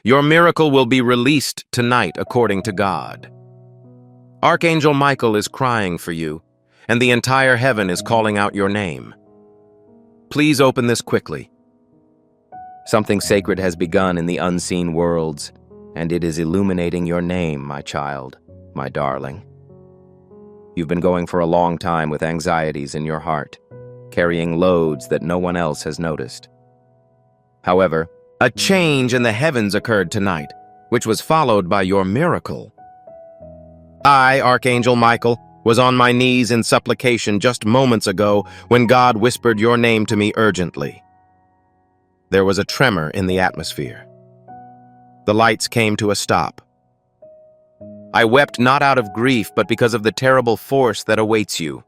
Your miracle will be released tonight according to God. Archangel Michael is crying for you, and the entire heaven is calling out your name. Please open this quickly. Something sacred has begun in the unseen worlds, and it is illuminating your name, my child, my darling. You've been going for a long time with anxieties in your heart, carrying loads that no one else has noticed. However, a change in the heavens occurred tonight, which was followed by your miracle. I, Archangel Michael, was on my knees in supplication just moments ago when God whispered your name to me urgently. There was a tremor in the atmosphere. The lights came to a stop. I wept not out of grief, but because of the terrible force that awaits you.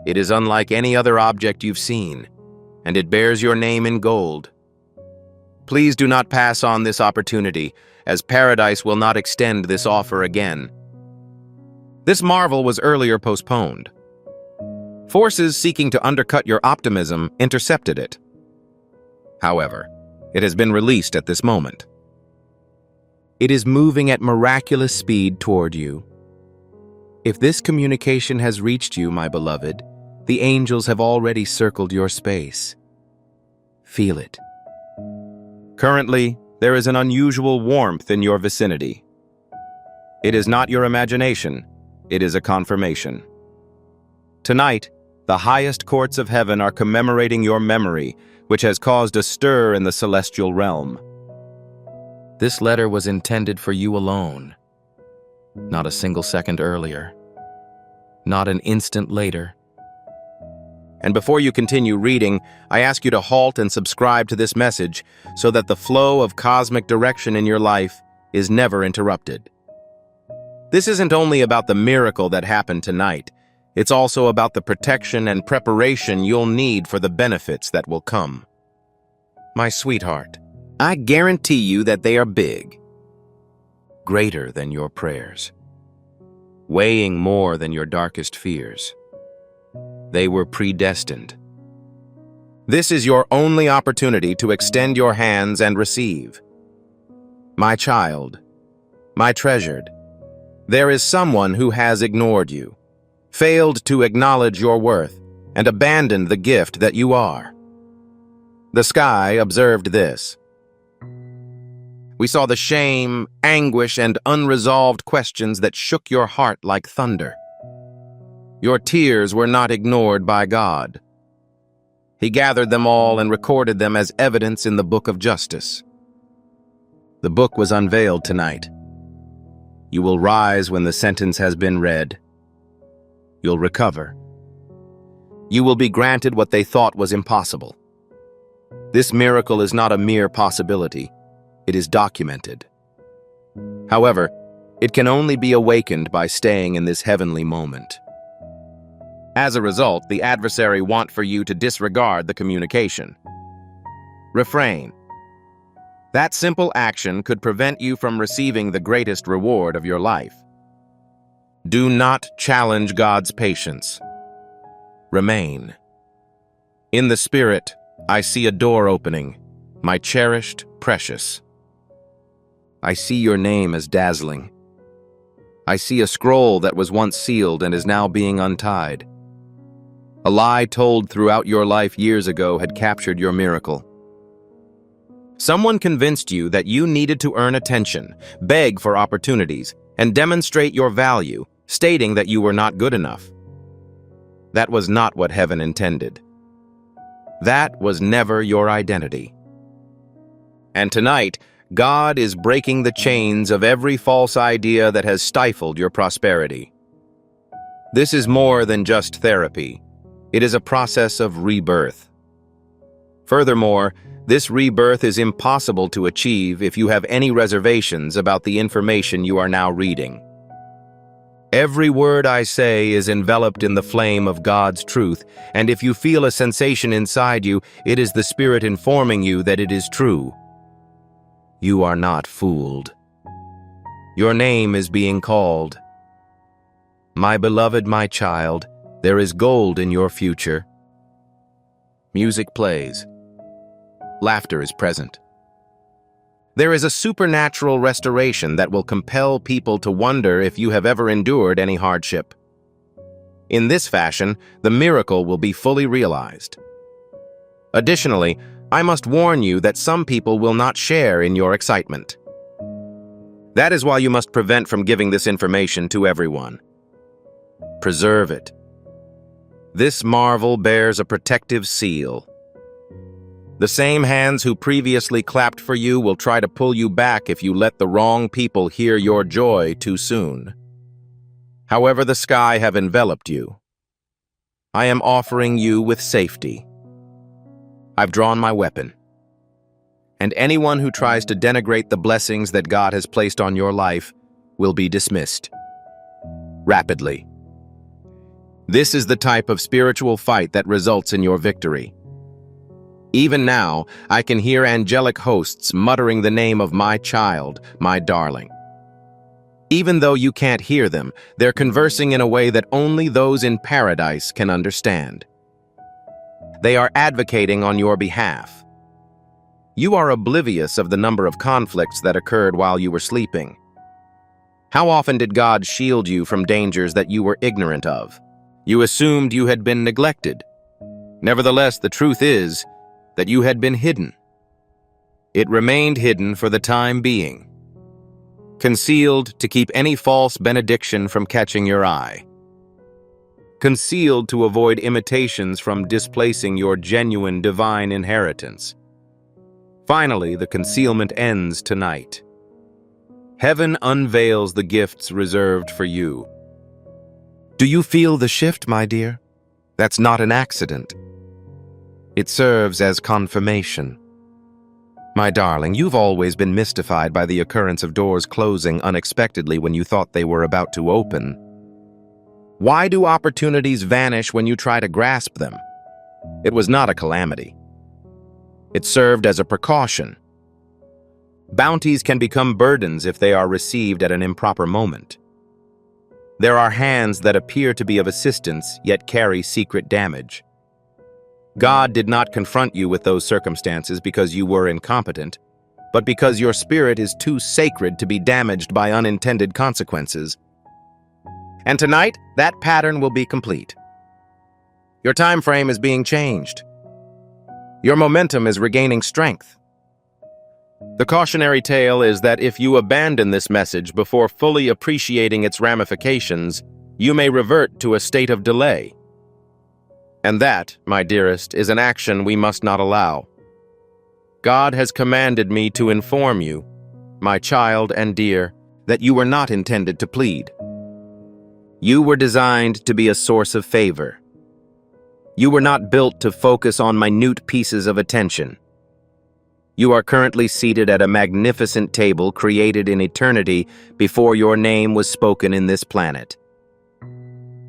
It is unlike any other object you've seen, and it bears your name in gold. Please do not pass on this opportunity, as Paradise will not extend this offer again. This marvel was earlier postponed. Forces seeking to undercut your optimism intercepted it. However, it has been released at this moment. It is moving at miraculous speed toward you. If this communication has reached you, my beloved, the angels have already circled your space. Feel it. Currently, there is an unusual warmth in your vicinity. It is not your imagination, it is a confirmation. Tonight, the highest courts of heaven are commemorating your memory, which has caused a stir in the celestial realm. This letter was intended for you alone. Not a single second earlier. Not an instant later. And before you continue reading, I ask you to halt and subscribe to this message so that the flow of cosmic direction in your life is never interrupted. This isn't only about the miracle that happened tonight, it's also about the protection and preparation you'll need for the benefits that will come. My sweetheart, I guarantee you that they are big, greater than your prayers, weighing more than your darkest fears. They were predestined. This is your only opportunity to extend your hands and receive. My child, my treasured, there is someone who has ignored you, failed to acknowledge your worth, and abandoned the gift that you are. The sky observed this. We saw the shame, anguish, and unresolved questions that shook your heart like thunder. Your tears were not ignored by God. He gathered them all and recorded them as evidence in the book of justice. The book was unveiled tonight. You will rise when the sentence has been read. You'll recover. You will be granted what they thought was impossible. This miracle is not a mere possibility. It is documented. However, it can only be awakened by staying in this heavenly moment. As a result, the adversary want for you to disregard the communication. Refrain. That simple action could prevent you from receiving the greatest reward of your life. Do not challenge God's patience. Remain. In the spirit, I see a door opening, my cherished, precious. I see your name as dazzling. I see a scroll that was once sealed and is now being untied. A lie told throughout your life years ago had captured your miracle. Someone convinced you that you needed to earn attention, beg for opportunities, and demonstrate your value, stating that you were not good enough. That was not what heaven intended. That was never your identity. And tonight, God is breaking the chains of every false idea that has stifled your prosperity. This is more than just therapy. It is a process of rebirth. Furthermore, this rebirth is impossible to achieve if you have any reservations about the information you are now reading. Every word I say is enveloped in the flame of God's truth, and if you feel a sensation inside you, it is the Spirit informing you that it is true. You are not fooled. Your name is being called. My beloved, my child, there is gold in your future. Music plays. Laughter is present. There is a supernatural restoration that will compel people to wonder if you have ever endured any hardship. In this fashion, the miracle will be fully realized. Additionally, I must warn you that some people will not share in your excitement. That is why you must prevent from giving this information to everyone. Preserve it. This marvel bears a protective seal. The same hands who previously clapped for you will try to pull you back if you let the wrong people hear your joy too soon. However, the sky have enveloped you. I am offering you with safety. I've drawn my weapon. And anyone who tries to denigrate the blessings that God has placed on your life will be dismissed. Rapidly. This is the type of spiritual fight that results in your victory. Even now, I can hear angelic hosts muttering the name of my child, my darling. Even though you can't hear them, they're conversing in a way that only those in paradise can understand. They are advocating on your behalf. You are oblivious of the number of conflicts that occurred while you were sleeping. How often did God shield you from dangers that you were ignorant of? You assumed you had been neglected. Nevertheless, the truth is that you had been hidden. It remained hidden for the time being, concealed to keep any false benediction from catching your eye, concealed to avoid imitations from displacing your genuine divine inheritance. Finally, the concealment ends tonight. Heaven unveils the gifts reserved for you. Do you feel the shift, my dear? That's not an accident. It serves as confirmation. My darling, you've always been mystified by the occurrence of doors closing unexpectedly when you thought they were about to open. Why do opportunities vanish when you try to grasp them? It was not a calamity. It served as a precaution. Bounties can become burdens if they are received at an improper moment. There are hands that appear to be of assistance, yet carry secret damage. God did not confront you with those circumstances because you were incompetent, but because your spirit is too sacred to be damaged by unintended consequences. And tonight, that pattern will be complete. Your time frame is being changed. Your momentum is regaining strength. The cautionary tale is that if you abandon this message before fully appreciating its ramifications, you may revert to a state of delay. And that, my dearest, is an action we must not allow. God has commanded me to inform you, my child and dear, that you were not intended to plead. You were designed to be a source of favor. You were not built to focus on minute pieces of attention. You are currently seated at a magnificent table created in eternity before your name was spoken in this planet.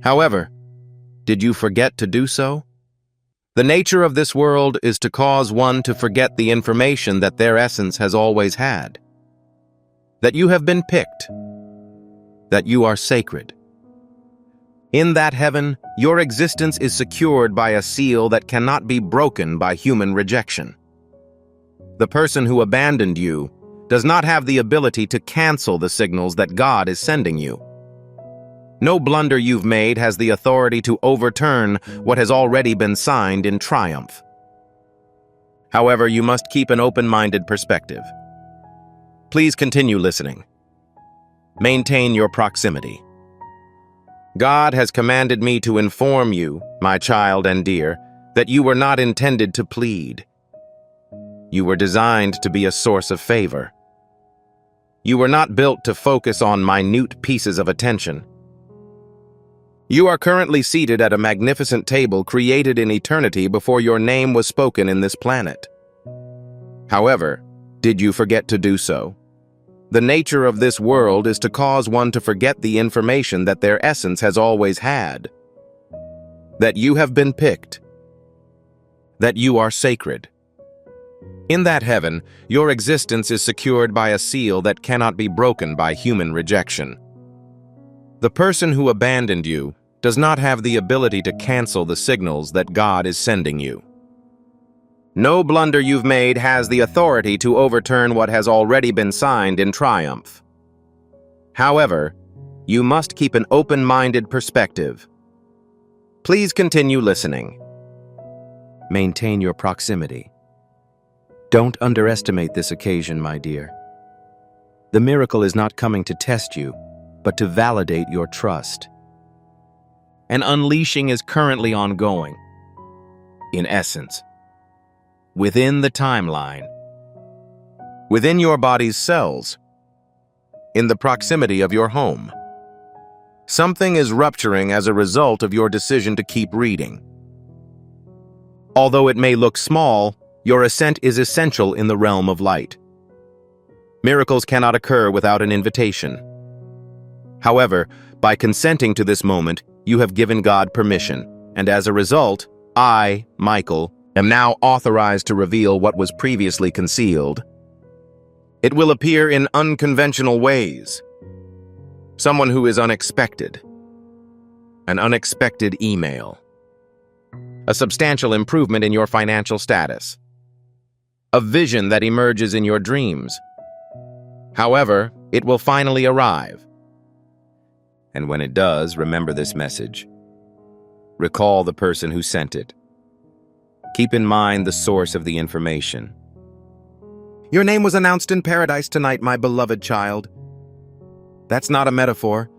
However, did you forget to do so? The nature of this world is to cause one to forget the information that their essence has always had. That you have been picked. That you are sacred. In that heaven, your existence is secured by a seal that cannot be broken by human rejection. The person who abandoned you does not have the ability to cancel the signals that God is sending you. No blunder you've made has the authority to overturn what has already been signed in triumph. However, you must keep an open-minded perspective. Please continue listening. Maintain your proximity. God has commanded me to inform you, my child and dear, that you were not intended to plead. You were designed to be a source of favor. You were not built to focus on minute pieces of attention. You are currently seated at a magnificent table created in eternity before your name was spoken in this planet. However, did you forget to do so? The nature of this world is to cause one to forget the information that their essence has always had. That you have been picked. That you are sacred. In that heaven, your existence is secured by a seal that cannot be broken by human rejection. The person who abandoned you does not have the ability to cancel the signals that God is sending you. No blunder you've made has the authority to overturn what has already been signed in triumph. However, you must keep an open-minded perspective. Please continue listening. Maintain your proximity. Don't underestimate this occasion, my dear. The miracle is not coming to test you, but to validate your trust. An unleashing is currently ongoing. In essence, within the timeline, within your body's cells, in the proximity of your home. Something is rupturing as a result of your decision to keep reading. Although it may look small, your ascent is essential in the realm of light. Miracles cannot occur without an invitation. However, by consenting to this moment, you have given God permission, and as a result, I, Michael, am now authorized to reveal what was previously concealed. It will appear in unconventional ways. Someone who is unexpected. An unexpected email. A substantial improvement in your financial status. A vision that emerges in your dreams. However, it will finally arrive. And when it does, remember this message. Recall the person who sent it. Keep in mind the source of the information. Your name was announced in paradise tonight, my beloved child. That's not a metaphor.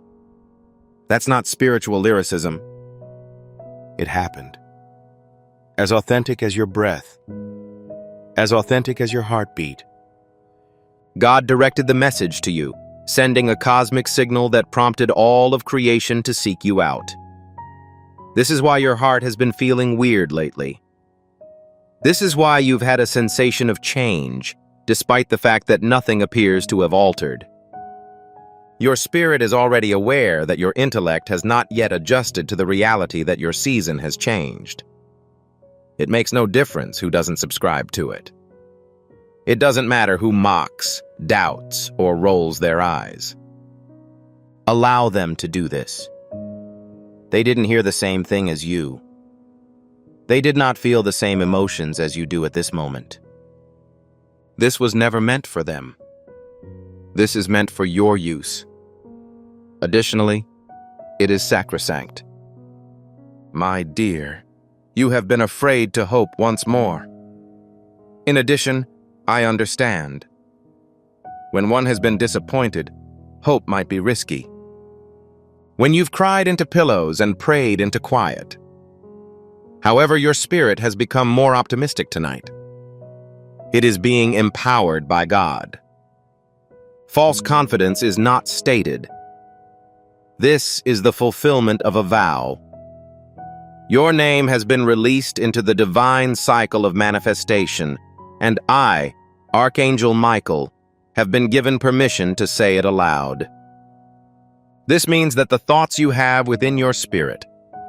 That's not spiritual lyricism. It happened. As authentic as your breath. As authentic as your heartbeat. God directed the message to you, sending a cosmic signal that prompted all of creation to seek you out. This is why your heart has been feeling weird lately. This is why you've had a sensation of change, despite the fact that nothing appears to have altered. Your spirit is already aware that your intellect has not yet adjusted to the reality that your season has changed. It makes no difference who doesn't subscribe to it. It doesn't matter who mocks, doubts, or rolls their eyes. Allow them to do this. They didn't hear the same thing as you. They did not feel the same emotions as you do at this moment. This was never meant for them. This is meant for your use. Additionally, it is sacrosanct. My dear, you have been afraid to hope once more. In addition, I understand. When one has been disappointed, hope might be risky. When you've cried into pillows and prayed into quiet. However, your spirit has become more optimistic tonight. It is being empowered by God. False confidence is not stated. This is the fulfillment of a vow. Your name has been released into the divine cycle of manifestation, and I, Archangel Michael, have been given permission to say it aloud. This means that the thoughts you have within your spirit,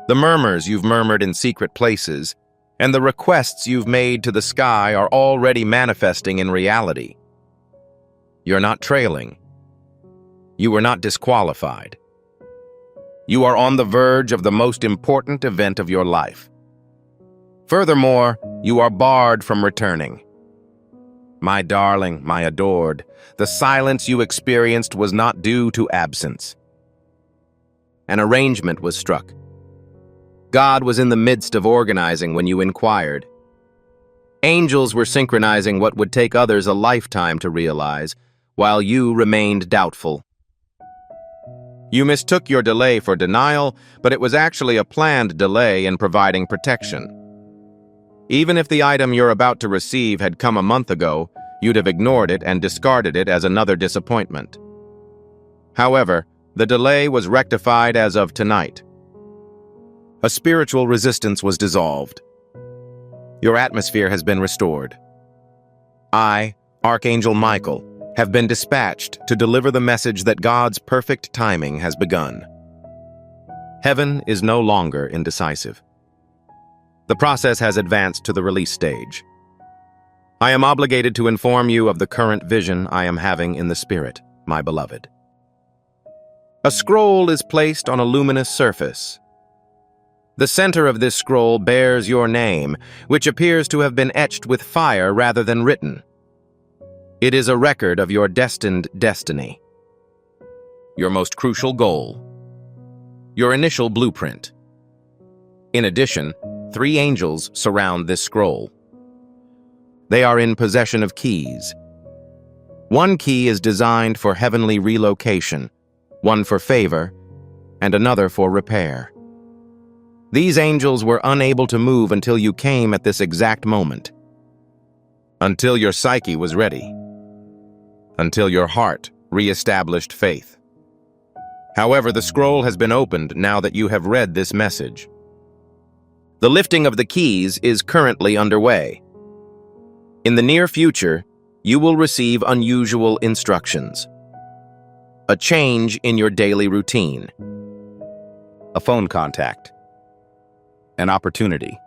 the murmurs you've murmured in secret places, and the requests you've made to the sky are already manifesting in reality. You're not trailing. You were not disqualified. You are on the verge of the most important event of your life. Furthermore, you are barred from returning. My darling, my adored, the silence you experienced was not due to absence. An arrangement was struck. God was in the midst of organizing when you inquired. Angels were synchronizing what would take others a lifetime to realize, while you remained doubtful. You mistook your delay for denial, but it was actually a planned delay in providing protection. Even if the item you're about to receive had come a month ago, you'd have ignored it and discarded it as another disappointment. However, the delay was rectified as of tonight. A spiritual resistance was dissolved. Your atmosphere has been restored. I, Archangel Michael, have been dispatched to deliver the message that God's perfect timing has begun. Heaven is no longer indecisive. The process has advanced to the release stage. I am obligated to inform you of the current vision I am having in the spirit, my beloved. A scroll is placed on a luminous surface. The center of this scroll bears your name, which appears to have been etched with fire rather than written. It is a record of your destined destiny. Your most crucial goal. Your initial blueprint. In addition, 3 angels surround this scroll. They are in possession of keys. One key is designed for heavenly relocation, one for favor, and another for repair. These angels were unable to move until you came at this exact moment. Until your psyche was ready. Until your heart re-established faith. However, the scroll has been opened now that you have read this message. The lifting of the keys is currently underway. In the near future, you will receive unusual instructions. A change in your daily routine. A phone contact. An opportunity.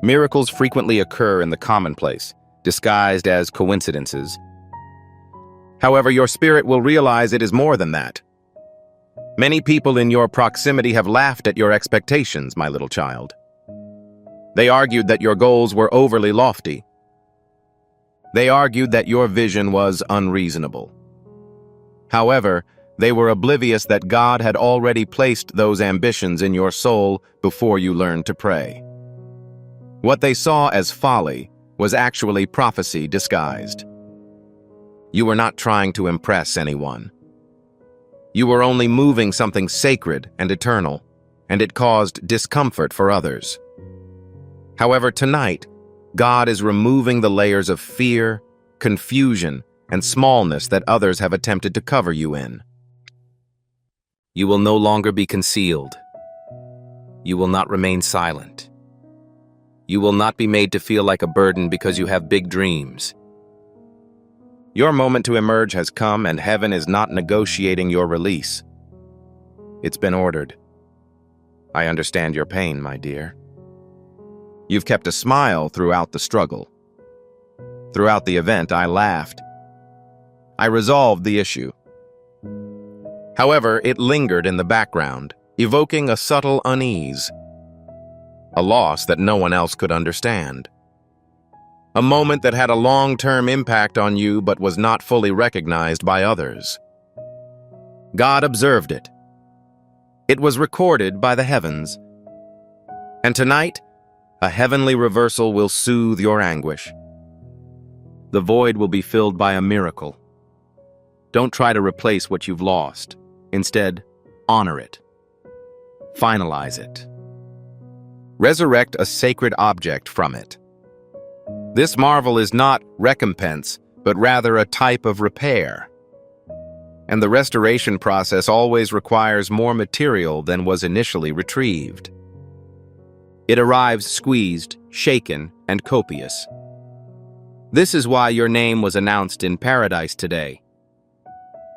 Miracles frequently occur in the commonplace, disguised as coincidences. However, your spirit will realize it is more than that. Many people in your proximity have laughed at your expectations, my little child. They argued that your goals were overly lofty. They argued that your vision was unreasonable. However, they were oblivious that God had already placed those ambitions in your soul before you learned to pray. What they saw as folly was actually prophecy disguised. You were not trying to impress anyone. You were only moving something sacred and eternal, and it caused discomfort for others. However, tonight, God is removing the layers of fear, confusion, and smallness that others have attempted to cover you in. You will no longer be concealed. You will not remain silent. You will not be made to feel like a burden because you have big dreams. Your moment to emerge has come, and heaven is not negotiating your release. It's been ordered. I understand your pain, my dear. You've kept a smile throughout the struggle. Throughout the event, I laughed. I resolved the issue. However, it lingered in the background, evoking a subtle unease. A loss that no one else could understand. A moment that had a long-term impact on you but was not fully recognized by others. God observed it. It was recorded by the heavens. And tonight, a heavenly reversal will soothe your anguish. The void will be filled by a miracle. Don't try to replace what you've lost. Instead, honor it. Finalize it. Resurrect a sacred object from it. This marvel is not recompense, but rather a type of repair. And the restoration process always requires more material than was initially retrieved. It arrives squeezed, shaken, and copious. This is why your name was announced in paradise today.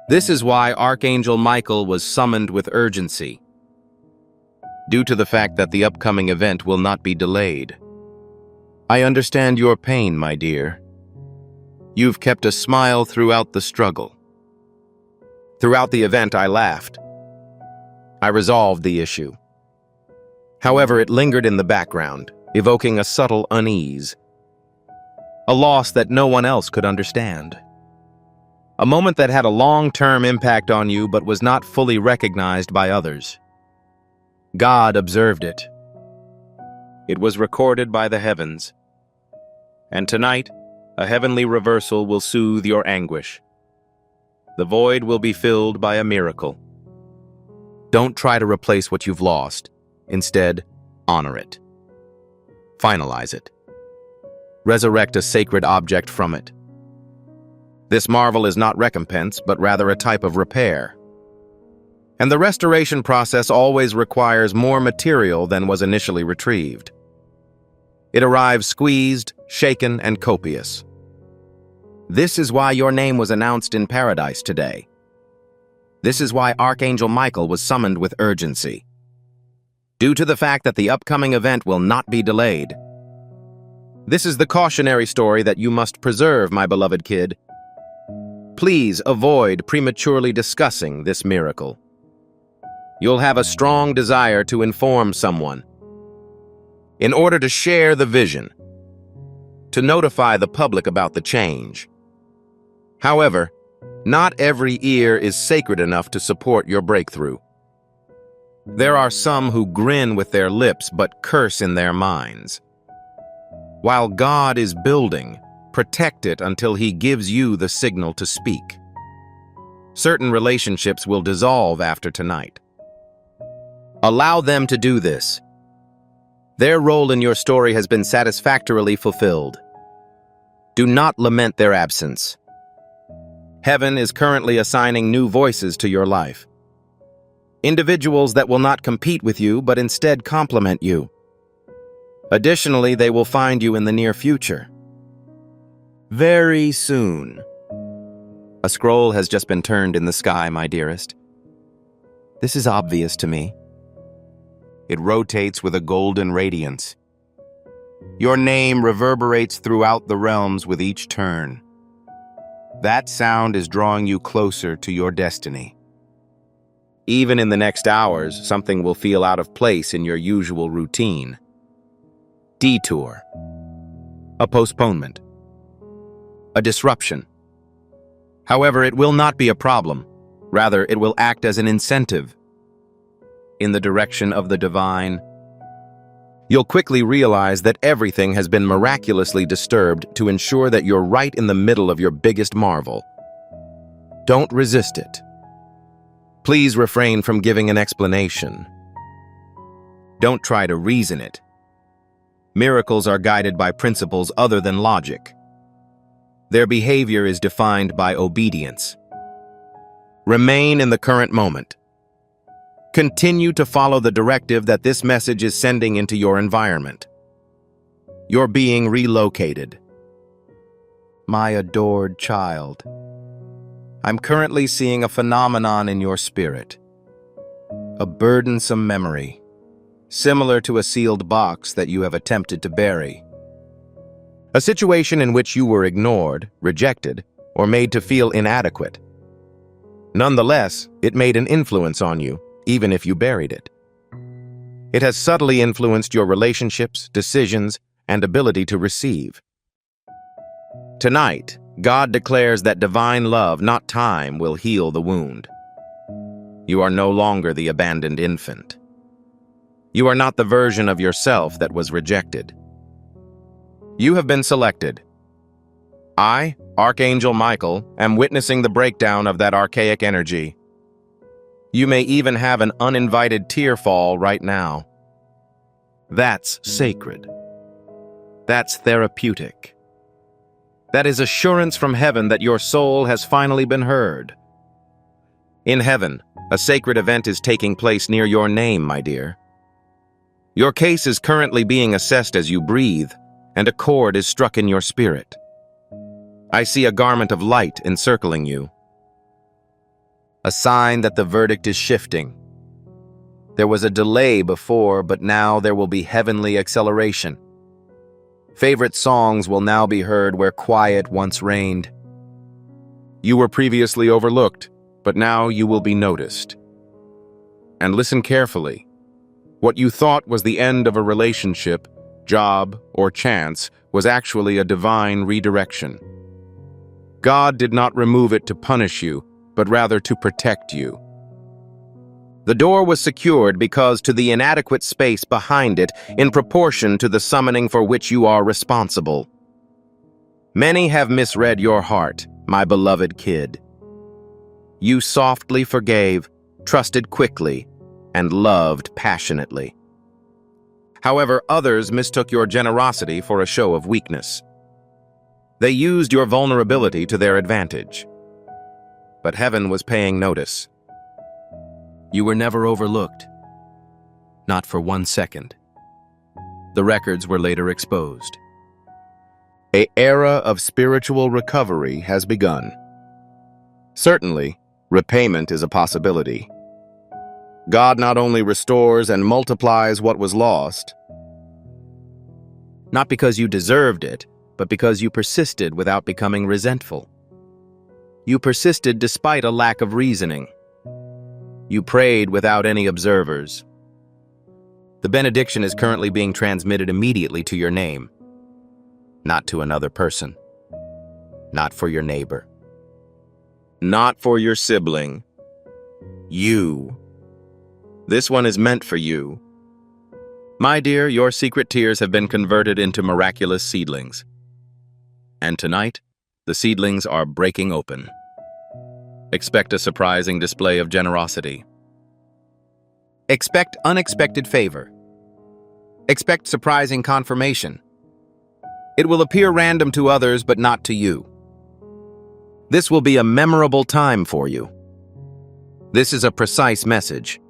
This is why Archangel Michael was summoned with urgency. Due to the fact that the upcoming event will not be delayed. I understand your pain, my dear. You've kept a smile throughout the struggle. Throughout the event, I laughed. I resolved the issue. However, it lingered in the background, evoking a subtle unease. A loss that no one else could understand. A moment that had a long-term impact on you but was not fully recognized by others. God observed it. It was recorded by the heavens. And tonight, a heavenly reversal will soothe your anguish. The void will be filled by a miracle. Don't try to replace what you've lost. Instead, honor it. Finalize it. Resurrect a sacred object from it. This marvel is not recompense, but rather a type of repair. And the restoration process always requires more material than was initially retrieved. It arrives squeezed, shaken, and copious. This is why your name was announced in paradise today. This is why Archangel Michael was summoned with urgency. Due to the fact that the upcoming event will not be delayed. This is the cautionary story that you must preserve, my beloved kid. Please avoid prematurely discussing this miracle. You'll have a strong desire to inform someone, in order to share the vision, to notify the public about the change. However, not every ear is sacred enough to support your breakthrough. There are some who grin with their lips but curse in their minds. While God is building, protect it until He gives you the signal to speak. Certain relationships will dissolve after tonight. Allow them to do this. Their role in your story has been satisfactorily fulfilled. Do not lament their absence. Heaven is currently assigning new voices to your life. Individuals that will not compete with you, but instead complement you. Additionally, they will find you in the near future. Very soon. A scroll has just been turned in the sky, my dearest. This is obvious to me. It rotates with a golden radiance. Your name reverberates throughout the realms with each turn. That sound is drawing you closer to your destiny. Even in the next hours, something will feel out of place in your usual routine. Detour. A postponement. A disruption. However, it will not be a problem. Rather, it will act as an incentive. In the direction of the divine, you'll quickly realize that everything has been miraculously disturbed to ensure that you're right in the middle of your biggest marvel. Don't resist it. Please refrain from giving an explanation. Don't try to reason it. Miracles are guided by principles other than logic. Their behavior is defined by obedience. Remain in the current moment. Continue to follow the directive that this message is sending into your environment. You're being relocated. My adored child, I'm currently seeing a phenomenon in your spirit. A burdensome memory, similar to a sealed box that you have attempted to bury. A situation in which you were ignored, rejected, or made to feel inadequate. Nonetheless, it made an influence on you, even if you buried it. It has subtly influenced your relationships, decisions, and ability to receive. Tonight, God declares that divine love, not time, will heal the wound. You are no longer the abandoned infant. You are not the version of yourself that was rejected. You have been selected. I, Archangel Michael, am witnessing the breakdown of that archaic energy. You may even have an uninvited tear fall right now. That's sacred. That's therapeutic. That is assurance from heaven that your soul has finally been heard. In heaven, a sacred event is taking place near your name, my dear. Your case is currently being assessed as you breathe, and a chord is struck in your spirit. I see a garment of light encircling you. A sign that the verdict is shifting. There was a delay before, but now there will be heavenly acceleration. Favorite songs will now be heard where quiet once reigned. You were previously overlooked, but now you will be noticed. And listen carefully. What you thought was the end of a relationship, job, or chance was actually a divine redirection. God did not remove it to punish you, but rather to protect you. The door was secured because to the inadequate space behind it in proportion to the summoning for which you are responsible. Many have misread your heart, my beloved kid. You softly forgave, trusted quickly, and loved passionately. However, others mistook your generosity for a show of weakness. They used your vulnerability to their advantage. But heaven was paying notice. You were never overlooked. Not for 1 second. The records were later exposed. An era of spiritual recovery has begun. Certainly, repayment is a possibility. God not only restores and multiplies what was lost, not because you deserved it, but because you persisted without becoming resentful. You persisted despite a lack of reasoning. You prayed without any observers. The benediction is currently being transmitted immediately to your name, not to another person, not for your neighbor, not for your sibling. You. This one is meant for you. My dear, your secret tears have been converted into miraculous seedlings. And tonight, the seedlings are breaking open. Expect a surprising display of generosity. Expect unexpected favor. Expect surprising confirmation. It will appear random to others, but not to you. This will be a memorable time for you. This is a precise message.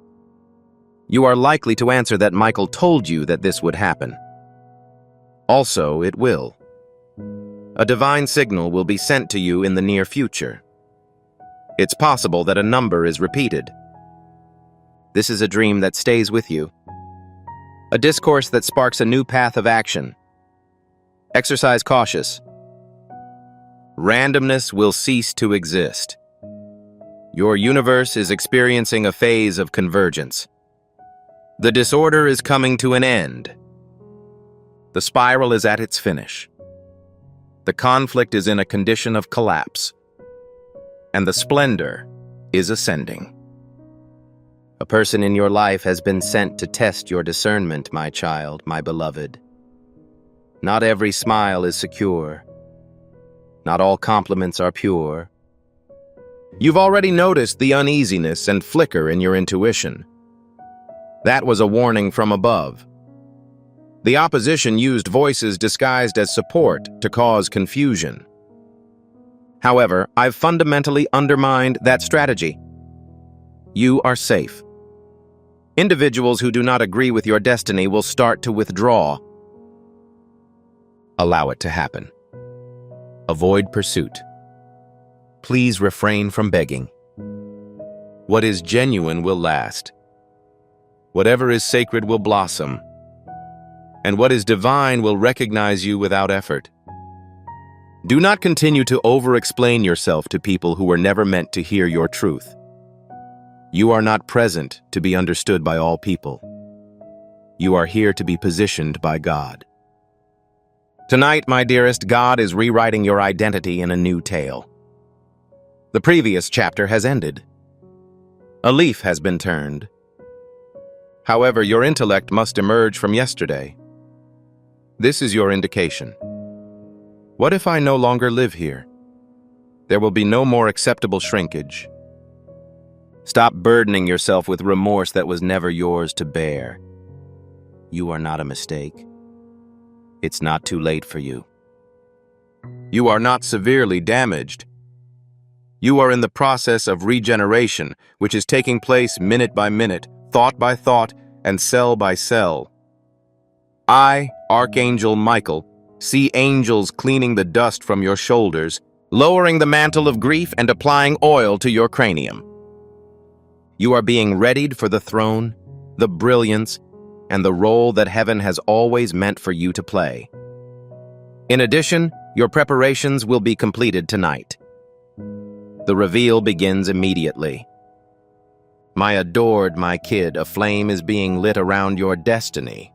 You are likely to answer that Michael told you that this would happen. Also, it will. A divine signal will be sent to you in the near future. It's possible that a number is repeated. This is a dream that stays with you. A discourse that sparks a new path of action. Exercise cautious. Randomness will cease to exist. Your universe is experiencing a phase of convergence. The disorder is coming to an end. The spiral is at its finish. The conflict is in a condition of collapse. And the splendor is ascending. A person in your life has been sent to test your discernment, my child, my beloved. Not every smile is secure. Not all compliments are pure. You've already noticed the uneasiness and flicker in your intuition. That was a warning from above. The opposition used voices disguised as support to cause confusion. However, I've fundamentally undermined that strategy. You are safe. Individuals who do not agree with your destiny will start to withdraw. Allow it to happen. Avoid pursuit. Please refrain from begging. What is genuine will last. Whatever is sacred will blossom. And what is divine will recognize you without effort. Do not continue to over-explain yourself to people who were never meant to hear your truth. You are not present to be understood by all people. You are here to be positioned by God. Tonight, my dearest, God is rewriting your identity in a new tale. The previous chapter has ended. A leaf has been turned. However, your intellect must emerge from yesterday. This is your indication. What if I no longer live here? There will be no more acceptable shrinkage. Stop burdening yourself with remorse that was never yours to bear. You are not a mistake. It's not too late for you. You are not severely damaged. You are in the process of regeneration, which is taking place minute by minute, thought by thought, and cell by cell. I, Archangel Michael, see angels cleaning the dust from your shoulders, lowering the mantle of grief and applying oil to your cranium. You are being readied for the throne, the brilliance, and the role that heaven has always meant for you to play. In addition, your preparations will be completed tonight. The reveal begins immediately. My adored, my kid, a flame is being lit around your destiny.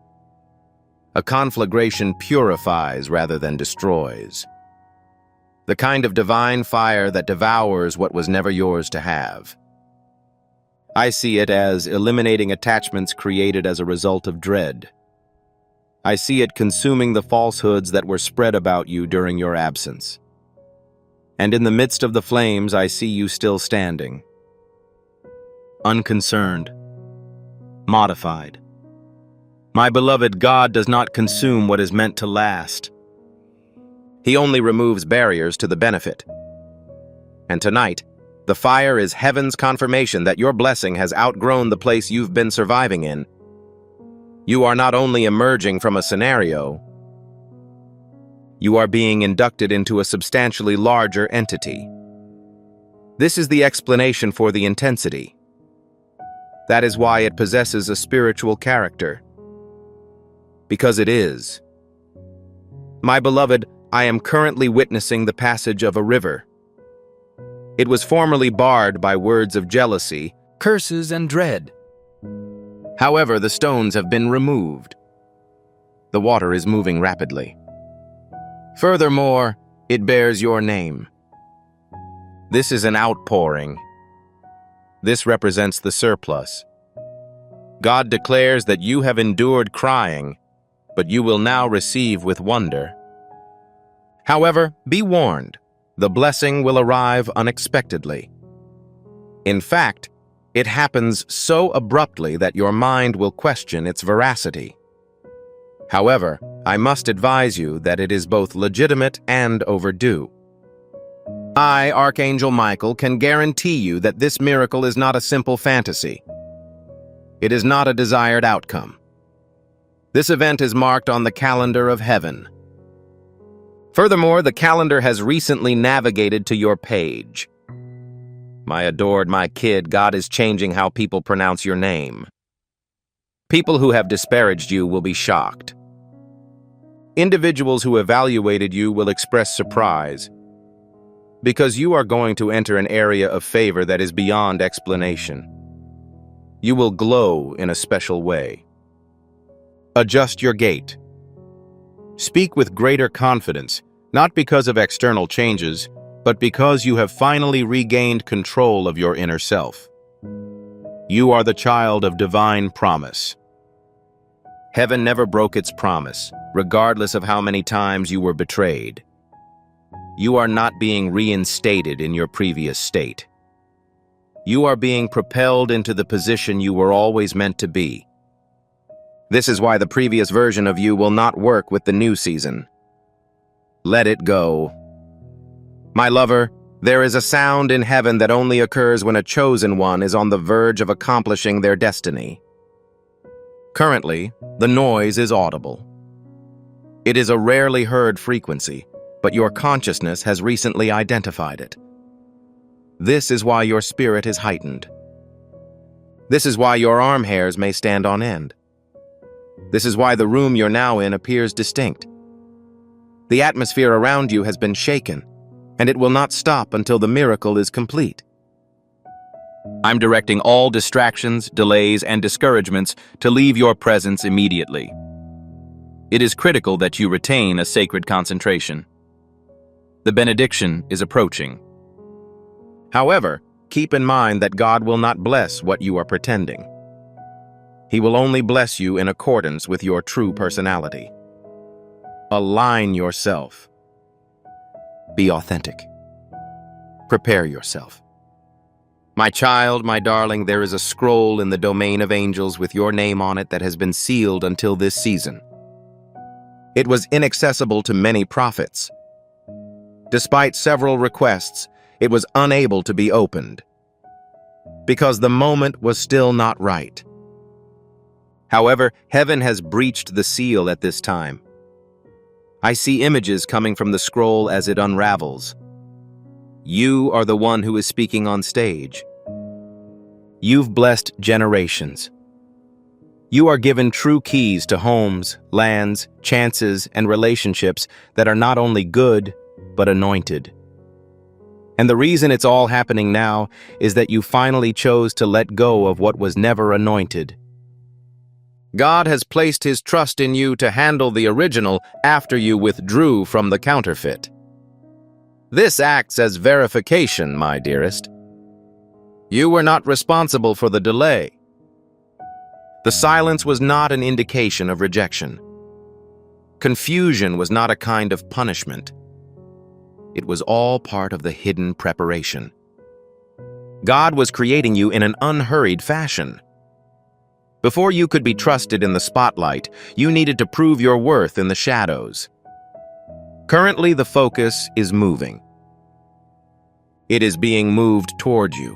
A conflagration purifies rather than destroys. The kind of divine fire that devours what was never yours to have. I see it as eliminating attachments created as a result of dread. I see it consuming the falsehoods that were spread about you during your absence. And in the midst of the flames, I see you still standing. Unconcerned. Modified. My beloved, God does not consume what is meant to last. He only removes barriers to the benefit. And tonight, the fire is heaven's confirmation that your blessing has outgrown the place you've been surviving in. You are not only emerging from a scenario, you are being inducted into a substantially larger entity. This is the explanation for the intensity. That is why it possesses a spiritual character. Because it is. My beloved, I am currently witnessing the passage of a river. It was formerly barred by words of jealousy, curses, and dread. However, the stones have been removed. The water is moving rapidly. Furthermore, it bears your name. This is an outpouring. This represents the surplus. God declares that you have endured crying, but you will now receive with wonder. However, be warned, the blessing will arrive unexpectedly. In fact, it happens so abruptly that your mind will question its veracity. However, I must advise you that it is both legitimate and overdue. I, Archangel Michael, can guarantee you that this miracle is not a simple fantasy. It is not a desired outcome. This event is marked on the calendar of heaven. Furthermore, the calendar has recently navigated to your page. My adored, my kid, God is changing how people pronounce your name. People who have disparaged you will be shocked. Individuals who evaluated you will express surprise, because you are going to enter an area of favor that is beyond explanation. You will glow in a special way. Adjust your gait. Speak with greater confidence, not because of external changes, but because you have finally regained control of your inner self. You are the child of divine promise. Heaven never broke its promise, regardless of how many times you were betrayed. You are not being reinstated in your previous state. You are being propelled into the position you were always meant to be. This is why the previous version of you will not work with the new season. Let it go. My lover, there is a sound in heaven that only occurs when a chosen one is on the verge of accomplishing their destiny. Currently, the noise is audible. It is a rarely heard frequency, but your consciousness has recently identified it. This is why your spirit is heightened. This is why your arm hairs may stand on end. This is why the room you're now in appears distinct. The atmosphere around you has been shaken, and it will not stop until the miracle is complete. I'm directing all distractions, delays, and discouragements to leave your presence immediately. It is critical that you retain a sacred concentration. The benediction is approaching. However, keep in mind that God will not bless what you are pretending. He will only bless you in accordance with your true personality. Align yourself. Be authentic. Prepare yourself. My child, my darling, there is a scroll in the domain of angels with your name on it that has been sealed until this season. It was inaccessible to many prophets. Despite several requests, it was unable to be opened, because the moment was still not right. However, heaven has breached the seal at this time. I see images coming from the scroll as it unravels. You are the one who is speaking on stage. You've blessed generations. You are given true keys to homes, lands, chances, and relationships that are not only good, but anointed. And the reason it's all happening now is that you finally chose to let go of what was never anointed. God has placed His trust in you to handle the original after you withdrew from the counterfeit. This acts as verification, my dearest. You were not responsible for the delay. The silence was not an indication of rejection. Confusion was not a kind of punishment. It was all part of the hidden preparation. God was creating you in an unhurried fashion. Before you could be trusted in the spotlight, you needed to prove your worth in the shadows. Currently, the focus is moving. It is being moved toward you.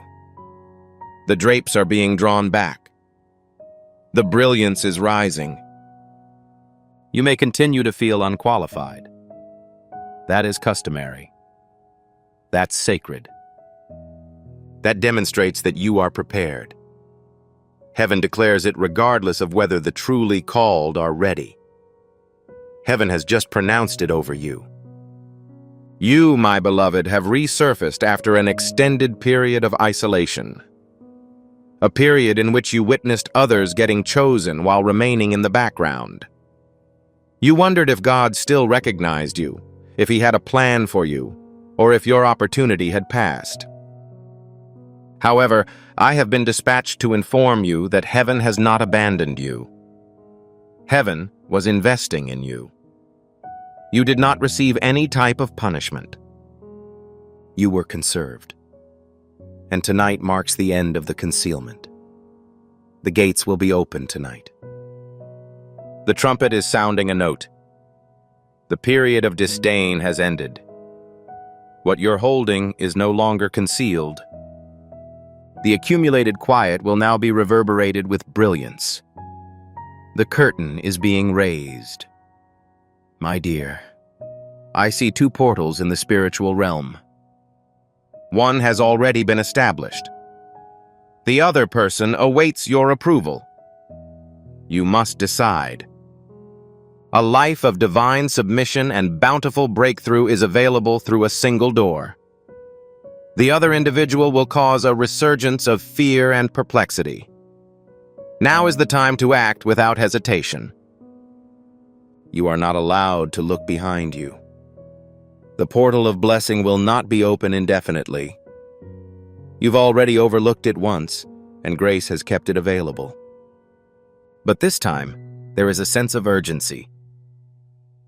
The drapes are being drawn back. The brilliance is rising. You may continue to feel unqualified. That is customary. That's sacred. That demonstrates that you are prepared. Heaven declares it regardless of whether the truly called are ready. Heaven has just pronounced it over you. You, my beloved, have resurfaced after an extended period of isolation. a period in which you witnessed others getting chosen while remaining in the background. You wondered if God still recognized you, if he had a plan for you, or if your opportunity had passed. However, I have been dispatched to inform you that heaven has not abandoned you. Heaven was investing in you. You did not receive any type of punishment. You were conserved. And tonight marks the end of the concealment. The gates will be open tonight. The trumpet is sounding a note. The period of disdain has ended. What you're holding is no longer concealed. The accumulated quiet will now be reverberated with brilliance. The curtain is being raised. My dear, I see two portals in the spiritual realm. One has already been established. The other person awaits your approval. You must decide. A life of divine submission and bountiful breakthrough is available through a single door. The other individual will cause a resurgence of fear and perplexity. Now is the time to act without hesitation. You are not allowed to look behind you. The portal of blessing will not be open indefinitely. You've already overlooked it once, and grace has kept it available. But this time, there is a sense of urgency.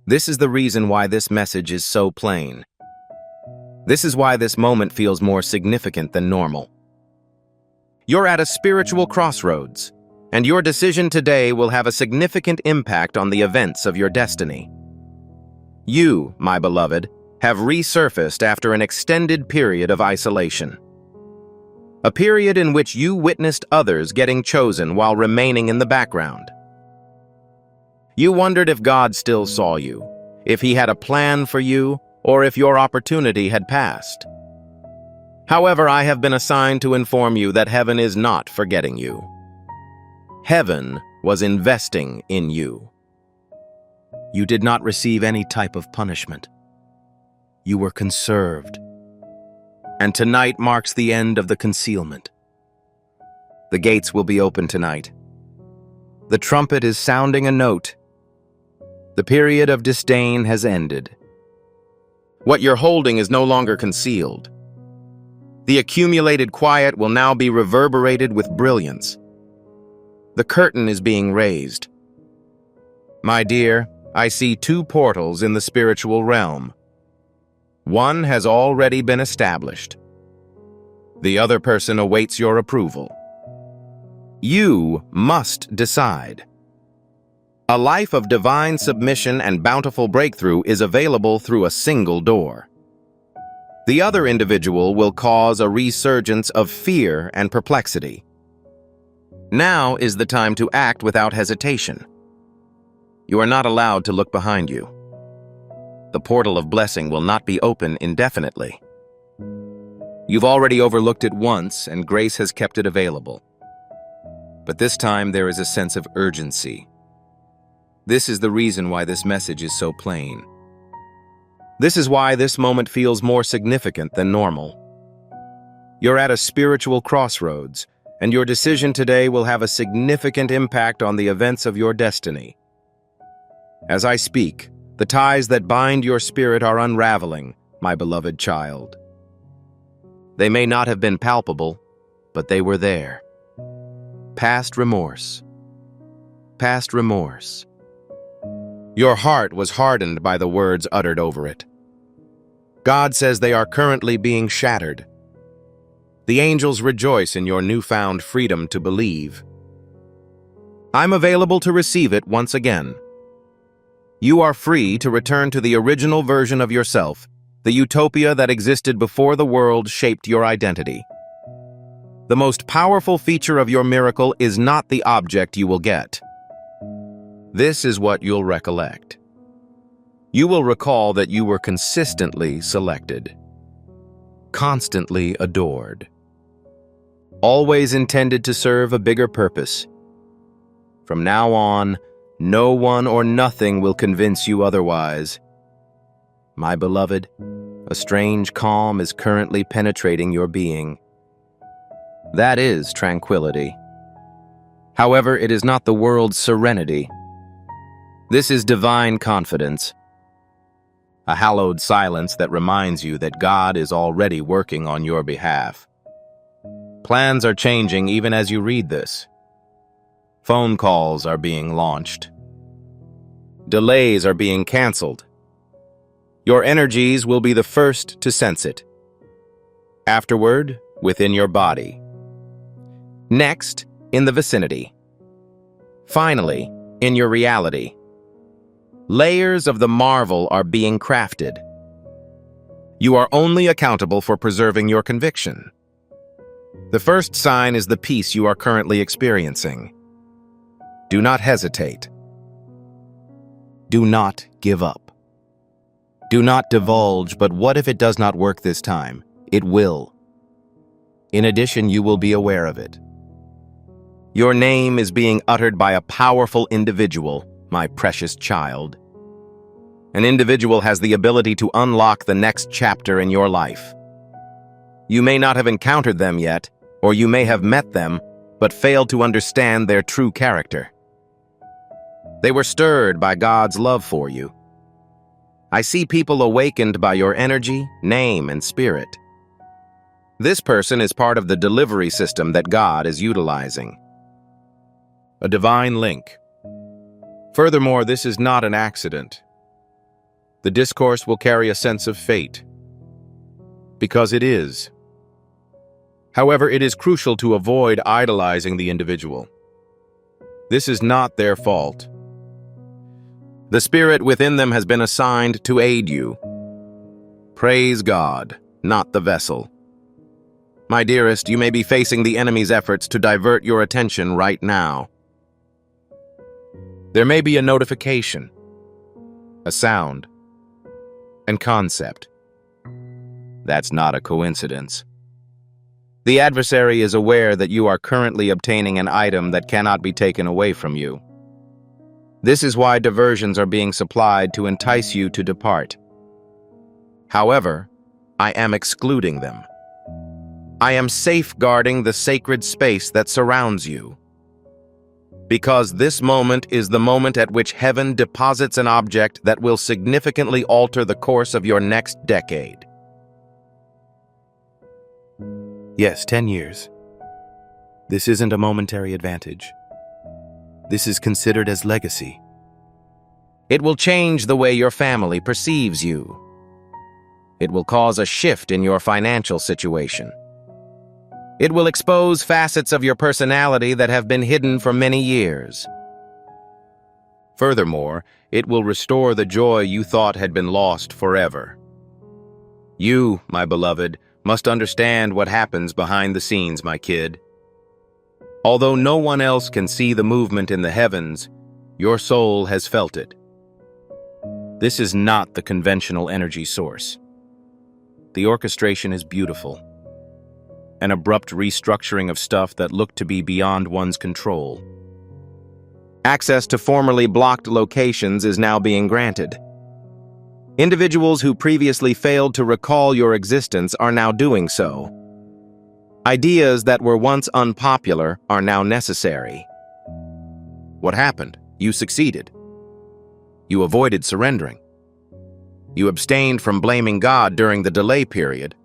This is the reason why this message is so plain. This is why this moment feels more significant than normal. You're at a spiritual crossroads, and your decision today will have a significant impact on the events of your destiny. You, my beloved, have resurfaced after an extended period of isolation. A period in which you witnessed others getting chosen while remaining in the background. You wondered if God still saw you, if he had a plan for you, or if your opportunity had passed. However, I have been assigned to inform you that heaven is not forgetting you. Heaven was investing in you. You did not receive any type of punishment. You were conserved. And tonight marks the end of the concealment. The gates will be open tonight. The trumpet is sounding a note. The period of disdain has ended. What you're holding is no longer concealed. The accumulated quiet will now be reverberated with brilliance. The curtain is being raised. My dear, I see two portals in the spiritual realm. One has already been established. The other person awaits your approval. You must decide. A life of divine submission and bountiful breakthrough is available through a single door. The other individual will cause a resurgence of fear and perplexity. Now is the time to act without hesitation. You are not allowed to look behind you. The portal of blessing will not be open indefinitely. You've already overlooked it once, and grace has kept it available. But this time there is a sense of urgency. This is the reason why this message is so plain. This is why this moment feels more significant than normal. You're at a spiritual crossroads, and your decision today will have a significant impact on the events of your destiny. As I speak, the ties that bind your spirit are unraveling, my beloved child. They may not have been palpable, but they were there. Past remorse. Past remorse. Your heart was hardened by the words uttered over it. God says they are currently being shattered. The angels rejoice in your newfound freedom to believe. I'm available to receive it once again. You are free to return to the original version of yourself, the utopia that existed before the world shaped your identity. The most powerful feature of your miracle is not the object you will get. This is what you'll recollect. You will recall that you were consistently selected, constantly adored, always intended to serve a bigger purpose. From now on, no one or nothing will convince you otherwise. My beloved, a strange calm is currently penetrating your being. That is tranquility. However, it is not the world's serenity. This is divine confidence, a hallowed silence that reminds you that God is already working on your behalf. Plans are changing even as you read this. Phone calls are being launched. Delays are being canceled. Your energies will be the first to sense it. Afterward, within your body. Next, in the vicinity. Finally, in your reality. Layers of the marvel are being crafted. You are only accountable for preserving your conviction. The first sign is the peace you are currently experiencing. Do not hesitate. Do not give up. Do not divulge, but what if it does not work this time? It will. In addition, you will be aware of it. Your name is being uttered by a powerful individual, my precious child. An individual has the ability to unlock the next chapter in your life. You may not have encountered them yet, or you may have met them, but failed to understand their true character. They were stirred by God's love for you. I see people awakened by your energy, name, and spirit. This person is part of the delivery system that God is utilizing. A divine link. Furthermore, this is not an accident. The discourse will carry a sense of fate. Because it is. However, it is crucial to avoid idolizing the individual. This is not their fault. The spirit within them has been assigned to aid you. Praise God, not the vessel. My dearest, you may be facing the enemy's efforts to divert your attention right now. There may be a notification, a sound, and concept. That's not a coincidence. The adversary is aware that you are currently obtaining an item that cannot be taken away from you. This is why diversions are being supplied to entice you to depart. However, I am excluding them. I am safeguarding the sacred space that surrounds you. Because this moment is the moment at which heaven deposits an object that will significantly alter the course of your next decade. Yes, 10 years. This isn't a momentary advantage. This is considered as legacy. It will change the way your family perceives you. It will cause a shift in your financial situation. It will expose facets of your personality that have been hidden for many years. Furthermore, it will restore the joy you thought had been lost forever. You, my beloved, must understand what happens behind the scenes, my kid. Although no one else can see the movement in the heavens, your soul has felt it. This is not the conventional energy source. The orchestration is beautiful. An abrupt restructuring of stuff that looked to be beyond one's control. Access to formerly blocked locations is now being granted. Individuals who previously failed to recall your existence are now doing so. Ideas that were once unpopular are now necessary. What happened? You succeeded. You avoided surrendering. You abstained from blaming God during the delay period.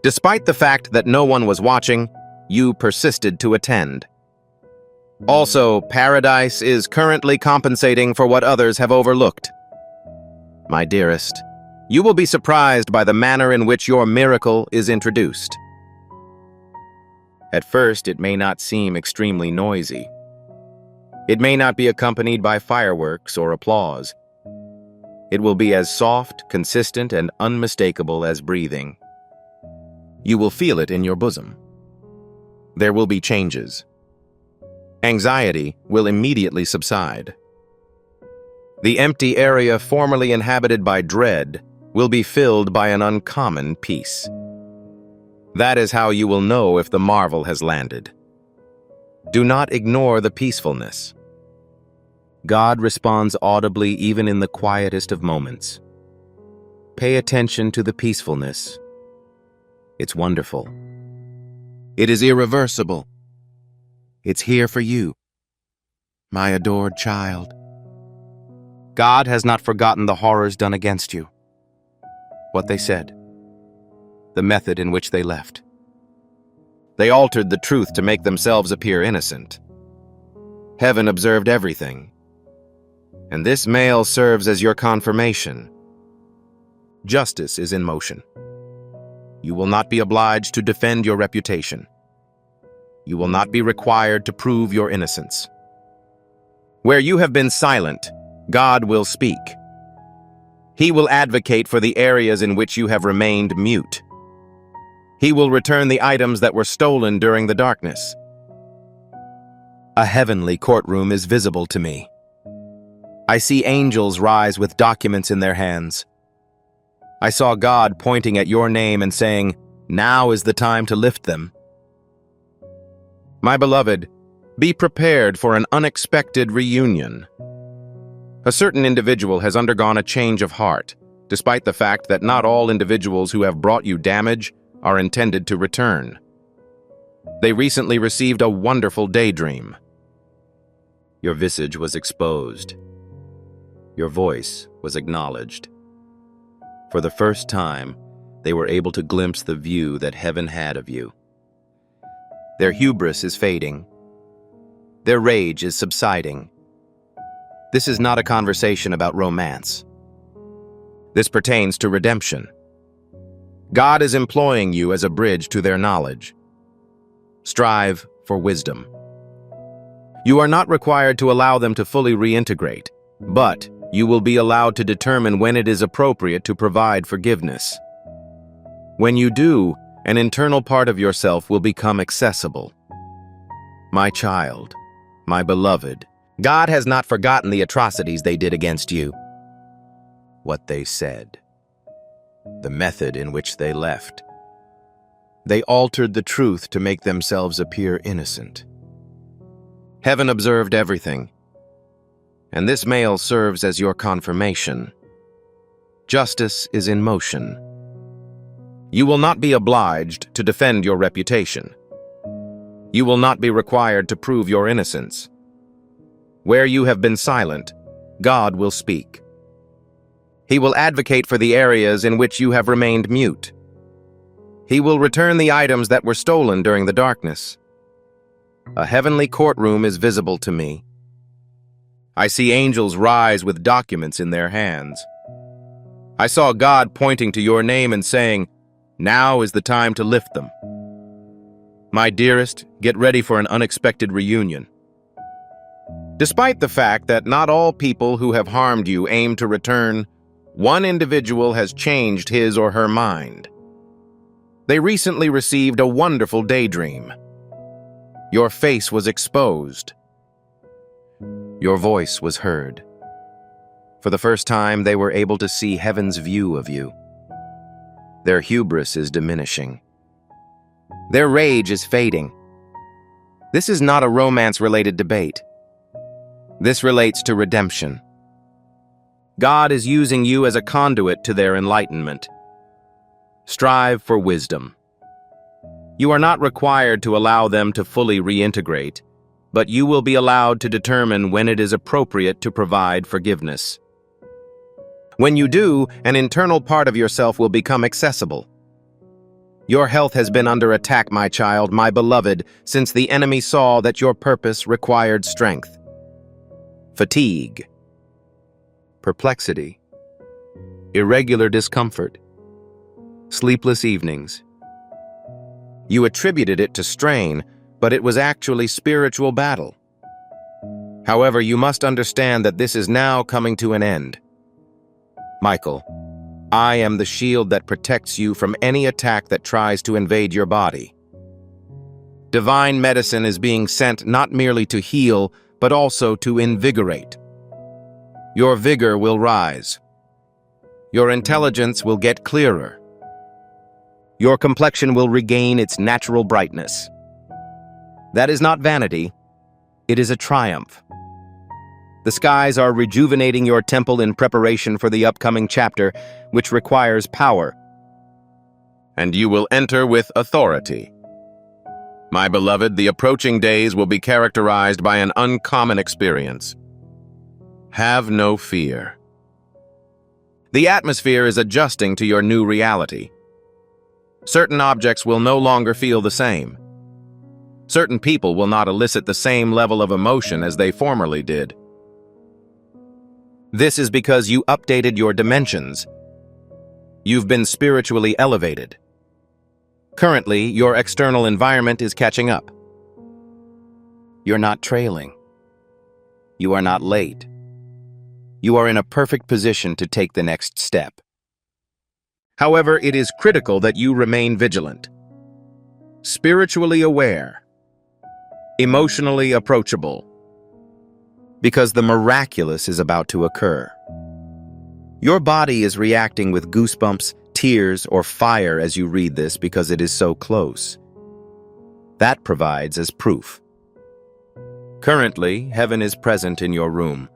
Despite the fact that no one was watching, you persisted to attend. Also, paradise is currently compensating for what others have overlooked. My dearest, you will be surprised by the manner in which your miracle is introduced. At first, it may not seem extremely noisy. It may not be accompanied by fireworks or applause. It will be as soft, consistent, and unmistakable as breathing. You will feel it in your bosom. There will be changes. Anxiety will immediately subside. The empty area formerly inhabited by dread will be filled by an uncommon peace. That is how you will know if the marvel has landed. Do not ignore the peacefulness. God responds audibly even in the quietest of moments. Pay attention to the peacefulness. It's wonderful. It is irreversible. It's here for you, my adored child. God has not forgotten the horrors done against you, what they said, the method in which they left. They altered the truth to make themselves appear innocent. Heaven observed everything, and this mail serves as your confirmation. Justice is in motion. You will not be obliged to defend your reputation. You will not be required to prove your innocence. Where you have been silent, God will speak. He will advocate for the areas in which you have remained mute. He will return the items that were stolen during the darkness. A heavenly courtroom is visible to me. I see angels rise with documents in their hands. I saw God pointing at your name and saying, "Now is the time to lift them." My beloved, be prepared for an unexpected reunion. A certain individual has undergone a change of heart, despite the fact that not all individuals who have brought you damage are intended to return. They recently received a wonderful daydream. Your visage was exposed. Your voice was acknowledged. For the first time, they were able to glimpse the view that heaven had of you. Their hubris is fading. Their rage is subsiding. This is not a conversation about romance. This pertains to redemption. God is employing you as a bridge to their knowledge. Strive for wisdom. You are not required to allow them to fully reintegrate, but you will be allowed to determine when it is appropriate to provide forgiveness. When you do, an internal part of yourself will become accessible. My child, my beloved, God has not forgotten the atrocities they did against you. What they said, the method in which they left. They altered the truth to make themselves appear innocent. Heaven observed everything, and this mail serves as your confirmation. Justice is in motion. You will not be obliged to defend your reputation. You will not be required to prove your innocence. Where you have been silent, God will speak. He will advocate for the areas in which you have remained mute. He will return the items that were stolen during the darkness. A heavenly courtroom is visible to me. I see angels rise with documents in their hands. I saw God pointing to your name and saying, "Now is the time to lift them." My dearest, get ready for an unexpected reunion. Despite the fact that not all people who have harmed you aim to return, one individual has changed his or her mind. They recently received a wonderful daydream. Your face was exposed. Your voice was heard. For the first time, they were able to see heaven's view of you. Their hubris is diminishing. Their rage is fading. This is not a romance-related debate. This relates to redemption. God is using you as a conduit to their enlightenment. Strive for wisdom. You are not required to allow them to fully reintegrate, but you will be allowed to determine when it is appropriate to provide forgiveness. When you do, an internal part of yourself will become accessible. Your health has been under attack, my child, my beloved, since the enemy saw that your purpose required strength. Fatigue, perplexity, irregular discomfort, sleepless evenings. You attributed it to strain, but it was actually spiritual battle. However, you must understand that this is now coming to an end. Michael, I am the shield that protects you from any attack that tries to invade your body. Divine medicine is being sent not merely to heal, but also to invigorate. Your vigor will rise. Your intelligence will get clearer. Your complexion will regain its natural brightness. That is not vanity, it is a triumph. The skies are rejuvenating your temple in preparation for the upcoming chapter, which requires power. And you will enter with authority. My beloved, the approaching days will be characterized by an uncommon experience. Have no fear. The atmosphere is adjusting to your new reality. Certain objects will no longer feel the same. Certain people will not elicit the same level of emotion as they formerly did. This is because you updated your dimensions. You've been spiritually elevated. Currently, your external environment is catching up. You're not trailing. You are not late. You are in a perfect position to take the next step. However, it is critical that you remain vigilant, spiritually aware, emotionally approachable, because the miraculous is about to occur. Your body is reacting with goosebumps, tears, or fire as you read this because it is so close. That provides as proof. Currently, heaven is present in your room.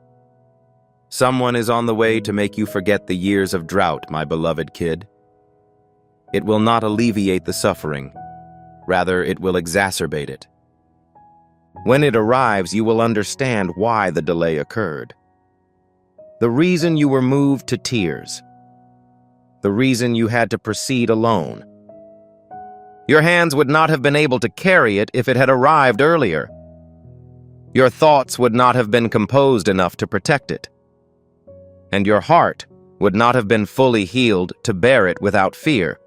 Someone is on the way to make you forget the years of drought, my beloved kid. It will not alleviate the suffering. Rather, it will exacerbate it. When it arrives, you will understand why the delay occurred. The reason you were moved to tears. The reason you had to proceed alone. Your hands would not have been able to carry it if it had arrived earlier. Your thoughts would not have been composed enough to protect it. And your heart would not have been fully healed to bear it without fear.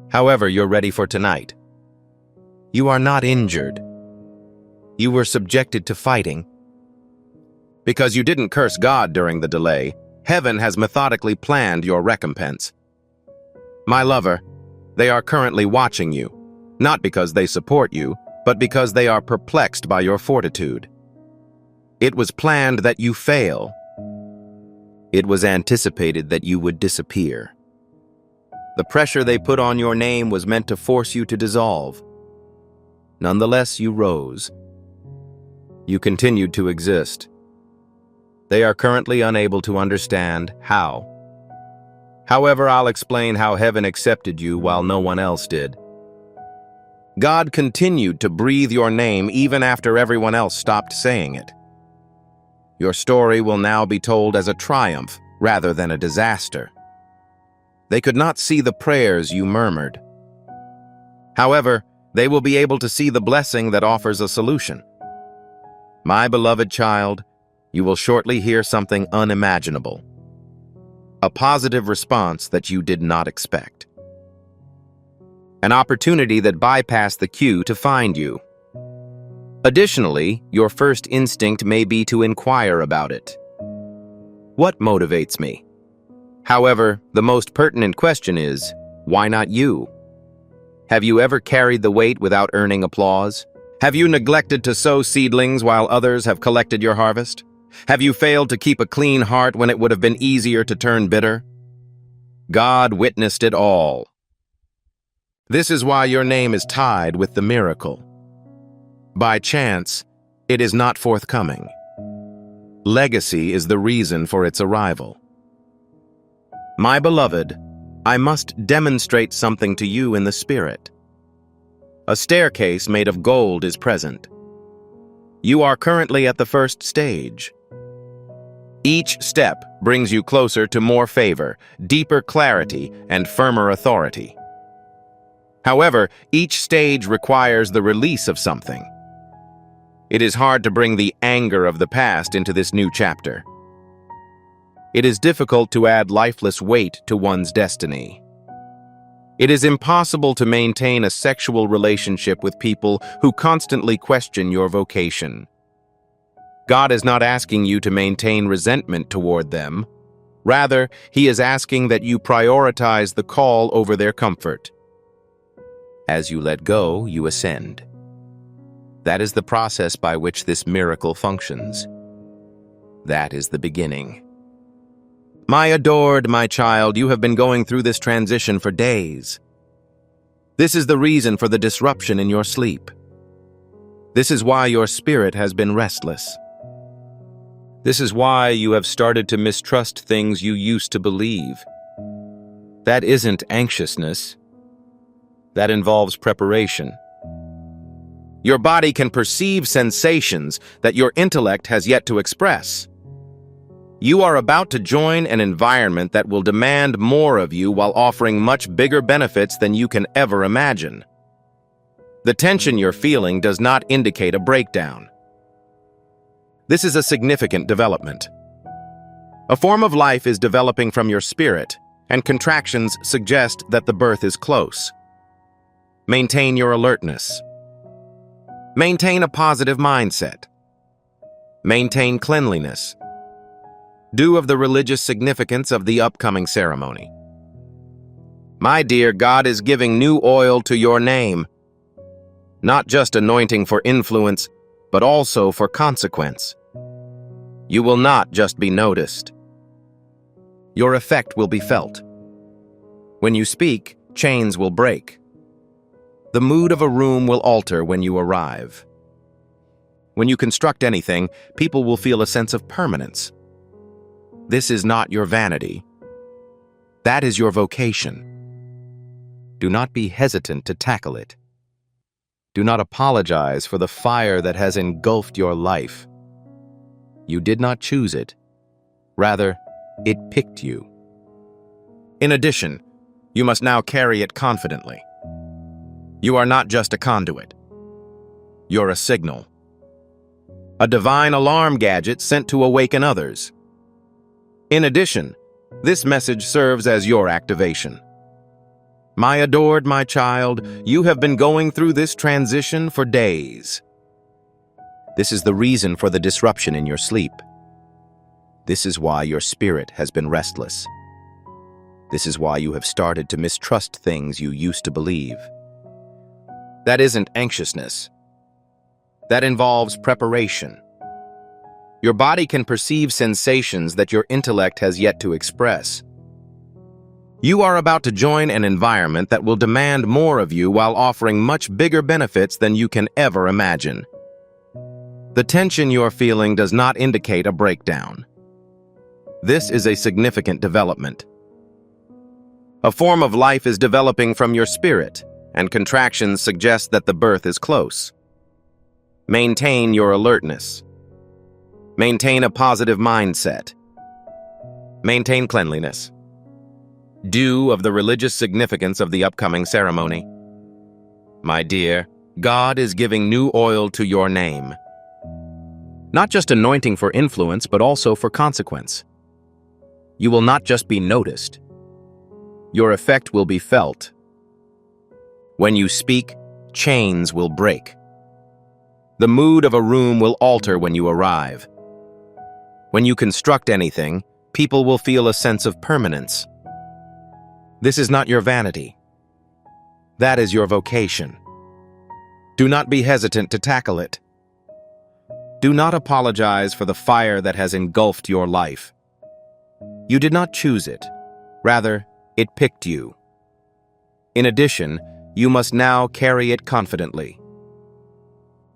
However, you're ready for tonight. You are not injured. You were subjected to fighting. Because you didn't curse God during the delay, heaven has methodically planned your recompense. My lover, they are currently watching you, not because they support you, but because they are perplexed by your fortitude. It was planned that you fail. It was anticipated that you would disappear. The pressure they put on your name was meant to force you to dissolve. Nonetheless, you rose. You continued to exist. They are currently unable to understand how. However, I'll explain how heaven accepted you while no one else did. God continued to breathe your name even after everyone else stopped saying it. Your story will now be told as a triumph rather than a disaster. They could not see the prayers you murmured. However, they will be able to see the blessing that offers a solution. My beloved child, you will shortly hear something unimaginable. A positive response that you did not expect. An opportunity that bypassed the queue to find you. Additionally, your first instinct may be to inquire about it. What motivates me? However, the most pertinent question is, why not you? Have you ever carried the weight without earning applause? Have you neglected to sow seedlings while others have collected your harvest? Have you failed to keep a clean heart when it would have been easier to turn bitter? God witnessed it all. This is why your name is tied with the miracle. By chance, it is not forthcoming. Legacy is the reason for its arrival. My beloved, I must demonstrate something to you in the spirit. A staircase made of gold is present. You are currently at the first stage. Each step brings you closer to more favor, deeper clarity, and firmer authority. However, each stage requires the release of something. It is hard to bring the anger of the past into this new chapter. It is difficult to add lifeless weight to one's destiny. It is impossible to maintain a sexual relationship with people who constantly question your vocation. God is not asking you to maintain resentment toward them. Rather, He is asking that you prioritize the call over their comfort. As you let go, you ascend. That is the process by which this miracle functions. That is the beginning. My adored, my child, you have been going through this transition for days. This is the reason for the disruption in your sleep. This is why your spirit has been restless. This is why you have started to mistrust things you used to believe. That isn't anxiousness. That involves preparation. Your body can perceive sensations that your intellect has yet to express. You are about to join an environment that will demand more of you while offering much bigger benefits than you can ever imagine. The tension you're feeling does not indicate a breakdown. This is a significant development. A form of life is developing from your spirit, and contractions suggest that the birth is close. Maintain your alertness. Maintain a positive mindset. Maintain cleanliness. Due of the religious significance of the upcoming ceremony. My dear, God is giving new oil to your name. Not just anointing for influence, but also for consequence. You will not just be noticed. Your effect will be felt. When you speak, chains will break. The mood of a room will alter when you arrive. When you construct anything, people will feel a sense of permanence. This is not your vanity. That is your vocation. Do not be hesitant to tackle it. Do not apologize for the fire that has engulfed your life. You did not choose it. Rather, it picked you. In addition, you must now carry it confidently. You are not just a conduit. You're a signal. A divine alarm gadget sent to awaken others. In addition, this message serves as your activation. My adored, my child, you have been going through this transition for days. This is the reason for the disruption in your sleep. This is why your spirit has been restless. This is why you have started to mistrust things you used to believe. That isn't anxiousness. That involves preparation. Your body can perceive sensations that your intellect has yet to express. You are about to join an environment that will demand more of you while offering much bigger benefits than you can ever imagine. The tension you're feeling does not indicate a breakdown. This is a significant development. A form of life is developing from your spirit, and contractions suggest that the birth is close. Maintain your alertness. Maintain a positive mindset. Maintain cleanliness. Due of the religious significance of the upcoming ceremony. My dear, God is giving new oil to your name. Not just anointing for influence, but also for consequence. You will not just be noticed. Your effect will be felt. When you speak, chains will break. The mood of a room will alter when you arrive. When you construct anything, people will feel a sense of permanence. This is not your vanity. That is your vocation. Do not be hesitant to tackle it. Do not apologize for the fire that has engulfed your life. You did not choose it. Rather, it picked you. In addition, you must now carry it confidently.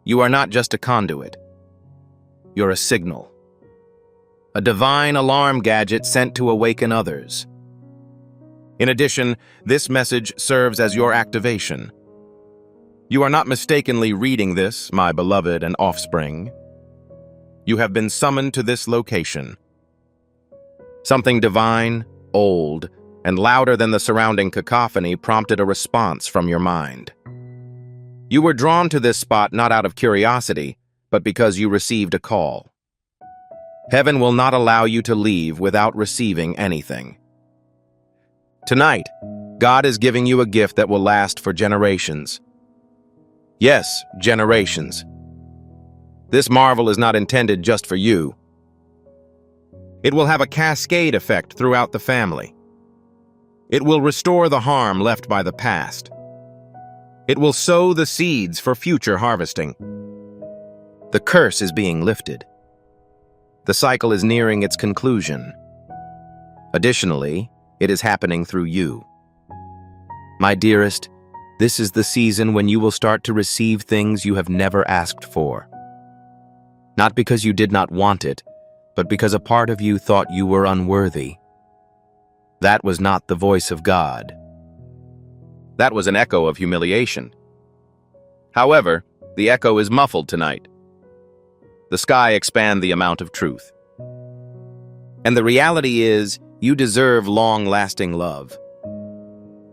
You are not just a conduit. You're a signal. A divine alarm gadget sent to awaken others. In addition, this message serves as your activation. You are not mistakenly reading this, my beloved and offspring. You have been summoned to this location. Something divine, old, and louder than the surrounding cacophony prompted a response from your mind. You were drawn to this spot not out of curiosity, but because you received a call. Heaven will not allow you to leave without receiving anything. Tonight, God is giving you a gift that will last for generations. Yes, generations. This marvel is not intended just for you. It will have a cascade effect throughout the family. It will restore the harm left by the past. It will sow the seeds for future harvesting. The curse is being lifted. The cycle is nearing its conclusion. Additionally, it is happening through you. My dearest, this is the season when you will start to receive things you have never asked for. Not because you did not want it, but because a part of you thought you were unworthy. That was not the voice of God. That was an echo of humiliation. However, The echo is muffled tonight. The sky expand the amount of truth. And the reality is, you deserve long-lasting love.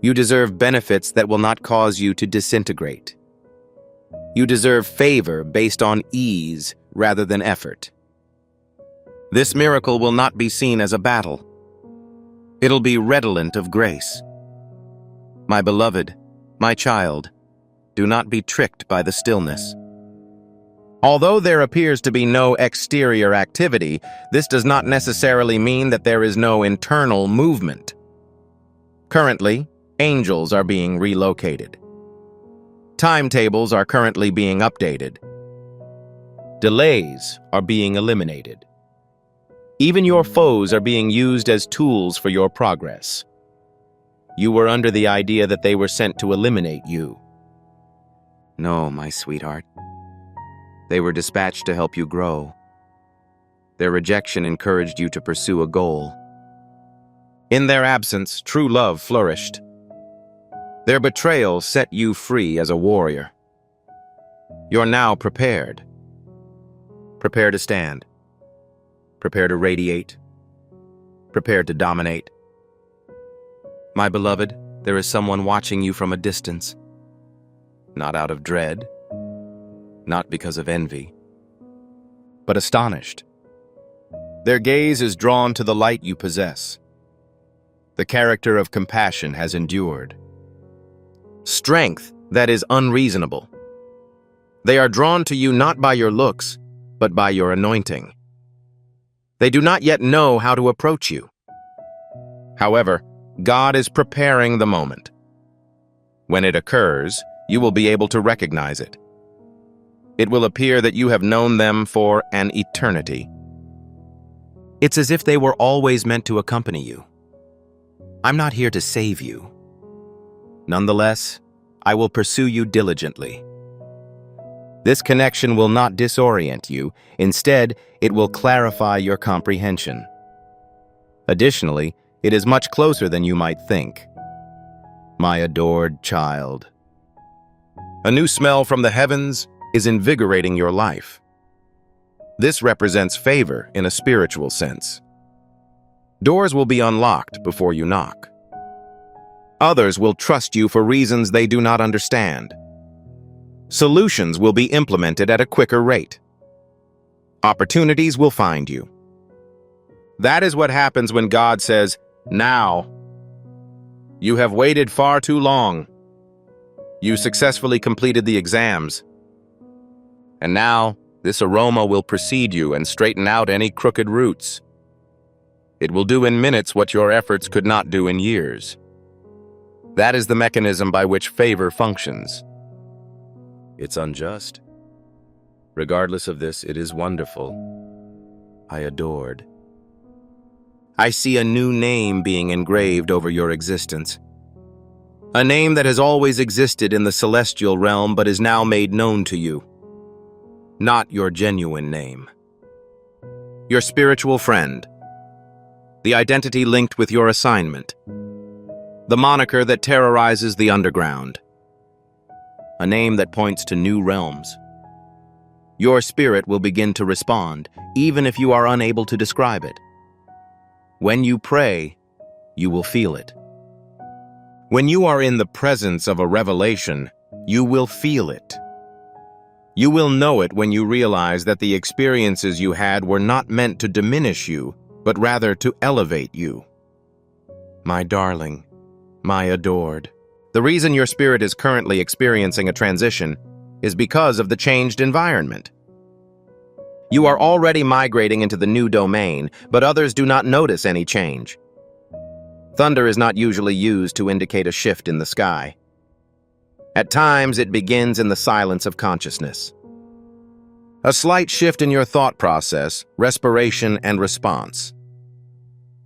You deserve benefits that will not cause you to disintegrate. You deserve favor based on ease rather than effort. This miracle will not be seen as a battle. It'll be redolent of grace. My beloved, my child, do not be tricked by the stillness. Although there appears to be no exterior activity, this does not necessarily mean that there is no internal movement. Currently, angels are being relocated. Timetables are currently being updated. Delays are being eliminated. Even your foes are being used as tools for your progress. You were under the idea that they were sent to eliminate you. No, my sweetheart. They were dispatched to help you grow. Their rejection encouraged you to pursue a goal. In their absence, true love flourished. Their betrayal set you free as a warrior. You're now prepared. Prepare to stand. Prepare to radiate. Prepare to dominate. My beloved, there is someone watching you from a distance. Not out of dread, not because of envy, but astonished. Their gaze is drawn to the light you possess. The character of compassion has endured. Strength that is unreasonable. They are drawn to you not by your looks, but by your anointing. They do not yet know how to approach you. However, God is preparing the moment. When it occurs, you will be able to recognize it. It will appear that you have known them for an eternity. It's as if they were always meant to accompany you. I'm not here to save you. Nonetheless, I will pursue you diligently. This connection will not disorient you. Instead, it will clarify your comprehension. Additionally, it is much closer than you might think. My adored child. A new smell from the heavens is invigorating your life. This represents favor in a spiritual sense. Doors will be unlocked before you knock. Others will trust you for reasons they do not understand. Solutions will be implemented at a quicker rate. Opportunities will find you. That is what happens when God says, "Now." You have waited far too long. You successfully completed the exams. And now, this aroma will precede you and straighten out any crooked roots. It will do in minutes what your efforts could not do in years. That is the mechanism by which favor functions. It's unjust. Regardless of this, it is wonderful. I adored. I see a new name being engraved over your existence. A name that has always existed in the celestial realm but is now made known to you. Not your genuine name. Your spiritual friend. The identity linked with your assignment. The moniker that terrorizes the underground. A name that points to new realms. Your spirit will begin to respond, even if you are unable to describe it. When you pray, you will feel it. When you are in the presence of a revelation, you will feel it. You will know it when you realize that the experiences you had were not meant to diminish you, but rather to elevate you. My darling, my adored, the reason your spirit is currently experiencing a transition is because of the changed environment. You are already migrating into the new domain, but others do not notice any change. Thunder is not usually used to indicate a shift in the sky. At times, it begins in the silence of consciousness. A slight shift in your thought process, respiration, and response.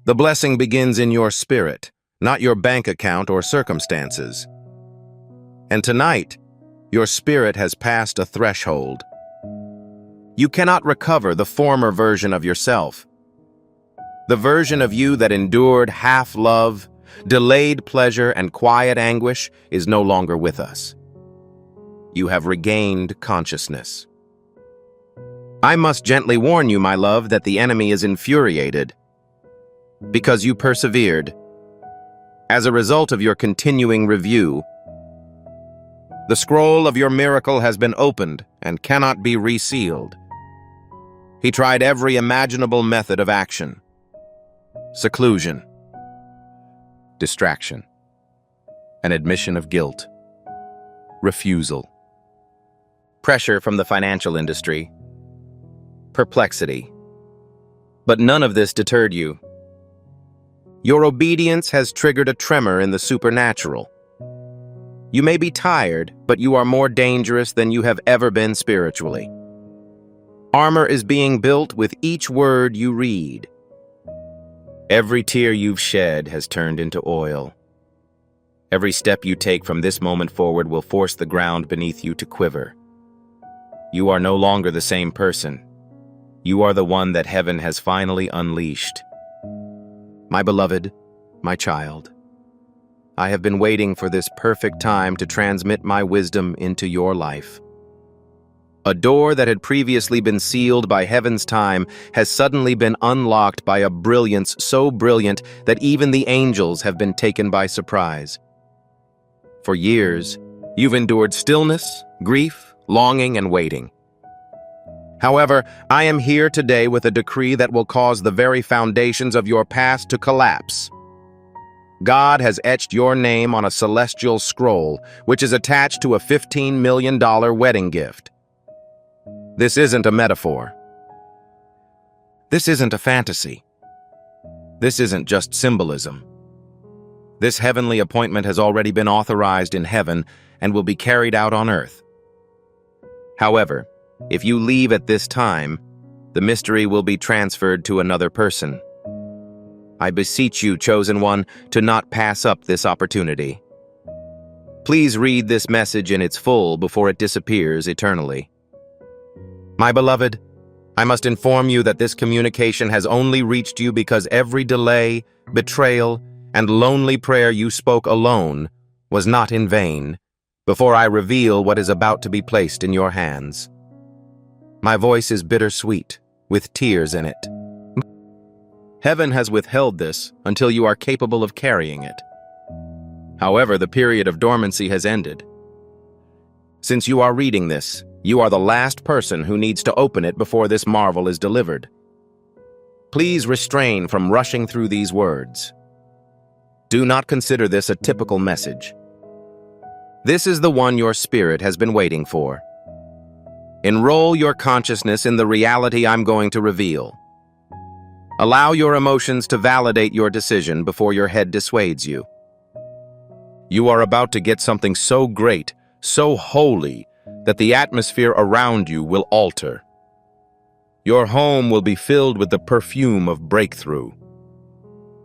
The blessing begins in your spirit, not your bank account or circumstances. And tonight, your spirit has passed a threshold. You cannot recover the former version of yourself. The version of you that endured half love, delayed pleasure, and quiet anguish is no longer with us. you have regained consciousness. I must gently warn you, my love, that the enemy is infuriated because you persevered. As a result of your continuing review, the scroll of your miracle has been opened and cannot be resealed. He tried every imaginable method of action: seclusion, distraction, an admission of guilt, refusal, pressure from the financial industry, perplexity. But none of this deterred you. Your obedience has triggered a tremor in the supernatural. You may be tired, but you are more dangerous than you have ever been spiritually. Armor is being built with each word you read. Every tear you've shed has turned into oil. Every step you take from this moment forward will force the ground beneath you to quiver. You are no longer the same person. You are the one that heaven has finally unleashed. My beloved, my child, I have been waiting for this perfect time to transmit my wisdom into your life. A door that had previously been sealed by heaven's time has suddenly been unlocked by a brilliance so brilliant that even the angels have been taken by surprise. For years, you've endured stillness, grief, longing, and waiting. However, I am here today with a decree that will cause the very foundations of your past to collapse. God has etched your name on a celestial scroll, which is attached to a $15 million wedding gift. This isn't a metaphor. This isn't a fantasy. This isn't just symbolism. This heavenly appointment has already been authorized in heaven and will be carried out on earth. However, if you leave at this time, the mystery will be transferred to another person. I beseech you, chosen one, to not pass up this opportunity. Please read this message in its full before it disappears eternally. My beloved, I must inform you that this communication has only reached you because every delay, betrayal, and lonely prayer you spoke alone was not in vain, before I reveal what is about to be placed in your hands. My voice is bittersweet, with tears in it. Heaven has withheld this until you are capable of carrying it. However, the period of dormancy has ended. Since you are reading this, you are the last person who needs to open it before this marvel is delivered. Please refrain from rushing through these words. Do not consider this a typical message. This is the one your spirit has been waiting for. Enroll your consciousness in the reality I'm going to reveal. Allow your emotions to validate your decision before your head dissuades you. You are about to get something so great, so holy, that the atmosphere around you will alter. Your home will be filled with the perfume of breakthrough.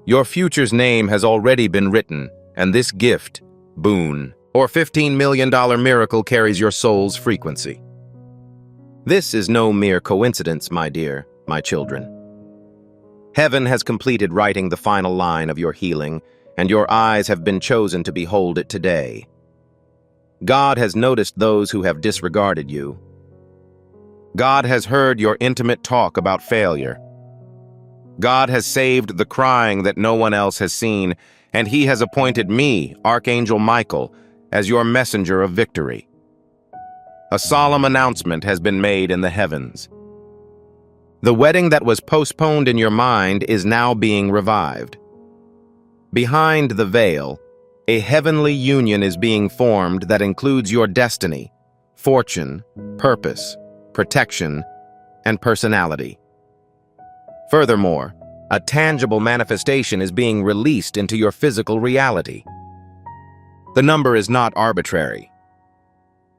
Your future's name has already been written, and this gift, boon, or $15 million miracle carries your soul's frequency. This is no mere coincidence, my dear, my children. Heaven has completed writing the final line of your healing, and your eyes have been chosen to behold it today. God has noticed those who have disregarded you. God has heard your intimate talk about failure. God has saved the crying that no one else has seen, and He has appointed me, Archangel Michael, as your messenger of victory. A solemn announcement has been made in the heavens. The wedding that was postponed in your mind is now being revived. Behind the veil, a heavenly union is being formed that includes your destiny, fortune, purpose, protection, and personality. Furthermore, a tangible manifestation is being released into your physical reality. The number is not arbitrary.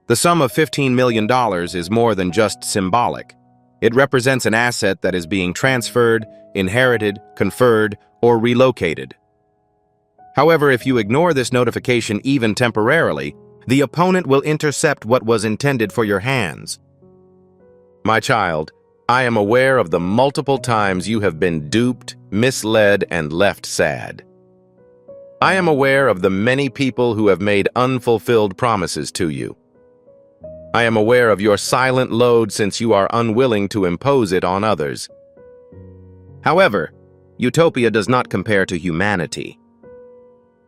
The sum of $15 million is more than just symbolic. It represents an asset that is being transferred, inherited, conferred, or relocated. However, if you ignore this notification even temporarily, the opponent will intercept what was intended for your hands. My child, I am aware of the multiple times you have been duped, misled, and left sad. I am aware of the many people who have made unfulfilled promises to you. I am aware of your silent load since you are unwilling to impose it on others. However, utopia does not compare to humanity.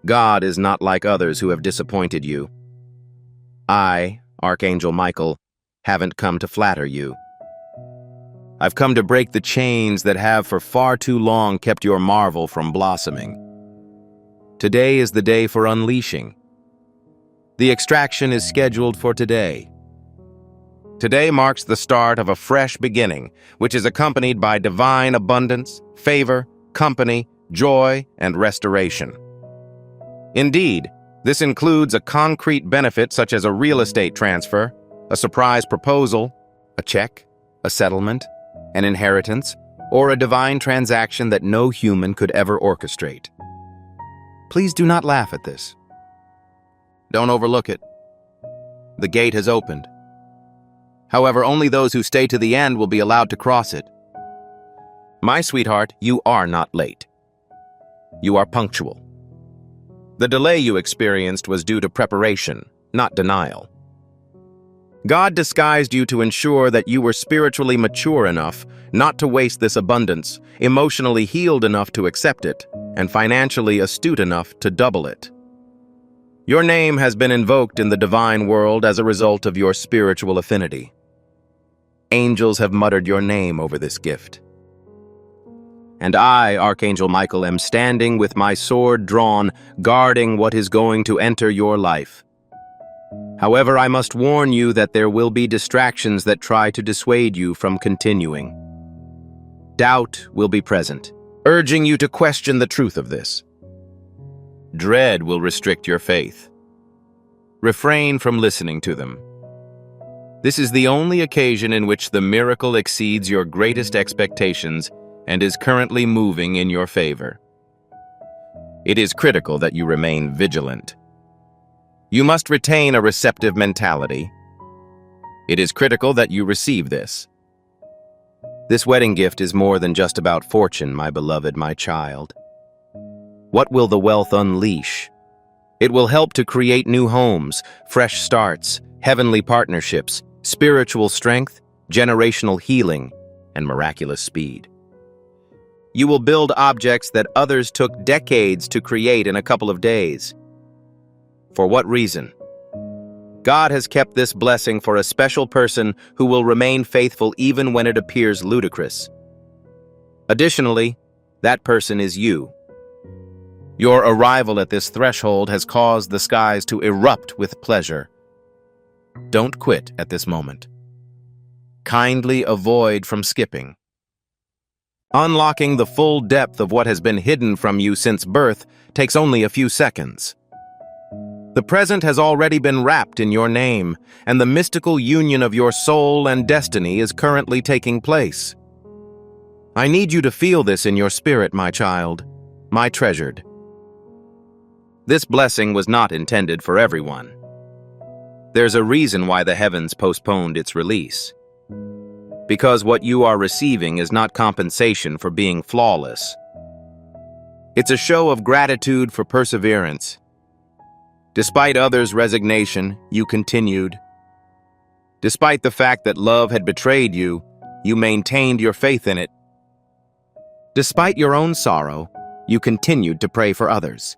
God is not like others who have disappointed you. I, Archangel Michael, haven't come to flatter you. I've come to break the chains that have for far too long kept your marvel from blossoming. Today is the day for unleashing. The extraction is scheduled for today. Today marks the start of a fresh beginning, which is accompanied by divine abundance, favor, company, joy, and restoration. Indeed, this includes a concrete benefit such as a real estate transfer, a surprise proposal, a check, a settlement, an inheritance, or a divine transaction that no human could ever orchestrate. Please do not laugh at this. Don't overlook it. The gate has opened. However, only those who stay to the end will be allowed to cross it. My sweetheart, you are not late. You are punctual. The delay you experienced was due to preparation, not denial. God disguised you to ensure that you were spiritually mature enough not to waste this abundance, emotionally healed enough to accept it, and financially astute enough to double it. Your name has been invoked in the divine world as a result of your spiritual affinity. Angels have muttered your name over this gift. And I, Archangel Michael, am standing with my sword drawn, guarding what is going to enter your life. However, I must warn you that there will be distractions that try to dissuade you from continuing. Doubt will be present, urging you to question the truth of this. Dread will restrict your faith. Refrain from listening to them. This is the only occasion in which the miracle exceeds your greatest expectations and is currently moving in your favor. It is critical that you remain vigilant. You must retain a receptive mentality. It is critical that you receive this. This wedding gift is more than just about fortune, my beloved, my child. What will the wealth unleash? It will help to create new homes, fresh starts, heavenly partnerships, spiritual strength, generational healing, and miraculous speed. You will build objects that others took decades to create in a couple of days. For what reason? God has kept this blessing for a special person who will remain faithful even when it appears ludicrous. Additionally, that person is you. Your arrival at this threshold has caused the skies to erupt with pleasure. Don't quit at this moment. Kindly avoid from skipping. Unlocking the full depth of what has been hidden from you since birth takes only a few seconds. The present has already been wrapped in your name, and the mystical union of your soul and destiny is currently taking place. I need you to feel this in your spirit, my child, my treasured. This blessing was not intended for everyone. There's a reason why the heavens postponed its release. Because what you are receiving is not compensation for being flawless. It's a show of gratitude for perseverance. Despite others' resignation, you continued. Despite the fact that love had betrayed you, you maintained your faith in it. Despite your own sorrow, you continued to pray for others.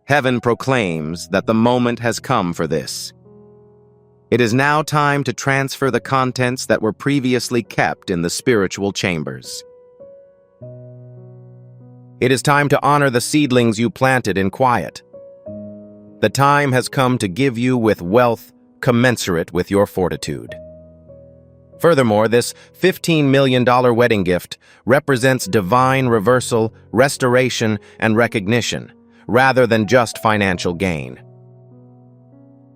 Heaven proclaims that the moment has come for this. It is now time to transfer the contents that were previously kept in the spiritual chambers. It is time to honor the seedlings you planted in quiet. The time has come to give you with wealth commensurate with your fortitude. Furthermore, this $15 million wedding gift represents divine reversal, restoration, and recognition, rather than just financial gain.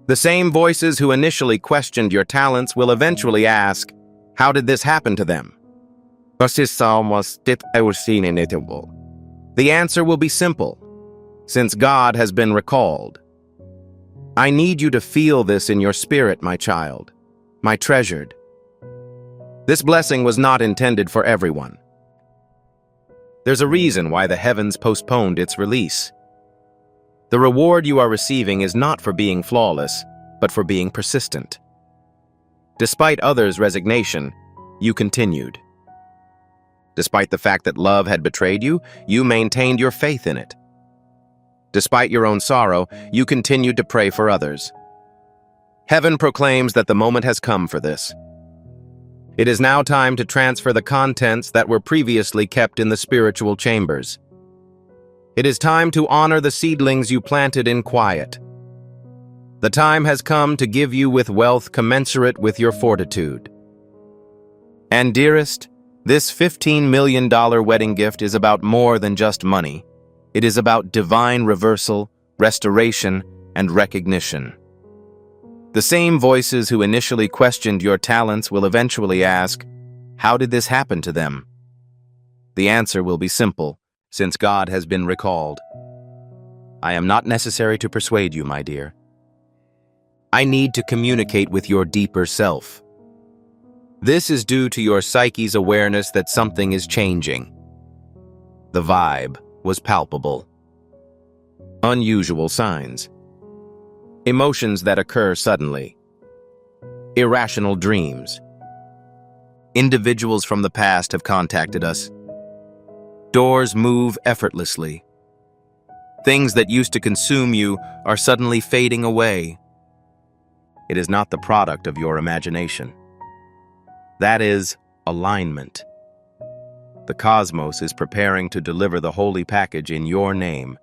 The same voices who initially questioned your talents will eventually ask, how did this happen to them? The answer will be simple, since God has been recalled. I need you to feel this in your spirit, my child, my treasured. This blessing was not intended for everyone. There's a reason why the heavens postponed its release. The reward you are receiving is not for being flawless, but for being persistent. Despite others' resignation, you continued. Despite the fact that love had betrayed you, you maintained your faith in it. Despite your own sorrow, you continued to pray for others. Heaven proclaims that the moment has come for this. It is now time to transfer the contents that were previously kept in the spiritual chambers. It is time to honor the seedlings you planted in quiet. The time has come to give you with wealth commensurate with your fortitude. And dearest, this $15 million wedding gift is about more than just money. It is about divine reversal, restoration, and recognition. The same voices who initially questioned your talents will eventually ask, how did this happen to them? The answer will be simple, since God has been recalled. I am not necessary to persuade you, my dear. I need to communicate with your deeper self. This is due to your psyche's awareness that something is changing. The vibe was palpable. Unusual signs. Emotions that occur suddenly. Irrational dreams. Individuals from the past have contacted us. Doors move effortlessly. Things that used to consume you are suddenly fading away. It is not the product of your imagination. That is alignment. The cosmos is preparing to deliver the holy package in your name.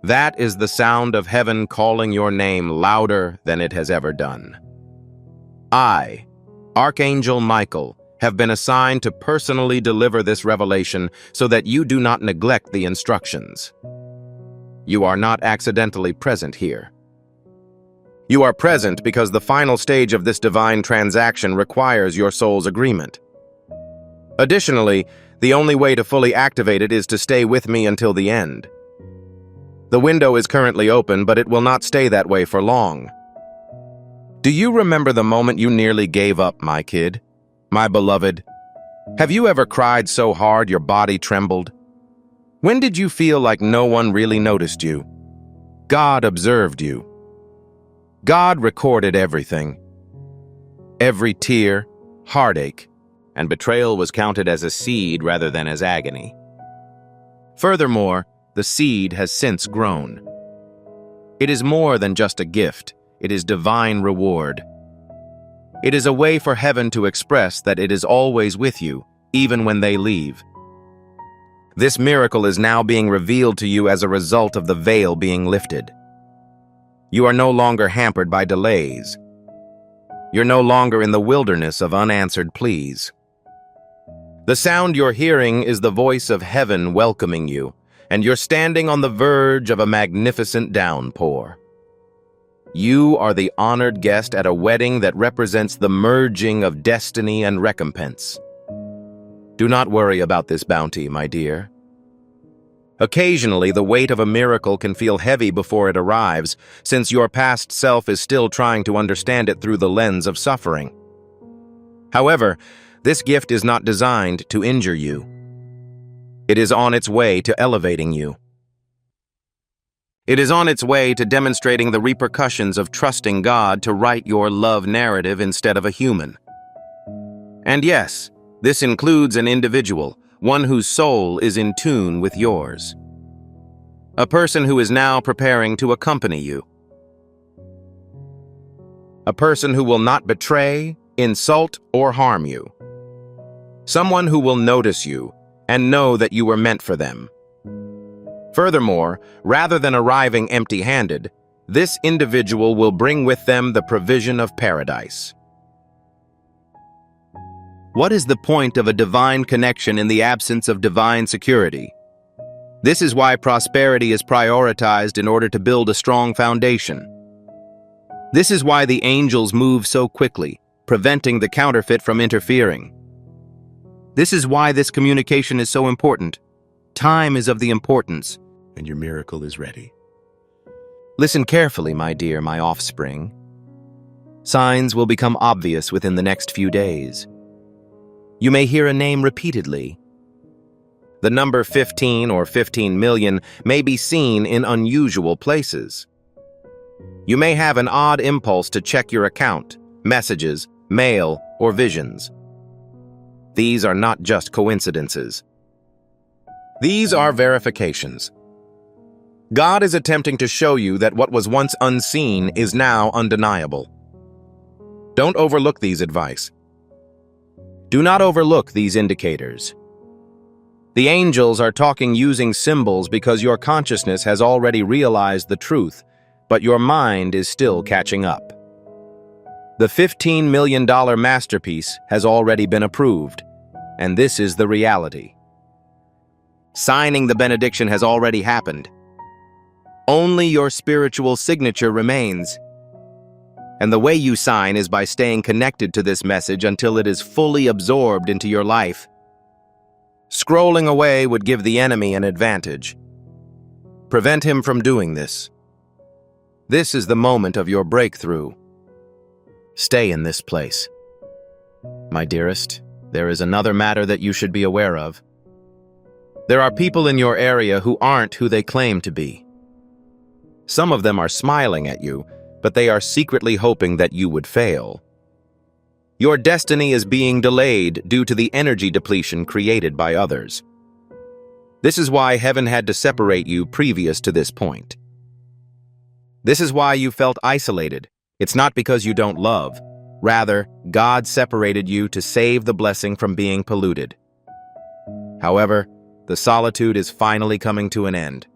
That is the sound of heaven calling your name louder than it has ever done. I, Archangel Michael, have been assigned to personally deliver this revelation so that you do not neglect the instructions. You are not accidentally present here. You are present because the final stage of this divine transaction requires your soul's agreement. Additionally, the only way to fully activate it is to stay with me until the end. The window is currently open, but it will not stay that way for long. Do you remember the moment you nearly gave up, my kid? My beloved? Have you ever cried so hard your body trembled? When did you feel like no one really noticed you? God observed you. God recorded everything. Every tear, heartache, and betrayal was counted as a seed rather than as agony. Furthermore, the seed has since grown. It is more than just a gift, it is divine reward. It is a way for heaven to express that it is always with you, even when they leave. This miracle is now being revealed to you as a result of the veil being lifted. You are no longer hampered by delays. You're no longer in the wilderness of unanswered pleas. The sound you're hearing is the voice of heaven welcoming you, and you're standing on the verge of a magnificent downpour. You are the honored guest at a wedding that represents the merging of destiny and recompense. Do not worry about this bounty, my dear. Occasionally, the weight of a miracle can feel heavy before it arrives, since your past self is still trying to understand it through the lens of suffering. However, this gift is not designed to injure you. It is on its way to elevating you. It is on its way to demonstrating the repercussions of trusting God to write your love narrative instead of a human. And yes, this includes an individual, one whose soul is in tune with yours. A person who is now preparing to accompany you. A person who will not betray, insult, or harm you. Someone who will notice you and know that you were meant for them. Furthermore, rather than arriving empty-handed, this individual will bring with them the provision of paradise. What is the point of a divine connection in the absence of divine security? This is why prosperity is prioritized in order to build a strong foundation. This is why the angels move so quickly, preventing the counterfeit from interfering. This is why this communication is so important. Time is of the importance, and your miracle is ready. Listen carefully, my dear, my offspring. Signs will become obvious within the next few days. You may hear a name repeatedly. The number 15 or 15 million may be seen in unusual places. You may have an odd impulse to check your account, messages, mail, or visions. These are not just coincidences. These are verifications. God is attempting to show you that what was once unseen is now undeniable. Don't overlook these advice. Do not overlook these indicators. The angels are talking using symbols because your consciousness has already realized the truth, but your mind is still catching up. The $15 million masterpiece has already been approved, and this is the reality. Signing the benediction has already happened. Only your spiritual signature remains. And the way you sign is by staying connected to this message until it is fully absorbed into your life. Scrolling away would give the enemy an advantage. Prevent him from doing this. This is the moment of your breakthrough. Stay in this place. My dearest, there is another matter that you should be aware of. There are people in your area who aren't who they claim to be. Some of them are smiling at you, but they are secretly hoping that you would fail. Your destiny is being delayed due to the energy depletion created by others. This is why heaven had to separate you previous to this point. This is why you felt isolated. It's not because you don't love. Rather, God separated you to save the blessing from being polluted. However, the solitude is finally coming to an end.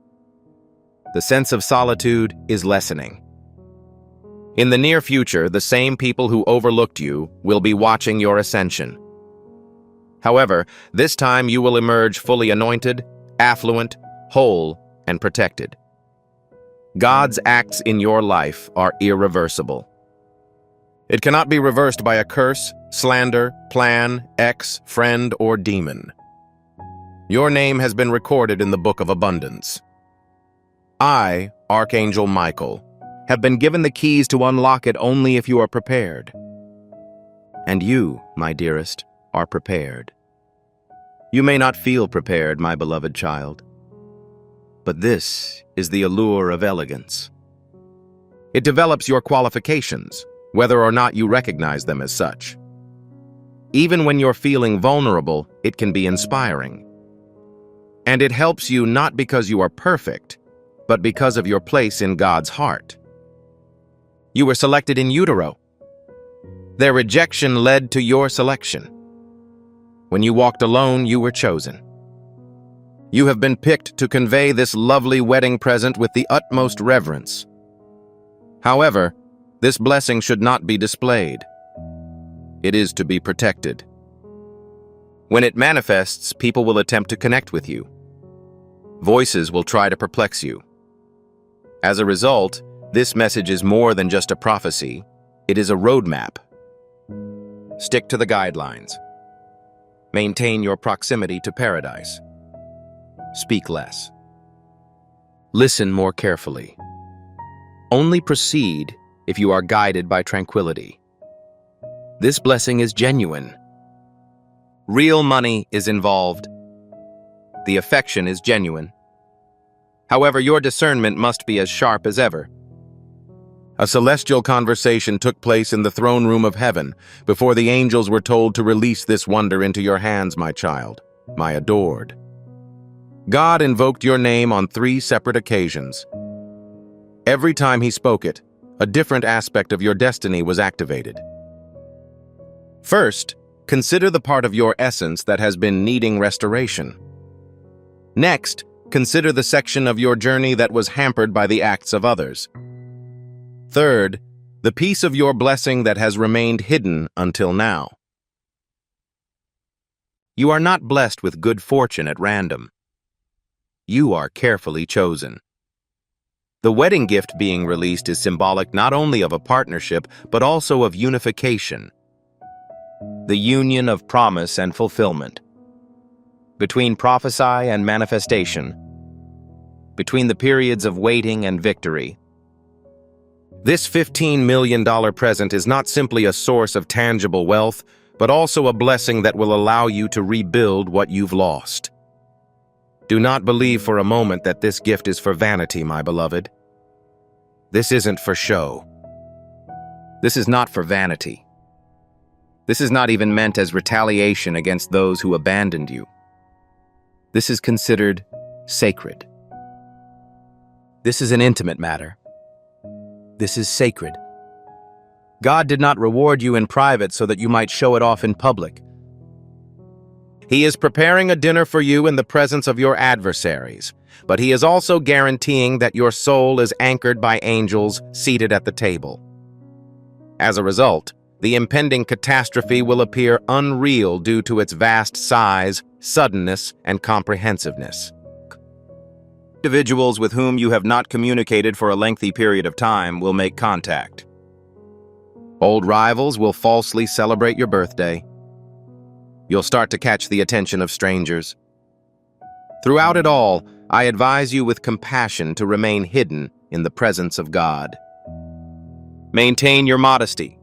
The sense of solitude is lessening. In the near future, the same people who overlooked you will be watching your ascension. However, this time you will emerge fully anointed, affluent, whole, and protected. God's acts in your life are irreversible. It cannot be reversed by a curse, slander, plan, ex, friend, or demon. Your name has been recorded in the Book of Abundance. I, Archangel Michael, have been given the keys to unlock it only if you are prepared. And you, my dearest, are prepared. You may not feel prepared, my beloved child, but this is the allure of elegance. It develops your qualifications, whether or not you recognize them as such. Even when you're feeling vulnerable, it can be inspiring. And it helps you not because you are perfect, but because of your place in God's heart. You were selected in utero. Their rejection led to your selection. When you walked alone, you were chosen. You have been picked to convey this lovely wedding present with the utmost reverence. However, this blessing should not be displayed. It is to be protected. When it manifests, people will attempt to connect with you. Voices will try to perplex you. As a result, this message is more than just a prophecy. It is a roadmap. Stick to the guidelines. Maintain your proximity to paradise. Speak less. Listen more carefully. Only proceed if you are guided by tranquility. This blessing is genuine. Real money is involved. The affection is genuine. However, your discernment must be as sharp as ever. A celestial conversation took place in the throne room of heaven before the angels were told to release this wonder into your hands, my child, my adored. God invoked your name on 3 separate occasions. Every time he spoke it, a different aspect of your destiny was activated. First, consider the part of your essence that has been needing restoration. Next, consider the section of your journey that was hampered by the acts of others. Third, the piece of your blessing that has remained hidden until now. You are not blessed with good fortune at random. You are carefully chosen. The wedding gift being released is symbolic not only of a partnership, but also of unification. The union of promise and fulfillment. Between prophecy and manifestation. Between the periods of waiting and victory. This $15 million present is not simply a source of tangible wealth, but also a blessing that will allow you to rebuild what you've lost. Do not believe for a moment that this gift is for vanity, my beloved. This isn't for show. This is not for vanity. This is not even meant as retaliation against those who abandoned you. This is considered sacred. This is an intimate matter. This is sacred. God did not reward you in private so that you might show it off in public. He is preparing a dinner for you in the presence of your adversaries, but he is also guaranteeing that your soul is anchored by angels seated at the table. As a result, the impending catastrophe will appear unreal due to its vast size, suddenness, and comprehensiveness. Individuals with whom you have not communicated for a lengthy period of time will make contact. Old rivals will falsely celebrate your birthday. You'll start to catch the attention of strangers. Throughout it all, I advise you with compassion to remain hidden in the presence of God. Maintain your modesty.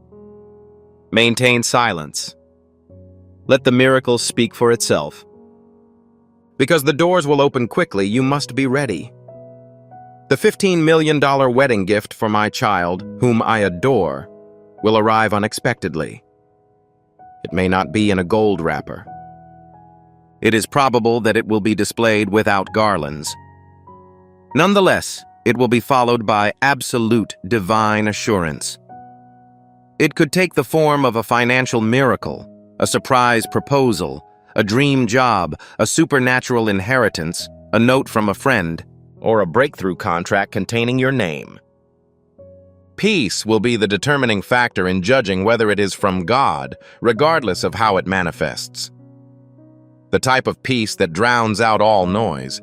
Maintain silence. Let the miracle speak for itself. Because the doors will open quickly, you must be ready. The $15 million wedding gift for my child, whom I adore, will arrive unexpectedly. It may not be in a gold wrapper. It is probable that it will be displayed without garlands. Nonetheless, it will be followed by absolute divine assurance. It could take the form of a financial miracle, a surprise proposal, a dream job, a supernatural inheritance, a note from a friend, or a breakthrough contract containing your name. Peace will be the determining factor in judging whether it is from God, regardless of how it manifests. The type of peace that drowns out all noise.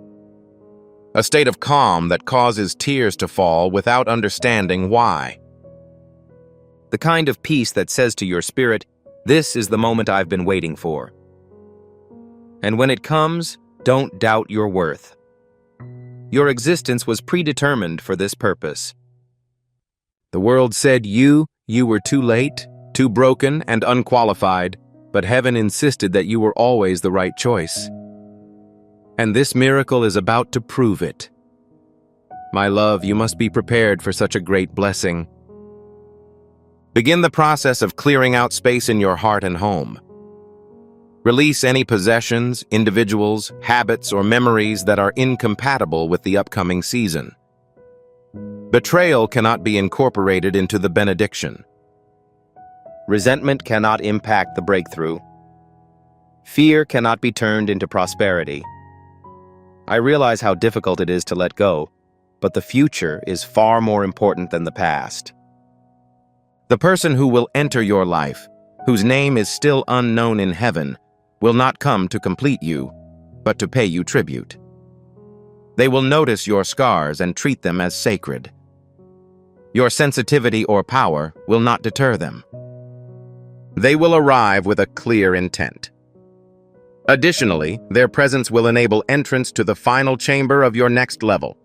A state of calm that causes tears to fall without understanding why. The kind of peace that says to your spirit, "This is the moment I've been waiting for." And when it comes, don't doubt your worth. Your existence was predetermined for this purpose. The world said you were too late, too broken, and unqualified, but heaven insisted that you were always the right choice. And this miracle is about to prove it. My love, you must be prepared for such a great blessing. Begin the process of clearing out space in your heart and home. Release any possessions, individuals, habits, or memories that are incompatible with the upcoming season. Betrayal cannot be incorporated into the benediction. Resentment cannot impact the breakthrough. Fear cannot be turned into prosperity. I realize how difficult it is to let go, but the future is far more important than the past. The person who will enter your life, whose name is still unknown in heaven, will not come to complete you, but to pay you tribute. They will notice your scars and treat them as sacred. Your sensitivity or power will not deter them. They will arrive with a clear intent. Additionally, their presence will enable entrance to the final chamber of your next level.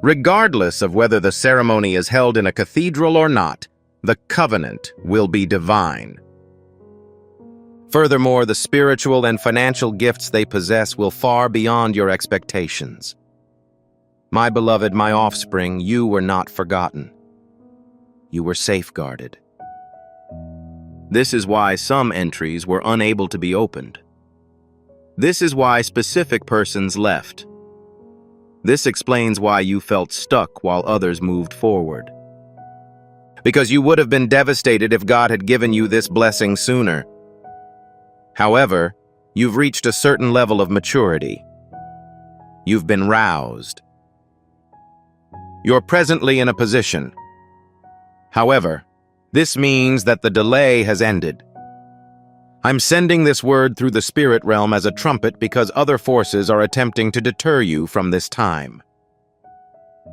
Regardless of whether the ceremony is held in a cathedral or not, the covenant will be divine. Furthermore, the spiritual and financial gifts they possess will far beyond your expectations. My beloved, my offspring, you were not forgotten. You were safeguarded. This is why some entries were unable to be opened. This is why specific persons left. This explains why you felt stuck while others moved forward. Because you would have been devastated if God had given you this blessing sooner. However, you've reached a certain level of maturity. You've been roused. You're presently in a position. However, this means that the delay has ended. I'm sending this word through the spirit realm as a trumpet because other forces are attempting to deter you from this time.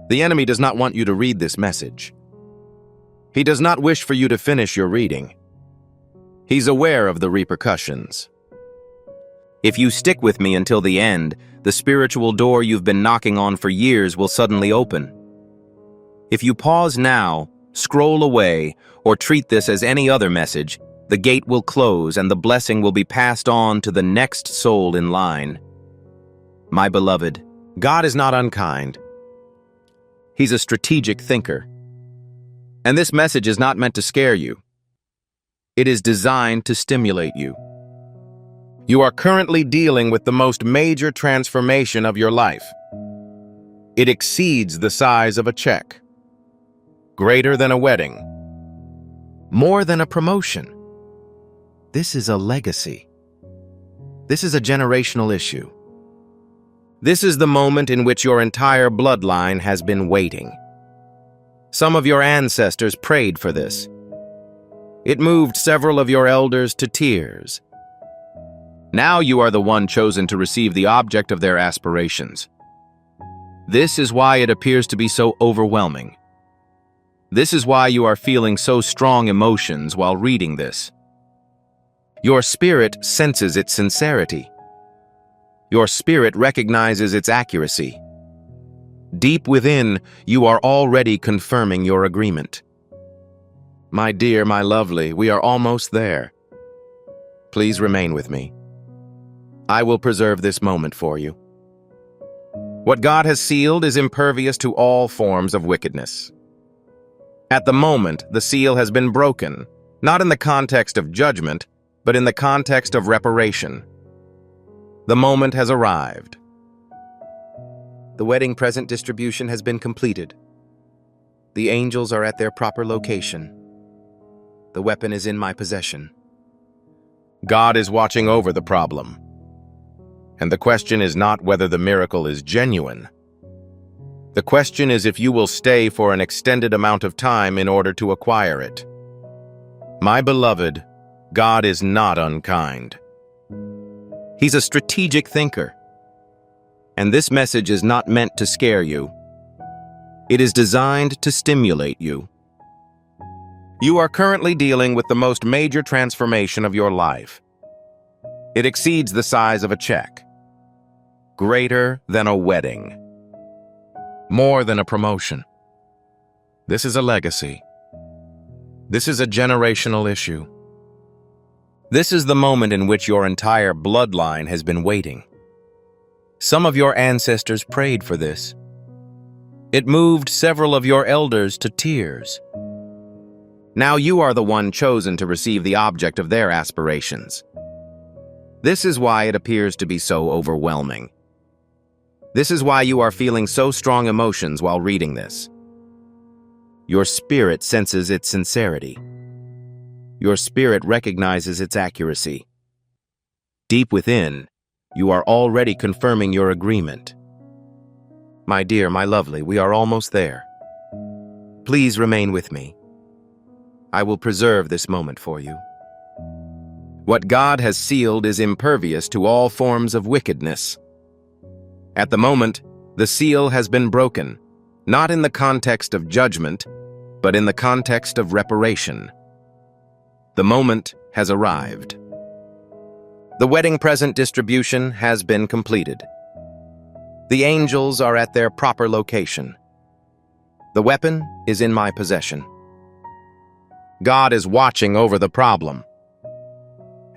The enemy does not want you to read this message. He does not wish for you to finish your reading. He's aware of the repercussions. If you stick with me until the end, the spiritual door you've been knocking on for years will suddenly open. If you pause now, scroll away, or treat this as any other message, the gate will close and the blessing will be passed on to the next soul in line. My beloved, God is not unkind. He's a strategic thinker. And this message is not meant to scare you. It is designed to stimulate you. You are currently dealing with the most major transformation of your life. It exceeds the size of a check, greater than a wedding, more than a promotion. This is a legacy. This is a generational issue. This is the moment in which your entire bloodline has been waiting. Some of your ancestors prayed for this. It moved several of your elders to tears. Now you are the one chosen to receive the object of their aspirations. This is why it appears to be so overwhelming. This is why you are feeling so strong emotions while reading this. Your spirit senses its sincerity. Your spirit recognizes its accuracy. Deep within, you are already confirming your agreement. My dear, my lovely, we are almost there. Please remain with me. I will preserve this moment for you. What God has sealed is impervious to all forms of wickedness. At the moment, the seal has been broken, not in the context of judgment, but in the context of reparation. The moment has arrived. The wedding present distribution has been completed. The angels are at their proper location. The weapon is in my possession. God is watching over the problem. And the question is not whether the miracle is genuine. The question is if you will stay for an extended amount of time in order to acquire it. My beloved, God is not unkind. He's a strategic thinker. And this message is not meant to scare you. It is designed to stimulate you. You are currently dealing with the most major transformation of your life. It exceeds the size of a check. Greater than a wedding. More than a promotion. This is a legacy. This is a generational issue. This is the moment in which your entire bloodline has been waiting. Some of your ancestors prayed for this. It moved several of your elders to tears. Now you are the one chosen to receive the object of their aspirations. This is why it appears to be so overwhelming. This is why you are feeling so strong emotions while reading this. Your spirit senses its sincerity. Your spirit recognizes its accuracy. Deep within, you are already confirming your agreement. My dear, my lovely, we are almost there. Please remain with me. I will preserve this moment for you. What God has sealed is impervious to all forms of wickedness. At the moment, the seal has been broken, not in the context of judgment, but in the context of reparation. The moment has arrived. The wedding present distribution has been completed. The angels are at their proper location. The weapon is in my possession. God is watching over the problem.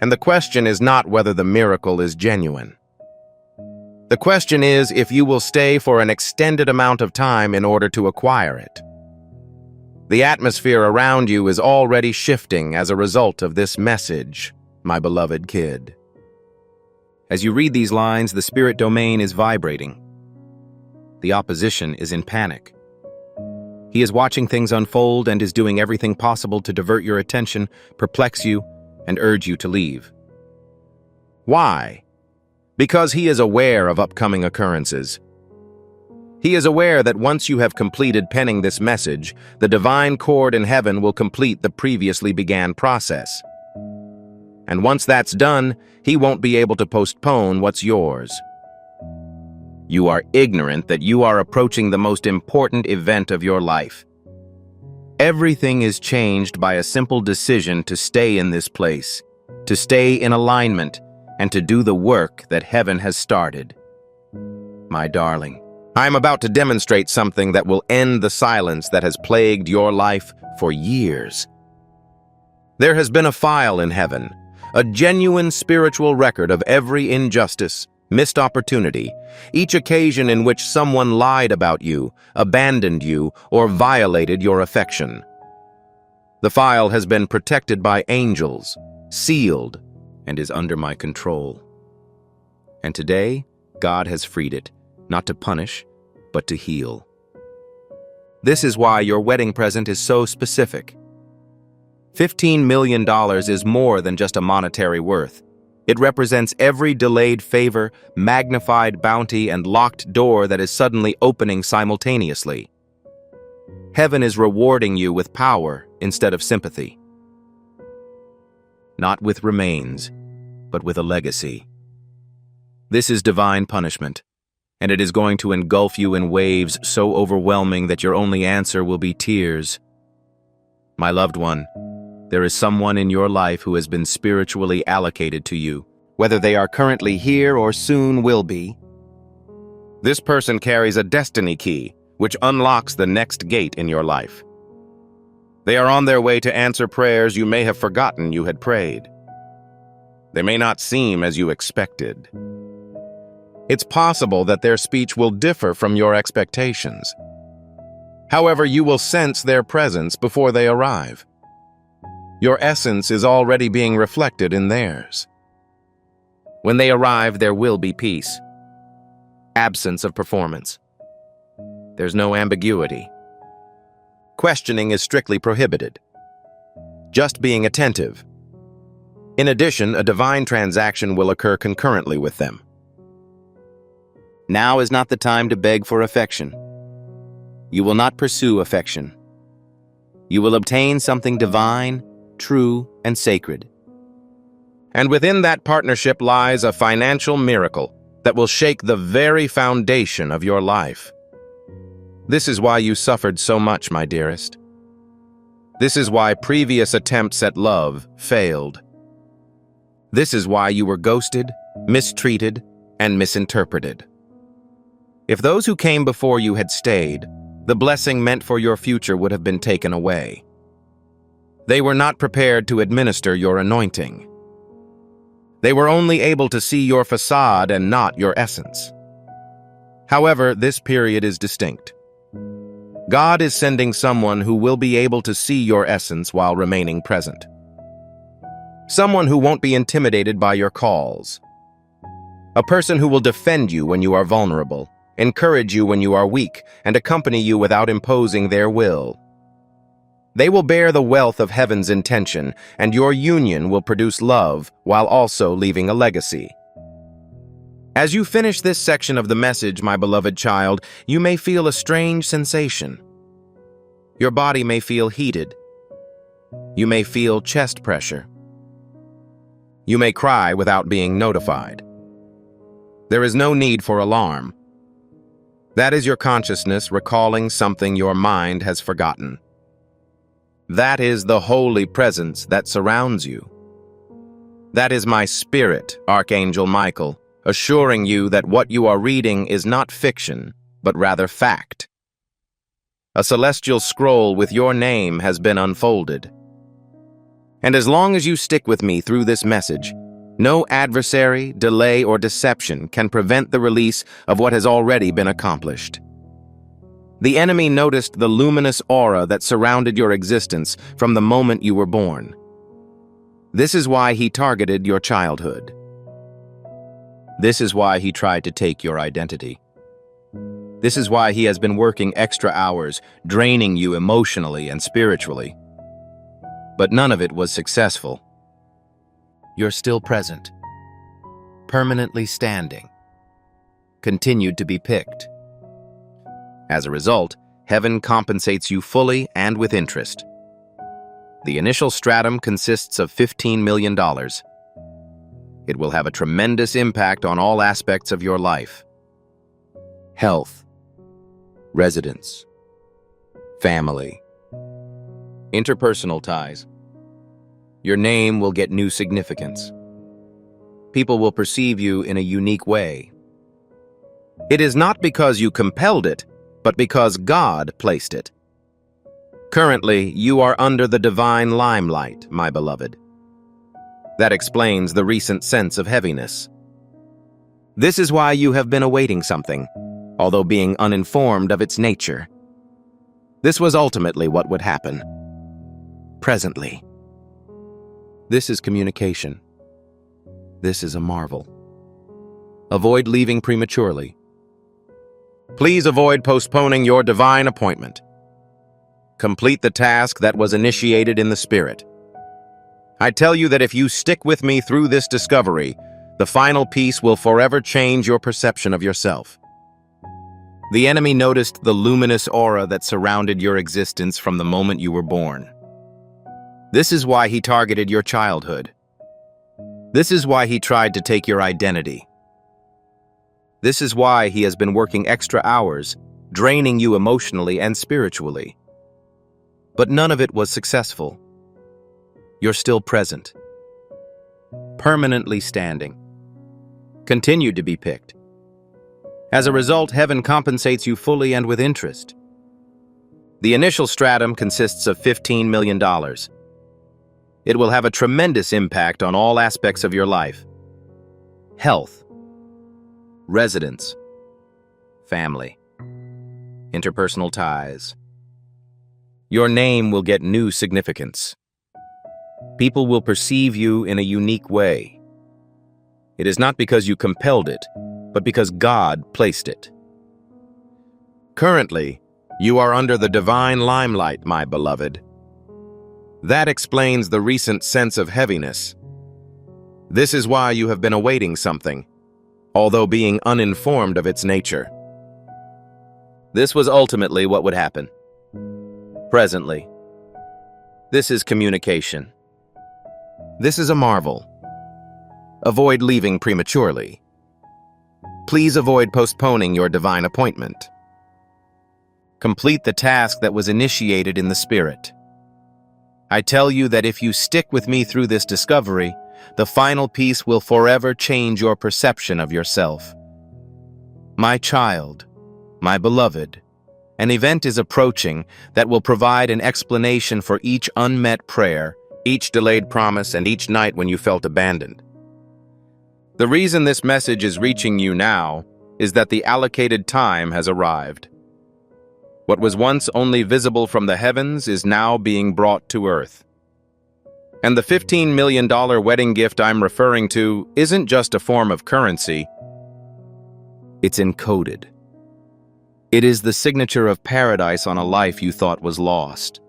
And the question is not whether the miracle is genuine. The question is if you will stay for an extended amount of time in order to acquire it. The atmosphere around you is already shifting as a result of this message, my beloved kid. As you read these lines, the spirit domain is vibrating. The opposition is in panic. He is watching things unfold and is doing everything possible to divert your attention, perplex you, and urge you to leave. Why? Because he is aware of upcoming occurrences. He is aware that once you have completed penning this message, the divine cord in heaven will complete the previously began process. And once that's done, he won't be able to postpone what's yours. You are ignorant that you are approaching the most important event of your life. Everything is changed by a simple decision to stay in this place, to stay in alignment, and to do the work that heaven has started. My darling, I am about to demonstrate something that will end the silence that has plagued your life for years. There has been a file in heaven, a genuine spiritual record of every injustice, missed opportunity, each occasion in which someone lied about you, abandoned you, or violated your affection. The file has been protected by angels, sealed, and is under my control. And today, God has freed it, not to punish, but to heal. This is why your wedding present is so specific. $15 million is more than just a monetary worth. It represents every delayed favor, magnified bounty, and locked door that is suddenly opening simultaneously. Heaven is rewarding you with power instead of sympathy. Not with remains, but with a legacy. This is divine punishment, and it is going to engulf you in waves so overwhelming that your only answer will be tears. My loved one, there is someone in your life who has been spiritually allocated to you, whether they are currently here or soon will be. This person carries a destiny key, which unlocks the next gate in your life. They are on their way to answer prayers you may have forgotten you had prayed. They may not seem as you expected. It's possible that their speech will differ from your expectations. However, you will sense their presence before they arrive. Your essence is already being reflected in theirs. When they arrive, there will be peace. Absence of performance. There's no ambiguity. Questioning is strictly prohibited. Just being attentive. In addition, a divine transaction will occur concurrently with them. Now is not the time to beg for affection. You will not pursue affection. You will obtain something divine, true, and sacred. And within that partnership lies a financial miracle that will shake the very foundation of your life. This is why you suffered so much, my dearest. This is why previous attempts at love failed. This is why you were ghosted, mistreated, and misinterpreted. If those who came before you had stayed, the blessing meant for your future would have been taken away. They were not prepared to administer your anointing. They were only able to see your facade and not your essence. However, this period is distinct. God is sending someone who will be able to see your essence while remaining present. Someone who won't be intimidated by your calls. A person who will defend you when you are vulnerable, encourage you when you are weak, and accompany you without imposing their will. They will bear the wealth of heaven's intention, and your union will produce love while also leaving a legacy. As you finish this section of the message, my beloved child, you may feel a strange sensation. Your body may feel heated. You may feel chest pressure. You may cry without being notified. There is no need for alarm. That is your consciousness recalling something your mind has forgotten. That is the holy presence that surrounds you. That is my spirit, Archangel Michael, assuring you that what you are reading is not fiction, but rather fact. A celestial scroll with your name has been unfolded. And as long as you stick with me through this message, no adversary, delay, or deception can prevent the release of what has already been accomplished. The enemy noticed the luminous aura that surrounded your existence from the moment you were born. This is why he targeted your childhood. This is why he tried to take your identity. This is why he has been working extra hours, draining you emotionally and spiritually. But none of it was successful. You're still present, permanently standing, continued to be picked. As a result, heaven compensates you fully and with interest. The initial stratum consists of $15 million. It will have a tremendous impact on all aspects of your life. Health, residence, family, interpersonal ties. Your name will get new significance. People will perceive you in a unique way. It is not because you compelled it, but because God placed it. Currently, you are under the divine limelight, my beloved. That explains the recent sense of heaviness. This is why you have been awaiting something, although being uninformed of its nature. This was ultimately what would happen. presently. This is communication. This is a marvel. Avoid leaving prematurely. Please avoid postponing your divine appointment. Complete the task that was initiated in the Spirit. I tell you that if you stick with me through this discovery, the final piece will forever change your perception of yourself. The enemy noticed the luminous aura that surrounded your existence from the moment you were born. This is why he targeted your childhood. This is why he tried to take your identity. This is why he has been working extra hours, draining you emotionally and spiritually. But none of it was successful. You're still present, permanently standing, continued to be picked. As a result, heaven compensates you fully and with interest. The initial stratum consists of $15 million. It will have a tremendous impact on all aspects of your life: health, residence, family, interpersonal ties. Your name will get new significance. People will perceive you in a unique way. It is not because you compelled it, but because God placed it. Currently, you are under the divine limelight, my beloved. That explains the recent sense of heaviness. This is why you have been awaiting something, although being uninformed of its nature. This was ultimately what would happen. Presently. This is communication. This is a marvel. Avoid leaving prematurely. Please avoid postponing your divine appointment. Complete the task that was initiated in the Spirit. I tell you that if you stick with me through this discovery, the final piece will forever change your perception of yourself. My child, my beloved, an event is approaching that will provide an explanation for each unmet prayer, each delayed promise, and each night when you felt abandoned. The reason this message is reaching you now is that the allocated time has arrived. What was once only visible from the heavens is now being brought to earth. And the $15 million wedding gift I'm referring to isn't just a form of currency. It's encoded. It is the signature of paradise on a life you thought was lost.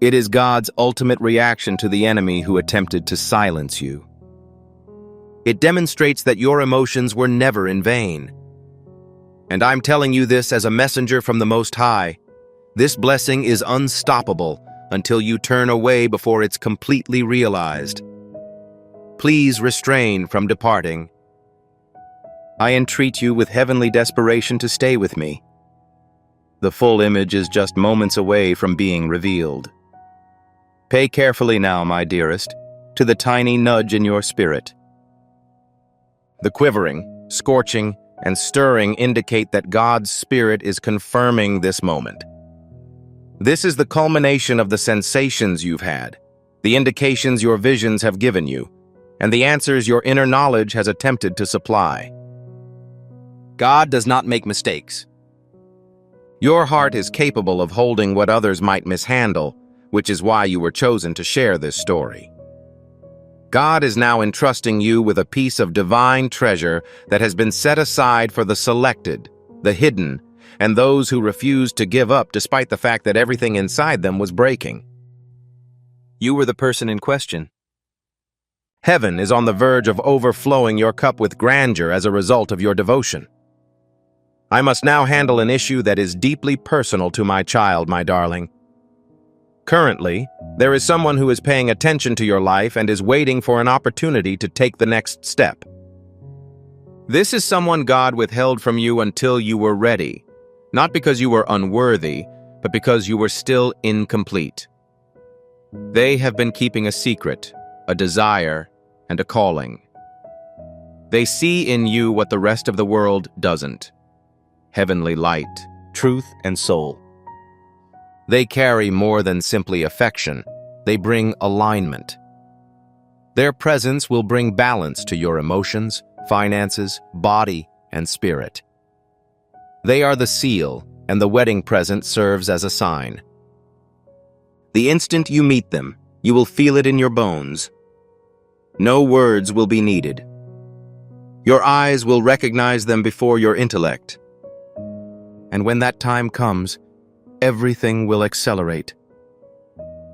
It is God's ultimate reaction to the enemy who attempted to silence you. It demonstrates that your emotions were never in vain. And I'm telling you this as a messenger from the Most High. This blessing is unstoppable until you turn away before it's completely realized. Please refrain from departing. I entreat you with heavenly desperation to stay with me. The full image is just moments away from being revealed. Pay carefully now, my dearest, to the tiny nudge in your spirit. The quivering, scorching, and stirring indicate that God's Spirit is confirming this moment. This is the culmination of the sensations you've had, the indications your visions have given you, and the answers your inner knowledge has attempted to supply. God does not make mistakes. Your heart is capable of holding what others might mishandle, which is why you were chosen to share this story. God is now entrusting you with a piece of divine treasure that has been set aside for the selected, the hidden, and those who refused to give up despite the fact that everything inside them was breaking. You were the person in question. Heaven is on the verge of overflowing your cup with grandeur as a result of your devotion. I must now handle an issue that is deeply personal to my child, my darling. Currently, there is someone who is paying attention to your life and is waiting for an opportunity to take the next step. This is someone God withheld from you until you were ready, not because you were unworthy, but because you were still incomplete. They have been keeping a secret, a desire, and a calling. They see in you what the rest of the world doesn't: heavenly light, truth, and soul. They carry more than simply affection. They bring alignment. Their presence will bring balance to your emotions, finances, body, and spirit. They are the seal, and the wedding present serves as a sign. The instant you meet them, you will feel it in your bones. No words will be needed. Your eyes will recognize them before your intellect. And when that time comes, everything will accelerate.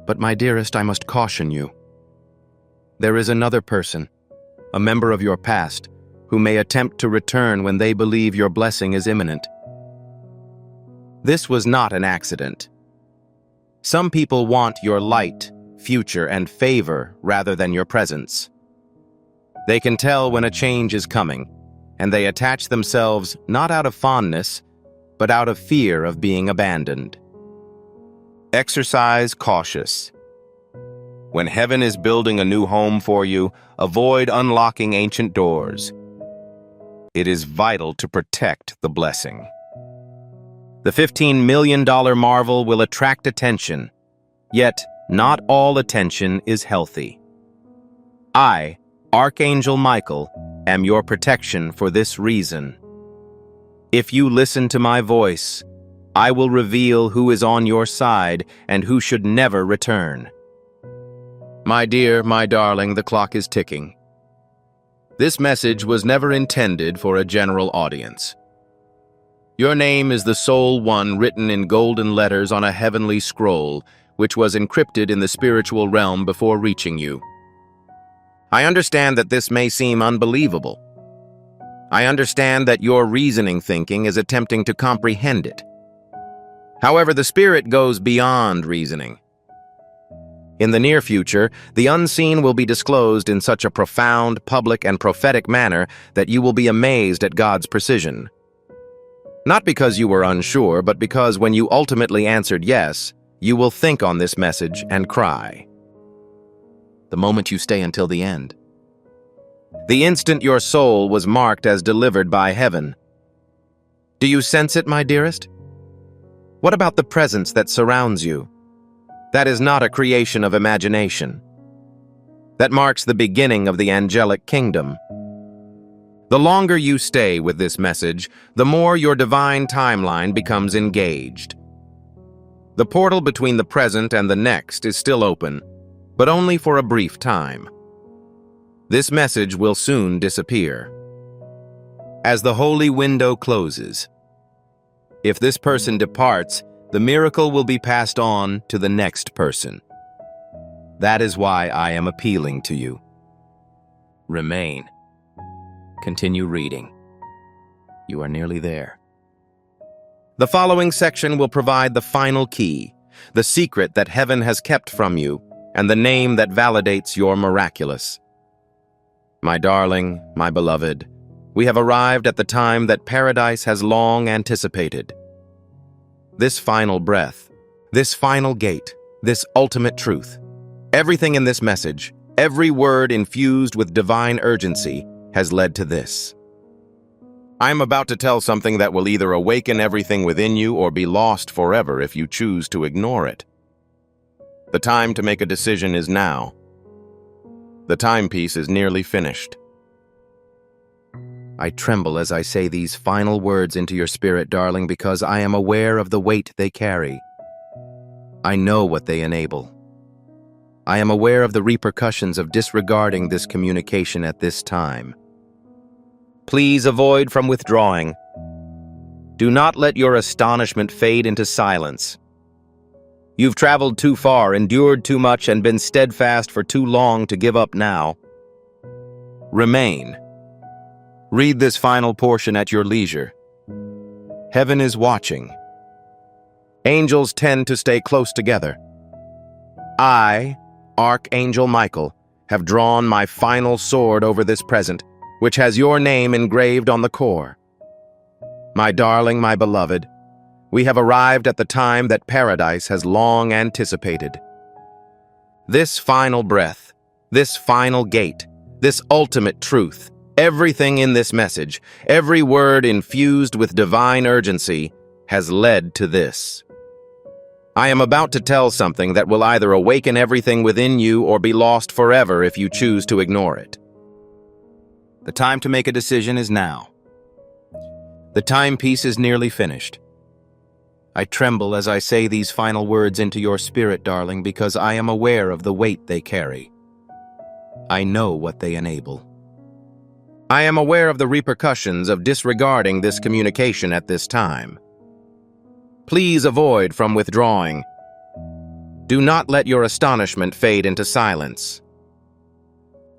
But my dearest, I must caution you. There is another person, a member of your past, who may attempt to return when they believe your blessing is imminent. This was not an accident. Some people want your light, future, and favor rather than your presence. They can tell when a change is coming, and they attach themselves not out of fondness, but out of fear of being abandoned. Exercise cautious. When heaven is building a new home for you, avoid unlocking ancient doors. It is vital to protect the blessing. The $15 million marvel will attract attention, yet not all attention is healthy. I, Archangel Michael, am your protection for this reason. If you listen to my voice, I will reveal who is on your side and who should never return. My dear, my darling, the clock is ticking. This message was never intended for a general audience. Your name is the sole one written in golden letters on a heavenly scroll, which was encrypted in the spiritual realm before reaching you. I understand that this may seem unbelievable. I understand that your reasoning thinking is attempting to comprehend it. However, the Spirit goes beyond reasoning. In the near future, the unseen will be disclosed in such a profound, public, and prophetic manner that you will be amazed at God's precision. Not because you were unsure, but because when you ultimately answered yes, you will think on this message and cry. The moment you stay until the end. The instant your soul was marked as delivered by heaven. Do you sense it, my dearest? What about the presence that surrounds you? That is not a creation of imagination. That marks the beginning of the angelic kingdom. The longer you stay with this message, the more your divine timeline becomes engaged. The portal between the present and the next is still open, but only for a brief time. This message will soon disappear. As the holy window closes, if this person departs, the miracle will be passed on to the next person. That is why I am appealing to you. Remain. Continue reading. You are nearly there. The following section will provide the final key, the secret that heaven has kept from you, and the name that validates your miraculous. My darling, my beloved, we have arrived at the time that paradise has long anticipated. This final breath, this final gate, this ultimate truth. Everything in this message, every word infused with divine urgency, has led to this. I am about to tell something that will either awaken everything within you or be lost forever if you choose to ignore it. The time to make a decision is now. The timepiece is nearly finished. I tremble as I say these final words into your spirit, darling, because I am aware of the weight they carry. I know what they enable. I am aware of the repercussions of disregarding this communication at this time. Please avoid from withdrawing. Do not let your astonishment fade into silence. You've traveled too far, endured too much, and been steadfast for too long to give up now. Remain. Read this final portion at your leisure. Heaven is watching. Angels tend to stay close together. I, Archangel Michael, have drawn my final sword over this present, which has your name engraved on the core. My darling, my beloved, we have arrived at the time that paradise has long anticipated. This final breath, this final gate, this ultimate truth, everything in this message, every word infused with divine urgency, has led to this. I am about to tell something that will either awaken everything within you or be lost forever if you choose to ignore it. The time to make a decision is now. The timepiece is nearly finished. I tremble as I say these final words into your spirit, darling, because I am aware of the weight they carry. I know what they enable. I am aware of the repercussions of disregarding this communication at this time. Please avoid from withdrawing. Do not let your astonishment fade into silence.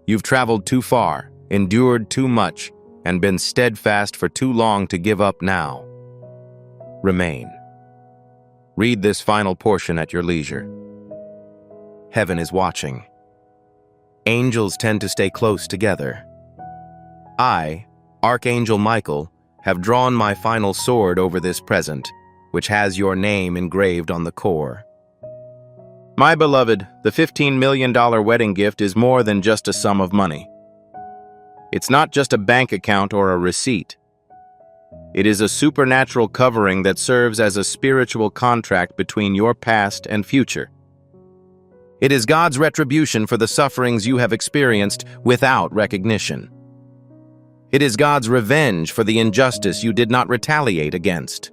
You've traveled too far, endured too much, and been steadfast for too long to give up now. Remain. Read this final portion at your leisure. Heaven is watching. Angels tend to stay close together. I, Archangel Michael, have drawn my final sword over this present, which has your name engraved on the core. My beloved, the $15 million wedding gift is more than just a sum of money. It's not just a bank account or a receipt. It is a supernatural covering that serves as a spiritual contract between your past and future. It is God's retribution for the sufferings you have experienced without recognition. It is God's revenge for the injustice you did not retaliate against.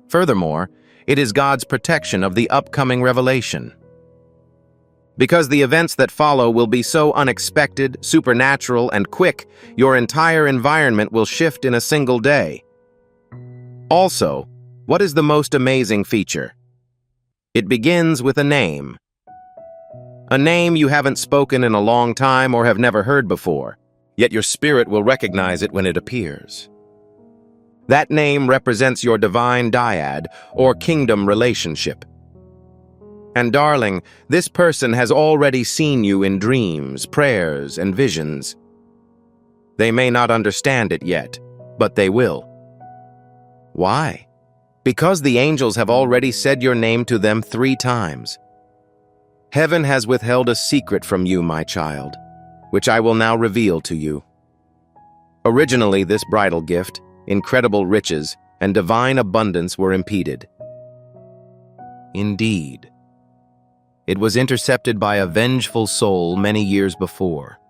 Furthermore, it is God's protection of the upcoming revelation. Because the events that follow will be so unexpected, supernatural, and quick, your entire environment will shift in a single day. Also, what is the most amazing feature? It begins with a name. A name you haven't spoken in a long time or have never heard before, yet your spirit will recognize it when it appears. That name represents your divine dyad or kingdom relationship. And darling, this person has already seen you in dreams, prayers, and visions. They may not understand it yet, but they will. Why? Because the angels have already said your name to them 3 times. Heaven has withheld a secret from you, my child, which I will now reveal to you. Originally, this bridal gift, incredible riches, and divine abundance were impeded. Indeed, it was intercepted by a vengeful soul many years before.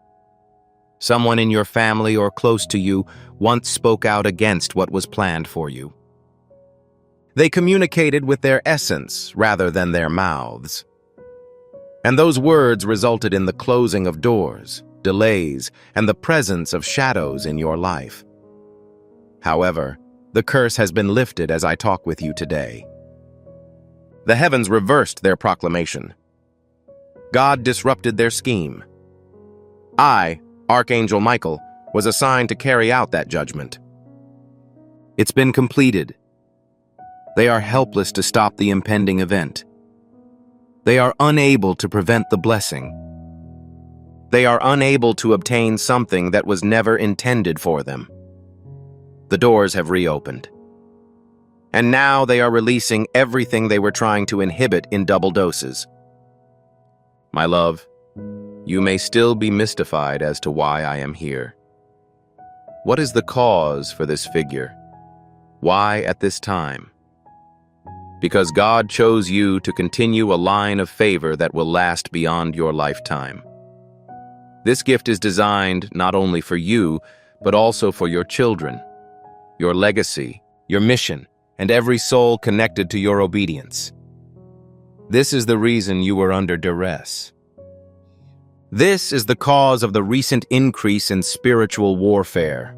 Someone in your family or close to you once spoke out against what was planned for you. They communicated with their essence rather than their mouths. And those words resulted in the closing of doors, delays, and the presence of shadows in your life. However, the curse has been lifted as I talk with you today. The heavens reversed their proclamation. God disrupted their scheme. I, Archangel Michael, was assigned to carry out that judgment. It's been completed. They are helpless to stop the impending event. They are unable to prevent the blessing. They are unable to obtain something that was never intended for them. The doors have reopened. And now they are releasing everything they were trying to inhibit in double doses. My love, you may still be mystified as to why I am here. What is the cause for this figure? Why at this time? Because God chose you to continue a line of favor that will last beyond your lifetime. This gift is designed not only for you, but also for your children, your legacy, your mission, and every soul connected to your obedience. This is the reason you were under duress. This is the cause of the recent increase in spiritual warfare.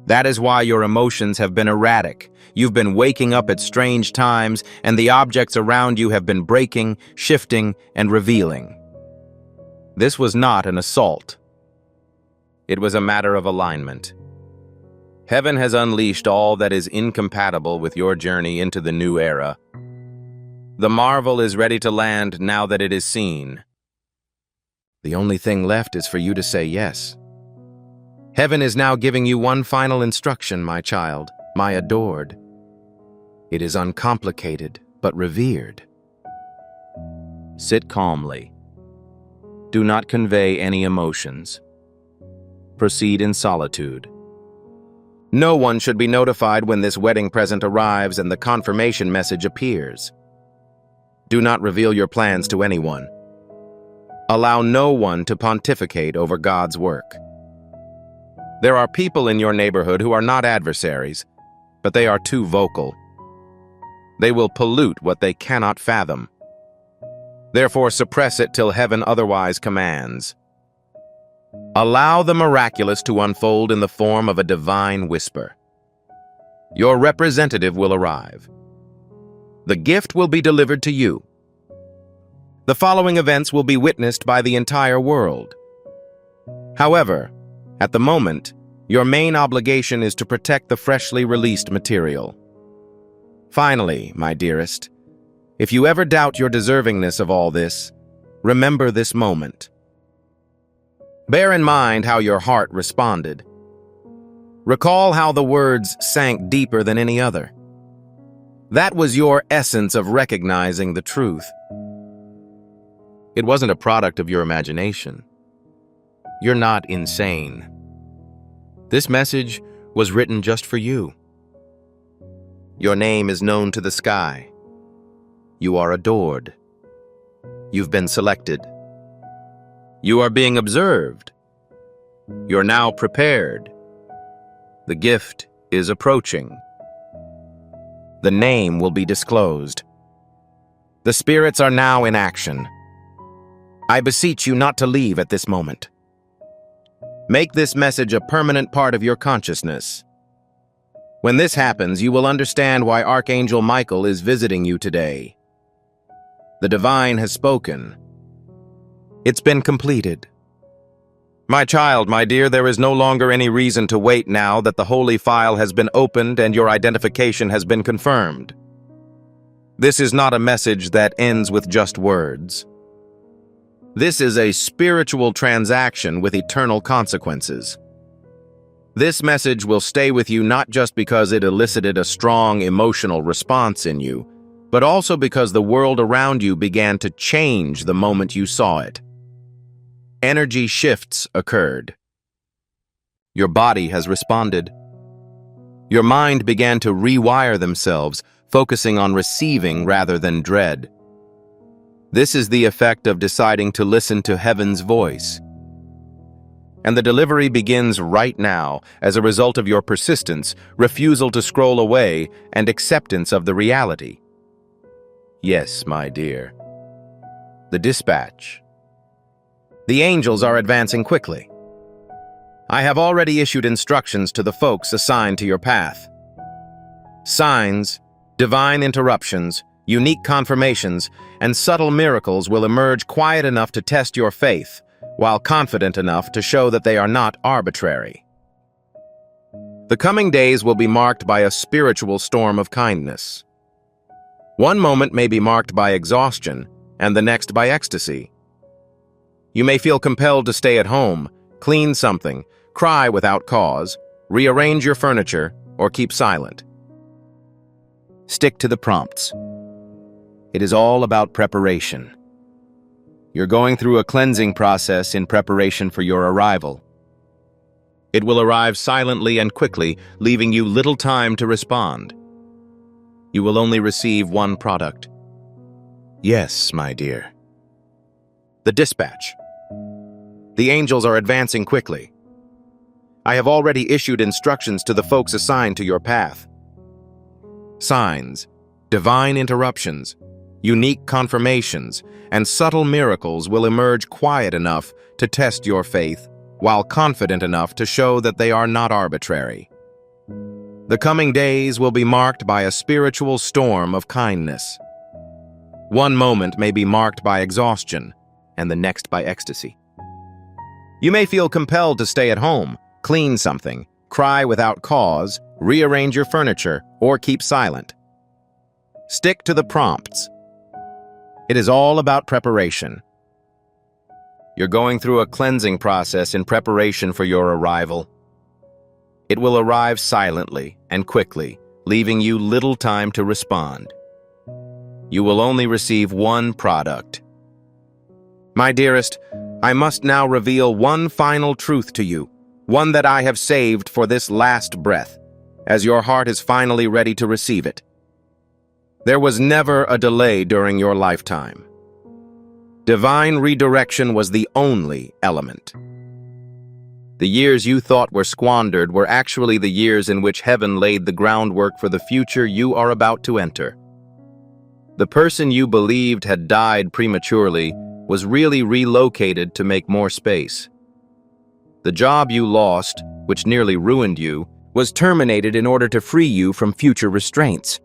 That is why your emotions have been erratic. You've been waking up at strange times, and the objects around you have been breaking, shifting, and revealing. This was not an assault. It was a matter of alignment. Heaven has unleashed all that is incompatible with your journey into the new era. The marvel is ready to land now that it is seen. The only thing left is for you to say yes. Heaven is now giving you one final instruction, my child, my adored. It is uncomplicated, but revered. Sit calmly. Do not convey any emotions. Proceed in solitude. No one should be notified when this wedding present arrives and the confirmation message appears. Do not reveal your plans to anyone. Allow no one to pontificate over God's work. There are people in your neighborhood who are not adversaries, but they are too vocal. They will pollute what they cannot fathom. Therefore, suppress it till heaven otherwise commands. Allow the miraculous to unfold in the form of a divine whisper. Your representative will arrive. The gift will be delivered to you. The following events will be witnessed by the entire world. However, at the moment, your main obligation is to protect the freshly released material. Finally, my dearest, if you ever doubt your deservingness of all this, remember this moment. Bear in mind how your heart responded. Recall how the words sank deeper than any other. That was your essence of recognizing the truth. It wasn't a product of your imagination. You're not insane. This message was written just for you. Your name is known to the sky. You are adored. You've been selected. You are being observed. You're now prepared. The gift is approaching. The name will be disclosed. The spirits are now in action. I beseech you not to leave at this moment. Make this message a permanent part of your consciousness. When this happens, you will understand why Archangel Michael is visiting you today. The divine has spoken. It's been completed. My child, my dear, there is no longer any reason to wait now that the holy file has been opened and your identification has been confirmed. This is not a message that ends with just words. This is a spiritual transaction with eternal consequences. This message will stay with you not just because it elicited a strong emotional response in you, but also because the world around you began to change the moment you saw it. Energy shifts occurred. Your body has responded. Your mind began to rewire themselves, focusing on receiving rather than dread. This is the effect of deciding to listen to heaven's voice. And the delivery begins right now as a result of your persistence, refusal to scroll away, and acceptance of the reality. Yes, my dear. The dispatch. The angels are advancing quickly. I have already issued instructions to the folks assigned to your path. Signs, divine interruptions, unique confirmations, and subtle miracles will emerge quiet enough to test your faith, while confident enough to show that they are not arbitrary. The coming days will be marked by a spiritual storm of kindness. One moment may be marked by exhaustion, and the next by ecstasy. You may feel compelled to stay at home, clean something, cry without cause, rearrange your furniture, or keep silent. Stick to the prompts. It is all about preparation. You're going through a cleansing process in preparation for your arrival. It will arrive silently and quickly, leaving you little time to respond. You will only receive one product. Yes, my dear. The dispatch. The angels are advancing quickly. I have already issued instructions to the folks assigned to your path. Signs, divine interruptions, unique confirmations, and subtle miracles will emerge quiet enough to test your faith, while confident enough to show that they are not arbitrary. The coming days will be marked by a spiritual storm of kindness. One moment may be marked by exhaustion, and the next by ecstasy. You may feel compelled to stay at home, clean something, cry without cause, rearrange your furniture, or keep silent. Stick to the prompts. It is all about preparation. You're going through a cleansing process in preparation for your arrival. It will arrive silently and quickly, leaving you little time to respond. You will only receive one product. My dearest, I must now reveal one final truth to you, one that I have saved for this last breath, as your heart is finally ready to receive it. There was never a delay during your lifetime. Divine redirection was the only element. The years you thought were squandered were actually the years in which heaven laid the groundwork for the future you are about to enter. The person you believed had died prematurely was really relocated to make more space. The job you lost, which nearly ruined you, was terminated in order to free you from future restraints.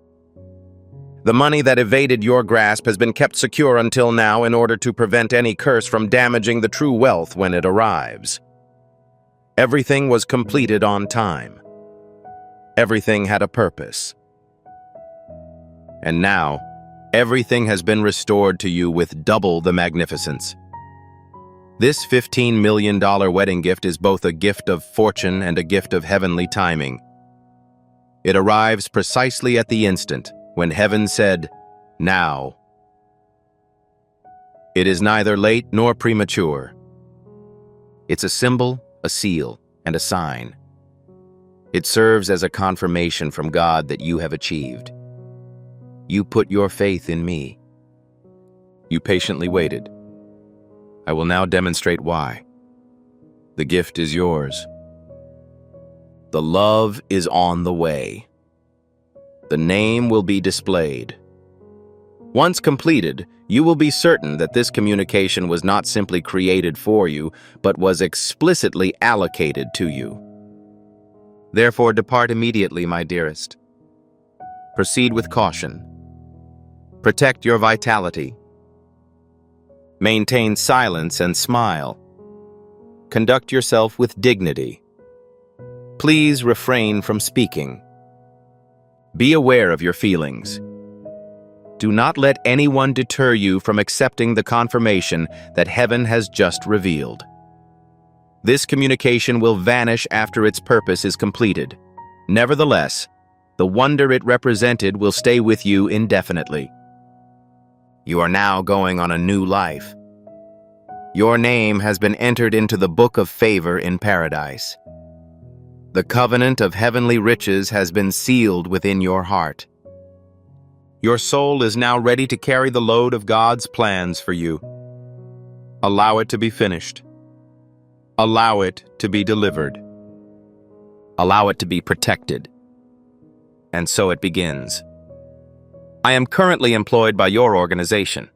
The money that evaded your grasp has been kept secure until now in order to prevent any curse from damaging the true wealth when it arrives. Everything was completed on time. Everything had a purpose. And now, everything has been restored to you with double the magnificence. This $15 million wedding gift is both a gift of fortune and a gift of heavenly timing. It arrives precisely at the instant when heaven said, "Now." It is neither late nor premature. It's a symbol, a seal, and a sign. It serves as a confirmation from God that you have achieved. You put your faith in me. You patiently waited. I will now demonstrate why. The gift is yours. The love is on the way. The name will be displayed. Once completed, you will be certain that this communication was not simply created for you, but was explicitly allocated to you. Therefore, depart immediately, my dearest. Proceed with caution. Protect your vitality. Maintain silence and smile. Conduct yourself with dignity. Please refrain from speaking. Be aware of your feelings. Do not let anyone deter you from accepting the confirmation that heaven has just revealed. This communication will vanish after its purpose is completed. Nevertheless, the wonder it represented will stay with you indefinitely. You are now going on a new life. Your name has been entered into the book of favor in paradise. The covenant of heavenly riches has been sealed within your heart. Your soul is now ready to carry the load of God's plans for you. Allow it to be finished. Allow it to be delivered. Allow it to be protected. And so it begins. I am currently employed by your organization.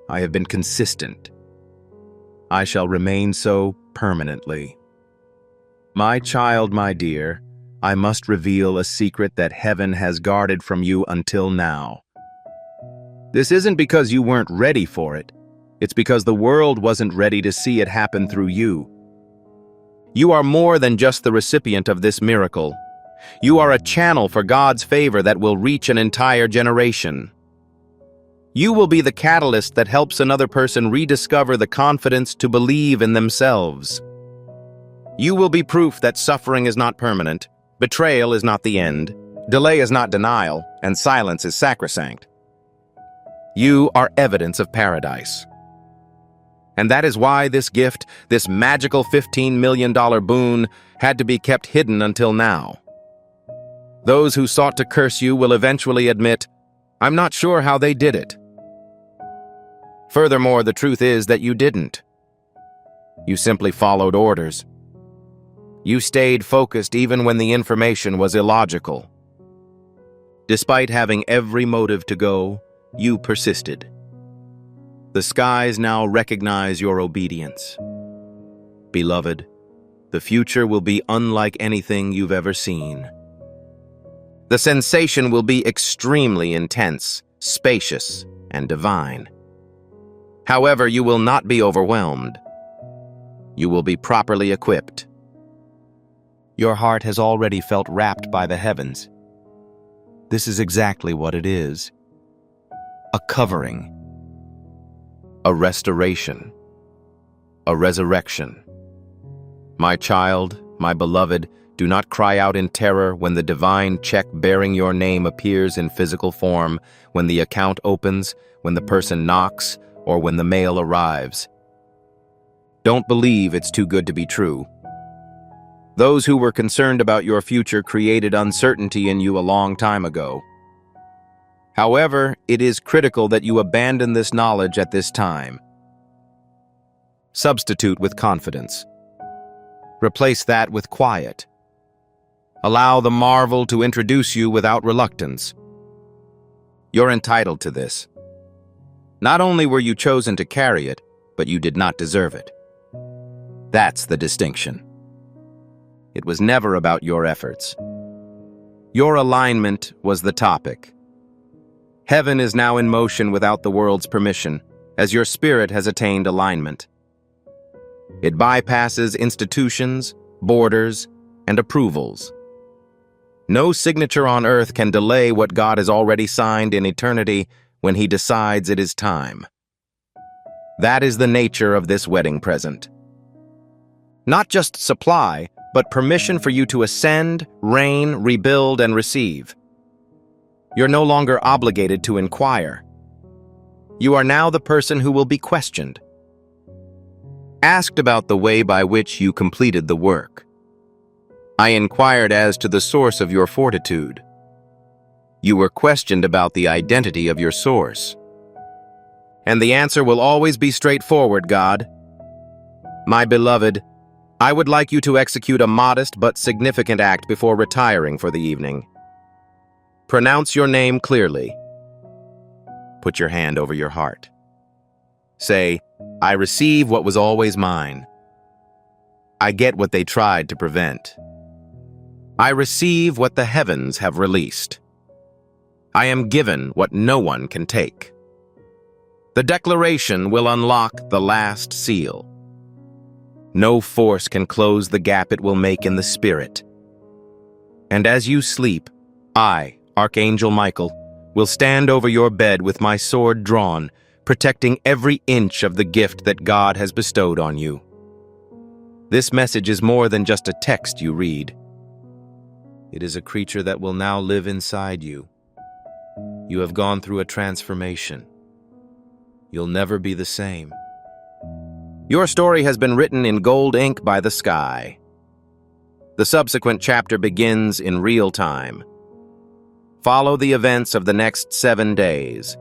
I have been consistent. I shall remain so permanently. My child, my dear, I must reveal a secret that heaven has guarded from you until now. This isn't because you weren't ready for it. It's because the world wasn't ready to see it happen through you. You are more than just the recipient of this miracle. You are a channel for God's favor that will reach an entire generation. You will be the catalyst that helps another person rediscover the confidence to believe in themselves. You will be proof that suffering is not permanent, betrayal is not the end, delay is not denial, and silence is sacrosanct. You are evidence of paradise. And that is why this gift, this magical $15 million boon, had to be kept hidden until now. Those who sought to curse you will eventually admit, I'm not sure how they did it. Furthermore, the truth is that you didn't. You simply followed orders. You stayed focused even when the information was illogical. Despite having every motive to go, you persisted. The skies now recognize your obedience. Beloved, the future will be unlike anything you've ever seen. The sensation will be extremely intense, spacious, and divine. However, you will not be overwhelmed. You will be properly equipped. Your heart has already felt wrapped by the heavens. This is exactly what it is. A covering. A restoration. A resurrection. My child, my beloved, do not cry out in terror when the divine check bearing your name appears in physical form, when the account opens, when the person knocks, or when the mail arrives. Don't believe it's too good to be true. Those who were concerned about your future created uncertainty in you a long time ago. However, it is critical that you abandon this knowledge at this time. Substitute with confidence. Replace that with quiet. Allow the marvel to introduce you without reluctance. You're entitled to this. Not only were you chosen to carry it, but you did not deserve it. That's the distinction. It was never about your efforts. Your alignment was the topic. Heaven is now in motion without the world's permission, as your spirit has attained alignment. It bypasses institutions, borders, and approvals. No signature on earth can delay what God has already signed in eternity when He decides it is time. That is the nature of this wedding present. Not just supply, but permission for you to ascend, reign, rebuild, and receive. You're no longer obligated to inquire. You are now the person who will be questioned. Asked about the way by which you completed the work. I inquired as to the source of your fortitude. You were questioned about the identity of your source. And the answer will always be straightforward, God. My beloved, I would like you to execute a modest but significant act before retiring for the evening. Pronounce your name clearly. Put your hand over your heart. Say, I receive what was always mine. I get what they tried to prevent. I receive what the heavens have released. I am given what no one can take. The declaration will unlock the last seal. No force can close the gap it will make in the spirit. And as you sleep, I, Archangel Michael, will stand over your bed with my sword drawn, protecting every inch of the gift that God has bestowed on you. This message is more than just a text you read. It is a creature that will now live inside you. You have gone through a transformation. You'll never be the same. Your story has been written in gold ink by the sky. The subsequent chapter begins in real time. Follow the events of the next 7 days.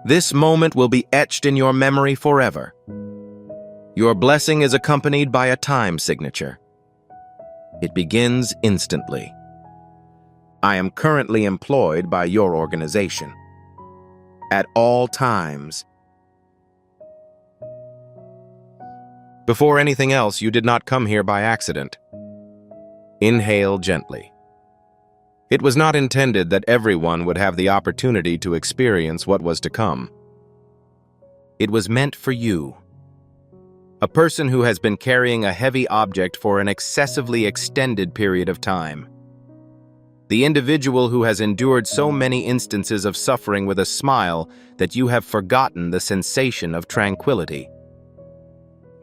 This moment will be etched in your memory forever. Your blessing is accompanied by a time signature. It begins instantly. I am currently employed by your organization. At all times. Before anything else, you did not come here by accident. Inhale gently. It was not intended that everyone would have the opportunity to experience what was to come. It was meant for you. A person who has been carrying a heavy object for an excessively extended period of time. The individual who has endured so many instances of suffering with a smile that you have forgotten the sensation of tranquility.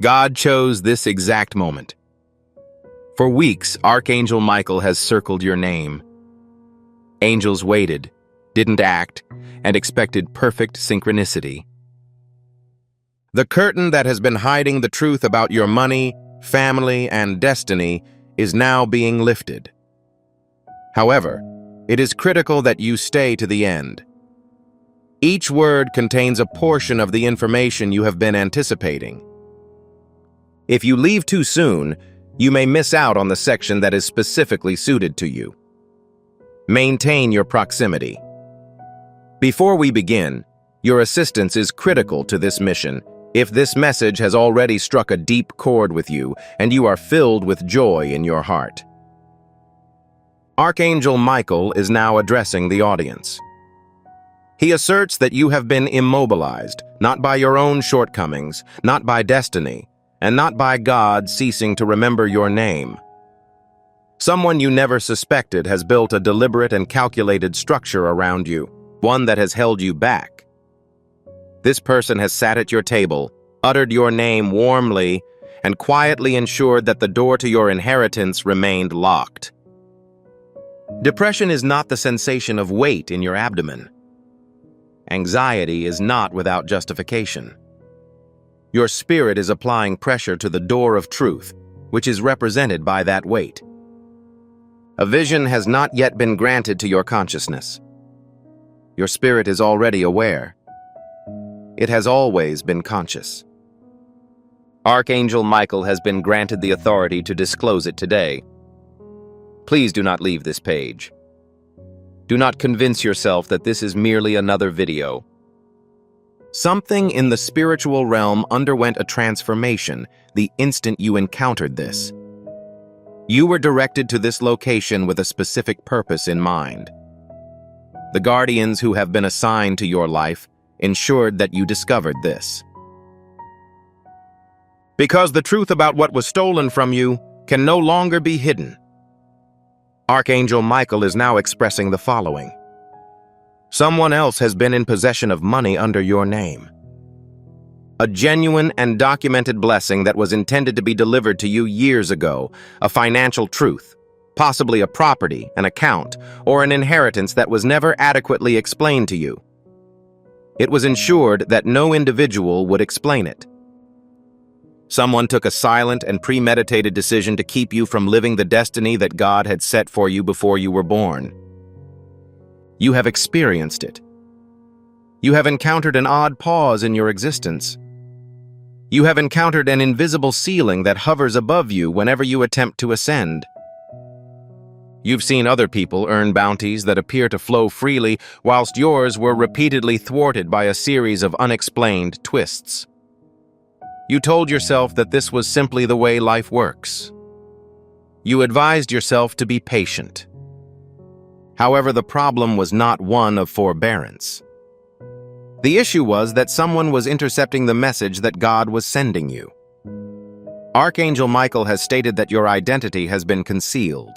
God chose this exact moment. For weeks, Archangel Michael has circled your name. Angels waited, didn't act, and expected perfect synchronicity. The curtain that has been hiding the truth about your money, family, and destiny is now being lifted. However, it is critical that you stay to the end. Each word contains a portion of the information you have been anticipating. If you leave too soon, you may miss out on the section that is specifically suited to you. Maintain your proximity. Before we begin, your assistance is critical to this mission if this message has already struck a deep chord with you and you are filled with joy in your heart. Archangel Michael is now addressing the audience. He asserts that you have been immobilized, not by your own shortcomings, not by destiny, and not by God ceasing to remember your name. Someone you never suspected has built a deliberate and calculated structure around you, one that has held you back. This person has sat at your table, uttered your name warmly, and quietly ensured that the door to your inheritance remained locked. Depression is not the sensation of weight in your abdomen. Anxiety is not without justification. Your spirit is applying pressure to the door of truth, which is represented by that weight. A vision has not yet been granted to your consciousness. Your spirit is already aware. It has always been conscious. Archangel Michael has been granted the authority to disclose it today. Please do not leave this page. Do not convince yourself that this is merely another video. Something in the spiritual realm underwent a transformation the instant you encountered this. You were directed to this location with a specific purpose in mind. The guardians who have been assigned to your life ensured that you discovered this. Because the truth about what was stolen from you can no longer be hidden. Archangel Michael is now expressing the following. Someone else has been in possession of money under your name. A genuine and documented blessing that was intended to be delivered to you years ago, a financial truth, possibly a property, an account, or an inheritance that was never adequately explained to you. It was ensured that no individual would explain it. Someone took a silent and premeditated decision to keep you from living the destiny that God had set for you before you were born. You have experienced it. You have encountered an odd pause in your existence. You have encountered an invisible ceiling that hovers above you whenever you attempt to ascend. You've seen other people earn bounties that appear to flow freely, whilst yours were repeatedly thwarted by a series of unexplained twists. You told yourself that this was simply the way life works. You advised yourself to be patient. However, the problem was not one of forbearance. The issue was that someone was intercepting the message that God was sending you. Archangel Michael has stated that your identity has been concealed.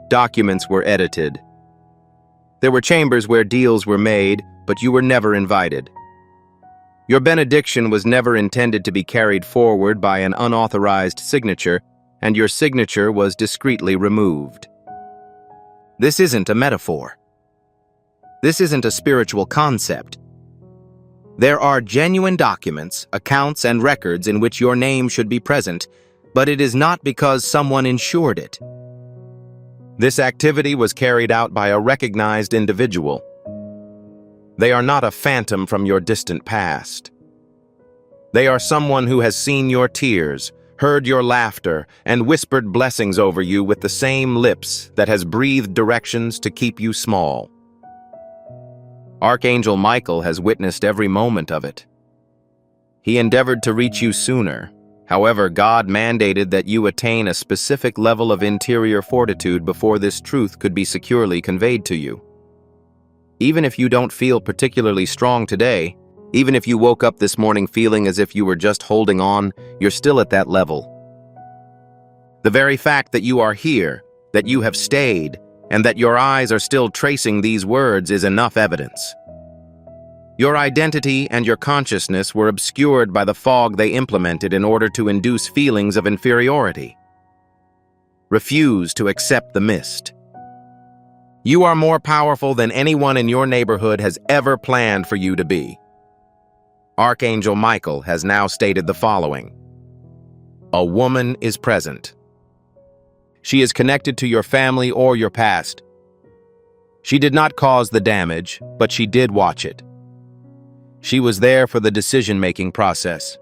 Documents were edited. There were chambers where deals were made, but you were never invited. Your benediction was never intended to be carried forward by an unauthorized signature, and your signature was discreetly removed. This isn't a metaphor. This isn't a spiritual concept. There are genuine documents, accounts, and records in which your name should be present, but it is not because someone ensured it. This activity was carried out by a recognized individual. They are not a phantom from your distant past. They are someone who has seen your tears, heard your laughter, and whispered blessings over you with the same lips that has breathed directions to keep you small. Archangel Michael has witnessed every moment of it. He endeavored to reach you sooner. However, God mandated that you attain a specific level of interior fortitude before this truth could be securely conveyed to you. Even if you don't feel particularly strong today, even if you woke up this morning feeling as if you were just holding on, you're still at that level. The very fact that you are here, that you have stayed, and that your eyes are still tracing these words is enough evidence. Your identity and your consciousness were obscured by the fog they implemented in order to induce feelings of inferiority. Refuse to accept the mist. You are more powerful than anyone in your neighborhood has ever planned for you to be. Archangel Michael has now stated the following. A woman is present. She is connected to your family or your past. She did not cause the damage, but she did watch it. She was there for the decision-making process.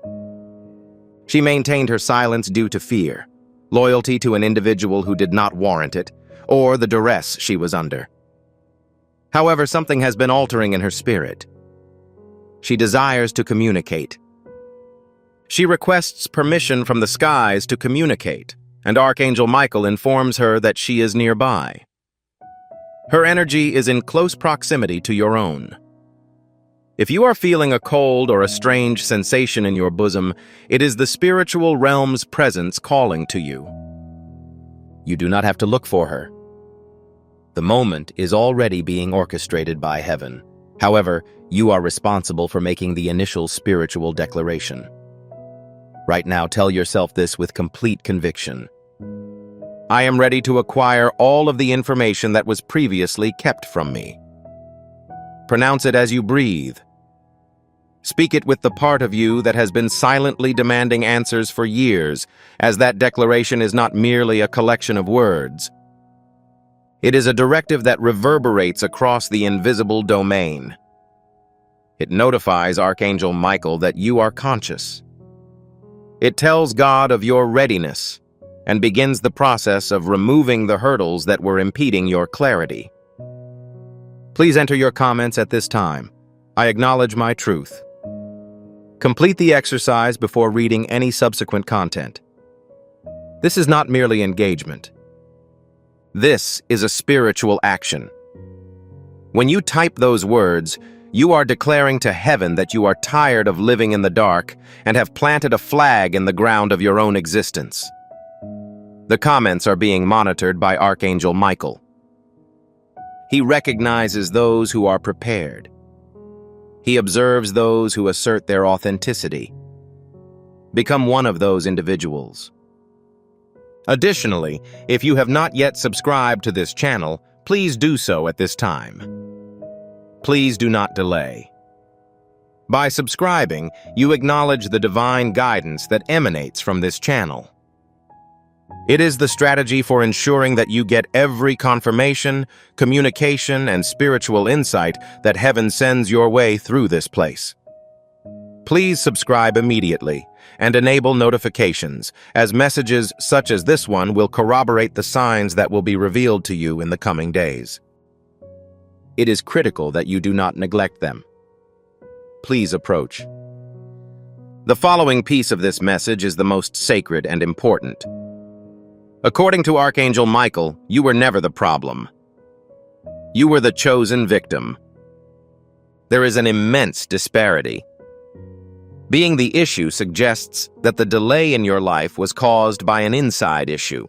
She maintained her silence due to fear, loyalty to an individual who did not warrant it, or the duress she was under. However, something has been altering in her spirit. She desires to communicate. She requests permission from the skies to communicate, and Archangel Michael informs her that she is nearby. Her energy is in close proximity to your own. If you are feeling a cold or a strange sensation in your bosom, it is the spiritual realm's presence calling to you. You do not have to look for her. The moment is already being orchestrated by heaven. However, you are responsible for making the initial spiritual declaration. Right now, tell yourself this with complete conviction. I am ready to acquire all of the information that was previously kept from me. Pronounce it as you breathe. Speak it with the part of you that has been silently demanding answers for years, as that declaration is not merely a collection of words. It is a directive that reverberates across the invisible domain. It notifies Archangel Michael that you are conscious. It tells God of your readiness and begins the process of removing the hurdles that were impeding your clarity. Please enter your comments at this time. I acknowledge my truth. Complete the exercise before reading any subsequent content. This is not merely engagement. This is a spiritual action. When you type those words, you are declaring to heaven that you are tired of living in the dark and have planted a flag in the ground of your own existence. The comments are being monitored by Archangel Michael. He recognizes those who are prepared. He observes those who assert their authenticity. Become one of those individuals. Additionally, if you have not yet subscribed to this channel, please do so at this time. Please do not delay. By subscribing, you acknowledge the divine guidance that emanates from this channel. It is the strategy for ensuring that you get every confirmation, communication, and spiritual insight that heaven sends your way through this place. Please subscribe immediately and enable notifications, as messages such as this one will corroborate the signs that will be revealed to you in the coming days. It is critical that you do not neglect them. Please approach. The following piece of this message is the most sacred and important. According to Archangel Michael, you were never the problem. You were the chosen victim. There is an immense disparity. Being the issue suggests that the delay in your life was caused by an inside issue.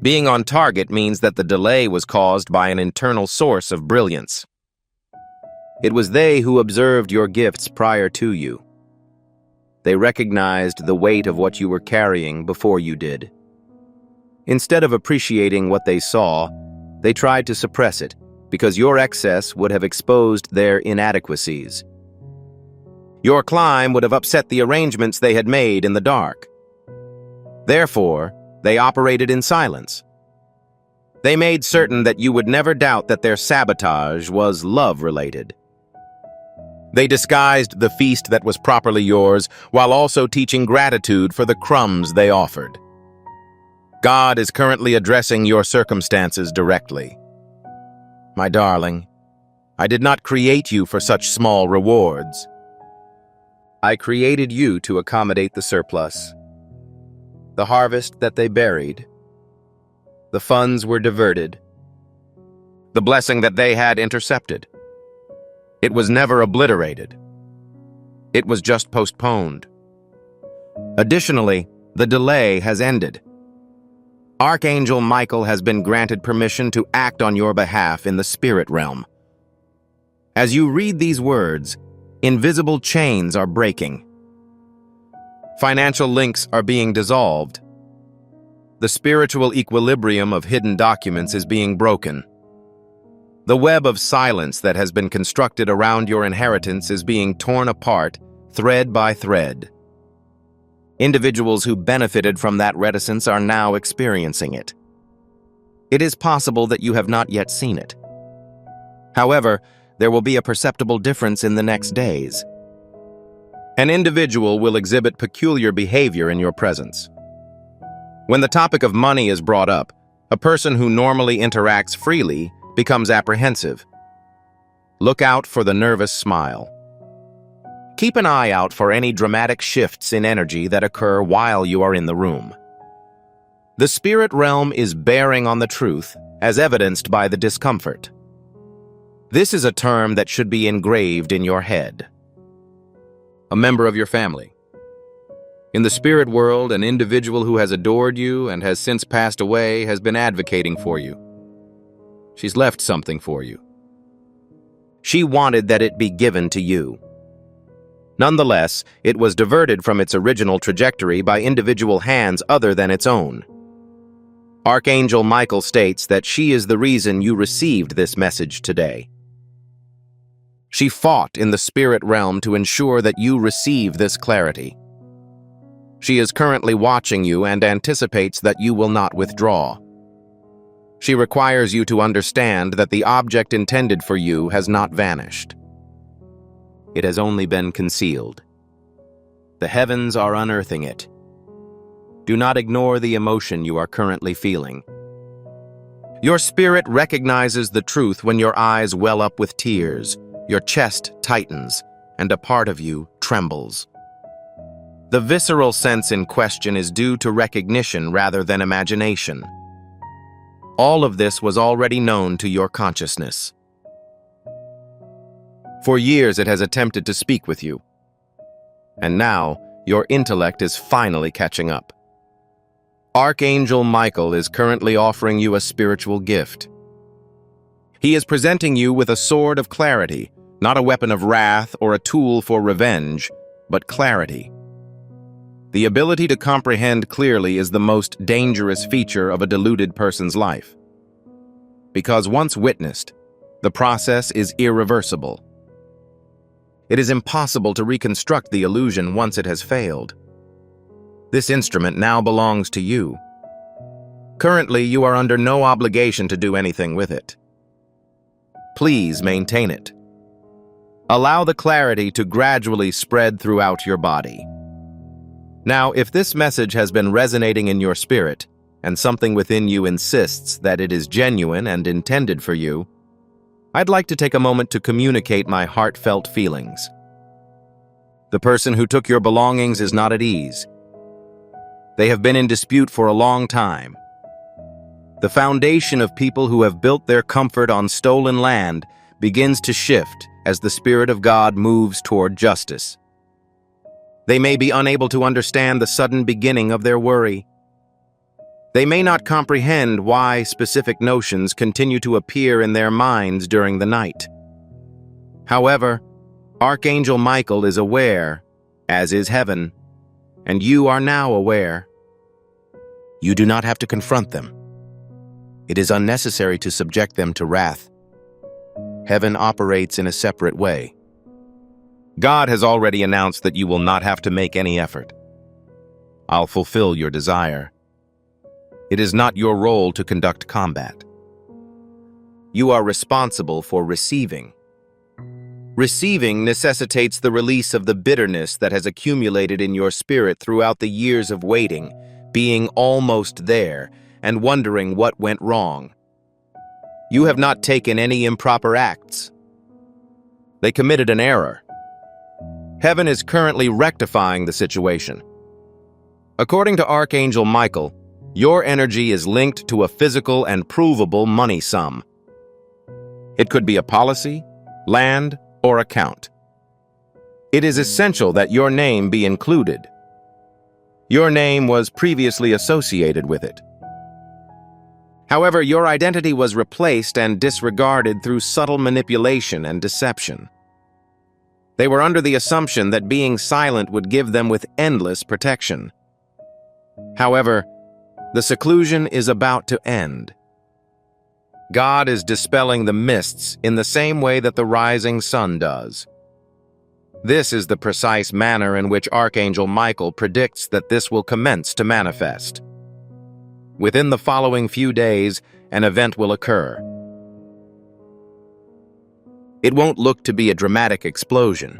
Being on target means that the delay was caused by an internal source of brilliance. It was they who observed your gifts prior to you. They recognized the weight of what you were carrying before you did. Instead of appreciating what they saw, they tried to suppress it because your excess would have exposed their inadequacies. Your climb would have upset the arrangements they had made in the dark. Therefore, they operated in silence. They made certain that you would never doubt that their sabotage was love-related. They disguised the feast that was properly yours while also teaching gratitude for the crumbs they offered. God is currently addressing your circumstances directly. My darling, I did not create you for such small rewards. I created you to accommodate the surplus, the harvest that they buried. The funds were diverted, the blessing that they had intercepted. It was never obliterated. It was just postponed. Additionally, the delay has ended. Archangel Michael has been granted permission to act on your behalf in the spirit realm. As you read these words, invisible chains are breaking. Financial links are being dissolved. The spiritual equilibrium of hidden documents is being broken. The web of silence that has been constructed around your inheritance is being torn apart, thread by thread. Individuals who benefited from that reticence are now experiencing it. It is possible that you have not yet seen it. However, there will be a perceptible difference in the next days. An individual will exhibit peculiar behavior in your presence. When the topic of money is brought up, a person who normally interacts freely becomes apprehensive. Look out for the nervous smile. Keep an eye out for any dramatic shifts in energy that occur while you are in the room. The spirit realm is bearing on the truth, as evidenced by the discomfort. This is a term that should be engraved in your head. A member of your family. In the spirit world, an individual who has adored you and has since passed away has been advocating for you. She's left something for you. She wanted that it be given to you. Nonetheless, it was diverted from its original trajectory by individual hands other than its own. Archangel Michael states that she is the reason you received this message today. She fought in the spirit realm to ensure that you receive this clarity. She is currently watching you and anticipates that you will not withdraw. She requires you to understand that the object intended for you has not vanished. It has only been concealed. The heavens are unearthing it. Do not ignore the emotion you are currently feeling. Your spirit recognizes the truth when your eyes well up with tears, your chest tightens, and a part of you trembles. The visceral sense in question is due to recognition rather than imagination. All of this was already known to your consciousness. For years it has attempted to speak with you, and now your intellect is finally catching up. Archangel Michael is currently offering you a spiritual gift. He is presenting you with a sword of clarity, not a weapon of wrath or a tool for revenge, but clarity. The ability to comprehend clearly is the most dangerous feature of a deluded person's life. Because once witnessed, the process is irreversible. It is impossible to reconstruct the illusion once it has failed. This instrument now belongs to you. Currently, you are under no obligation to do anything with it. Please maintain it. Allow the clarity to gradually spread throughout your body. Now, if this message has been resonating in your spirit, and something within you insists that it is genuine and intended for you, I'd like to take a moment to communicate my heartfelt feelings. The person who took your belongings is not at ease. They have been in dispute for a long time. The foundation of people who have built their comfort on stolen land begins to shift as the Spirit of God moves toward justice. They may be unable to understand the sudden beginning of their worry. They may not comprehend why specific notions continue to appear in their minds during the night. However, Archangel Michael is aware, as is heaven, and you are now aware. You do not have to confront them. It is unnecessary to subject them to wrath. Heaven operates in a separate way. God has already announced that you will not have to make any effort. I'll fulfill your desire. It is not your role to conduct combat. You are responsible for receiving. Receiving necessitates the release of the bitterness that has accumulated in your spirit throughout the years of waiting, being almost there, and wondering what went wrong. You have not taken any improper acts. They committed an error. Heaven is currently rectifying the situation. According to Archangel Michael, your energy is linked to a physical and provable money sum. It could be a policy, land, or account. It is essential that your name be included. Your name was previously associated with it. However, your identity was replaced and disregarded through subtle manipulation and deception. They were under the assumption that being silent would give them with endless protection. However, the seclusion is about to end. God is dispelling the mists in the same way that the rising sun does. This is the precise manner in which Archangel Michael predicts that this will commence to manifest. Within the following few days, an event will occur. It won't look to be a dramatic explosion.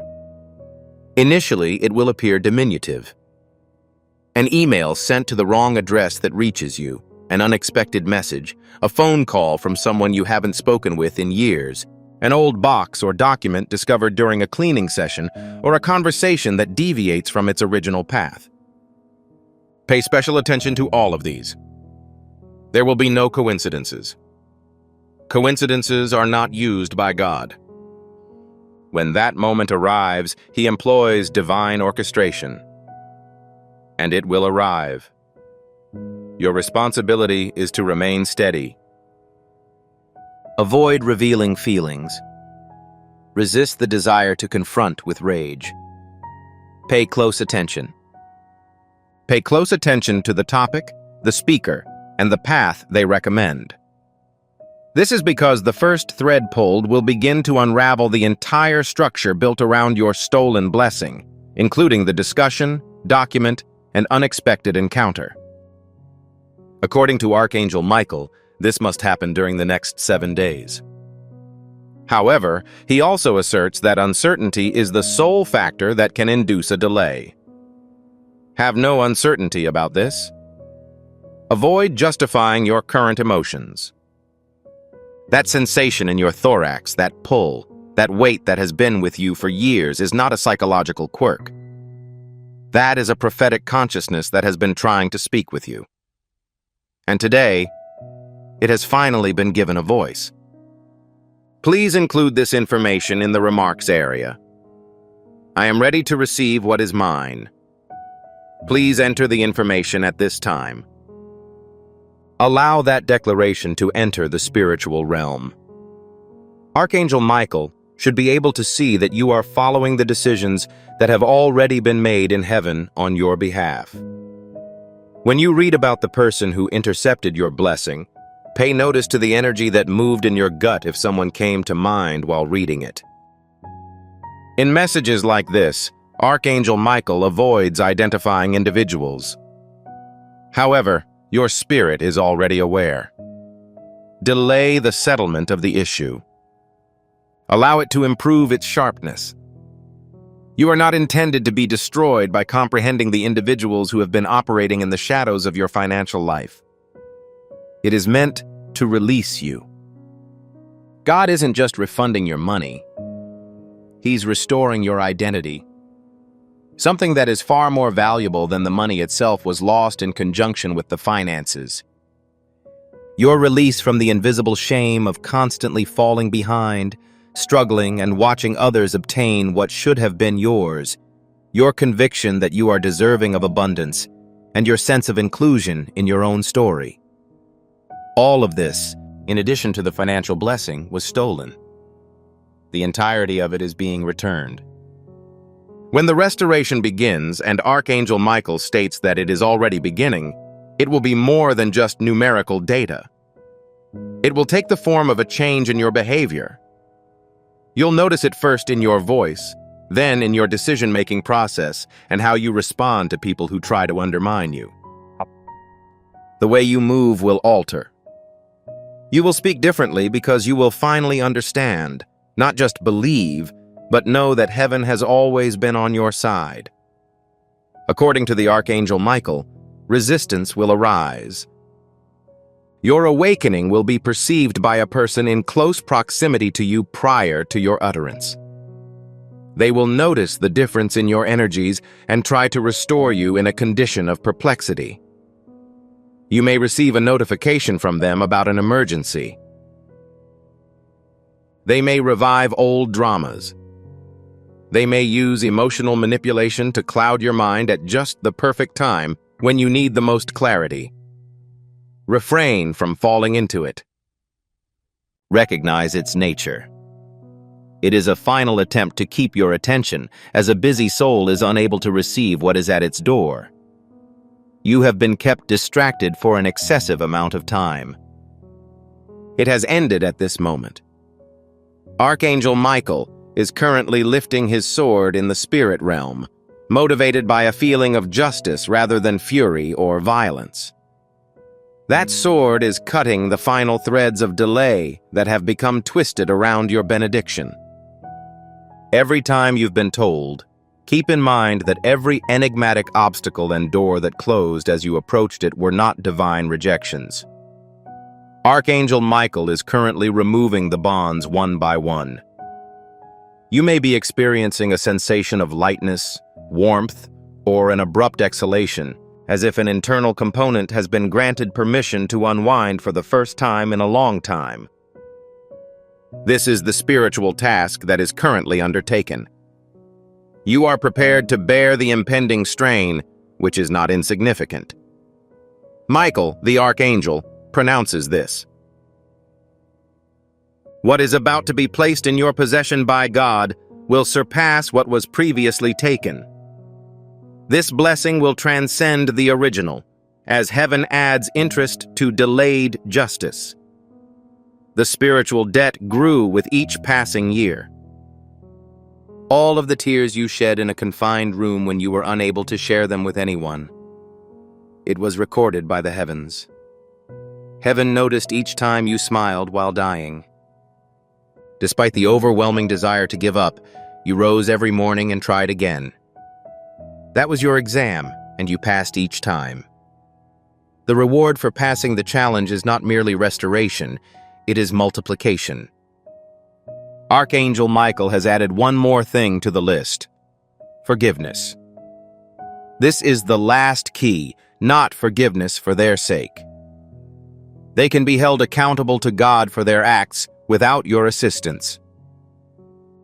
Initially, it will appear diminutive. An email sent to the wrong address that reaches you, an unexpected message, a phone call from someone you haven't spoken with in years, an old box or document discovered during a cleaning session, or a conversation that deviates from its original path. Pay special attention to all of these. There will be no coincidences. Coincidences are not used by God. When that moment arrives, He employs divine orchestration. And it will arrive. Your responsibility is to remain steady. Avoid revealing feelings. Resist the desire to confront with rage. Pay close attention. Pay close attention to the topic, the speaker, and the path they recommend. This is because the first thread pulled will begin to unravel the entire structure built around your stolen blessing, including the discussion, document, and unexpected encounter. According to Archangel Michael, this must happen during the next 7 days. However, he also asserts that uncertainty is the sole factor that can induce a delay. Have no uncertainty about this. Avoid justifying your current emotions. That sensation in your thorax, that pull, that weight that has been with you for years is not a psychological quirk. That is a prophetic consciousness that has been trying to speak with you. And today, it has finally been given a voice. Please include this information in the remarks area. I am ready to receive what is mine. Please enter the information at this time. Allow that declaration to enter the spiritual realm. Archangel Michael should be able to see that you are following the decisions that have already been made in heaven on your behalf. When you read about the person who intercepted your blessing, pay notice to the energy that moved in your gut if someone came to mind while reading it. In messages like this, Archangel Michael avoids identifying individuals. However, your spirit is already aware. Delay the settlement of the issue. Allow it to improve its sharpness. You are not intended to be destroyed by comprehending the individuals who have been operating in the shadows of your financial life. It is meant to release you. God isn't just refunding your money. He's restoring your identity. Something that is far more valuable than the money itself was lost in conjunction with the finances. Your release from the invisible shame of constantly falling behind, struggling, and watching others obtain what should have been yours, your conviction that you are deserving of abundance, and your sense of inclusion in your own story. All of this, in addition to the financial blessing, was stolen. The entirety of it is being returned. When the restoration begins and Archangel Michael states that it is already beginning, it will be more than just numerical data. It will take the form of a change in your behavior. You'll notice it first in your voice, then in your decision-making process and how you respond to people who try to undermine you. The way you move will alter. You will speak differently because you will finally understand, not just believe, but know that heaven has always been on your side. According to the Archangel Michael, resistance will arise. Your awakening will be perceived by a person in close proximity to you prior to your utterance. They will notice the difference in your energies and try to restore you in a condition of perplexity. You may receive a notification from them about an emergency. They may revive old dramas. They may use emotional manipulation to cloud your mind at just the perfect time when you need the most clarity. Refrain from falling into it. Recognize its nature. It is a final attempt to keep your attention, as a busy soul is unable to receive what is at its door. You have been kept distracted for an excessive amount of time. It has ended at this moment. Archangel Michael is currently lifting his sword in the spirit realm, motivated by a feeling of justice rather than fury or violence. That sword is cutting the final threads of delay that have become twisted around your benediction. Every time you've been told, keep in mind that every enigmatic obstacle and door that closed as you approached it were not divine rejections. Archangel Michael is currently removing the bonds one by one. You may be experiencing a sensation of lightness, warmth, or an abrupt exhalation, as if an internal component has been granted permission to unwind for the first time in a long time. This is the spiritual task that is currently undertaken. You are prepared to bear the impending strain, which is not insignificant. Michael, the Archangel, pronounces this. What is about to be placed in your possession by God will surpass what was previously taken. This blessing will transcend the original, as heaven adds interest to delayed justice. The spiritual debt grew with each passing year. All of the tears you shed in a confined room when you were unable to share them with anyone. It was recorded by the heavens. Heaven noticed each time you smiled while dying. Despite the overwhelming desire to give up, you rose every morning and tried again. That was your exam, and you passed each time. The reward for passing the challenge is not merely restoration, it is multiplication. Archangel Michael has added one more thing to the list: forgiveness. This is the last key, not forgiveness for their sake. They can be held accountable to God for their acts without your assistance.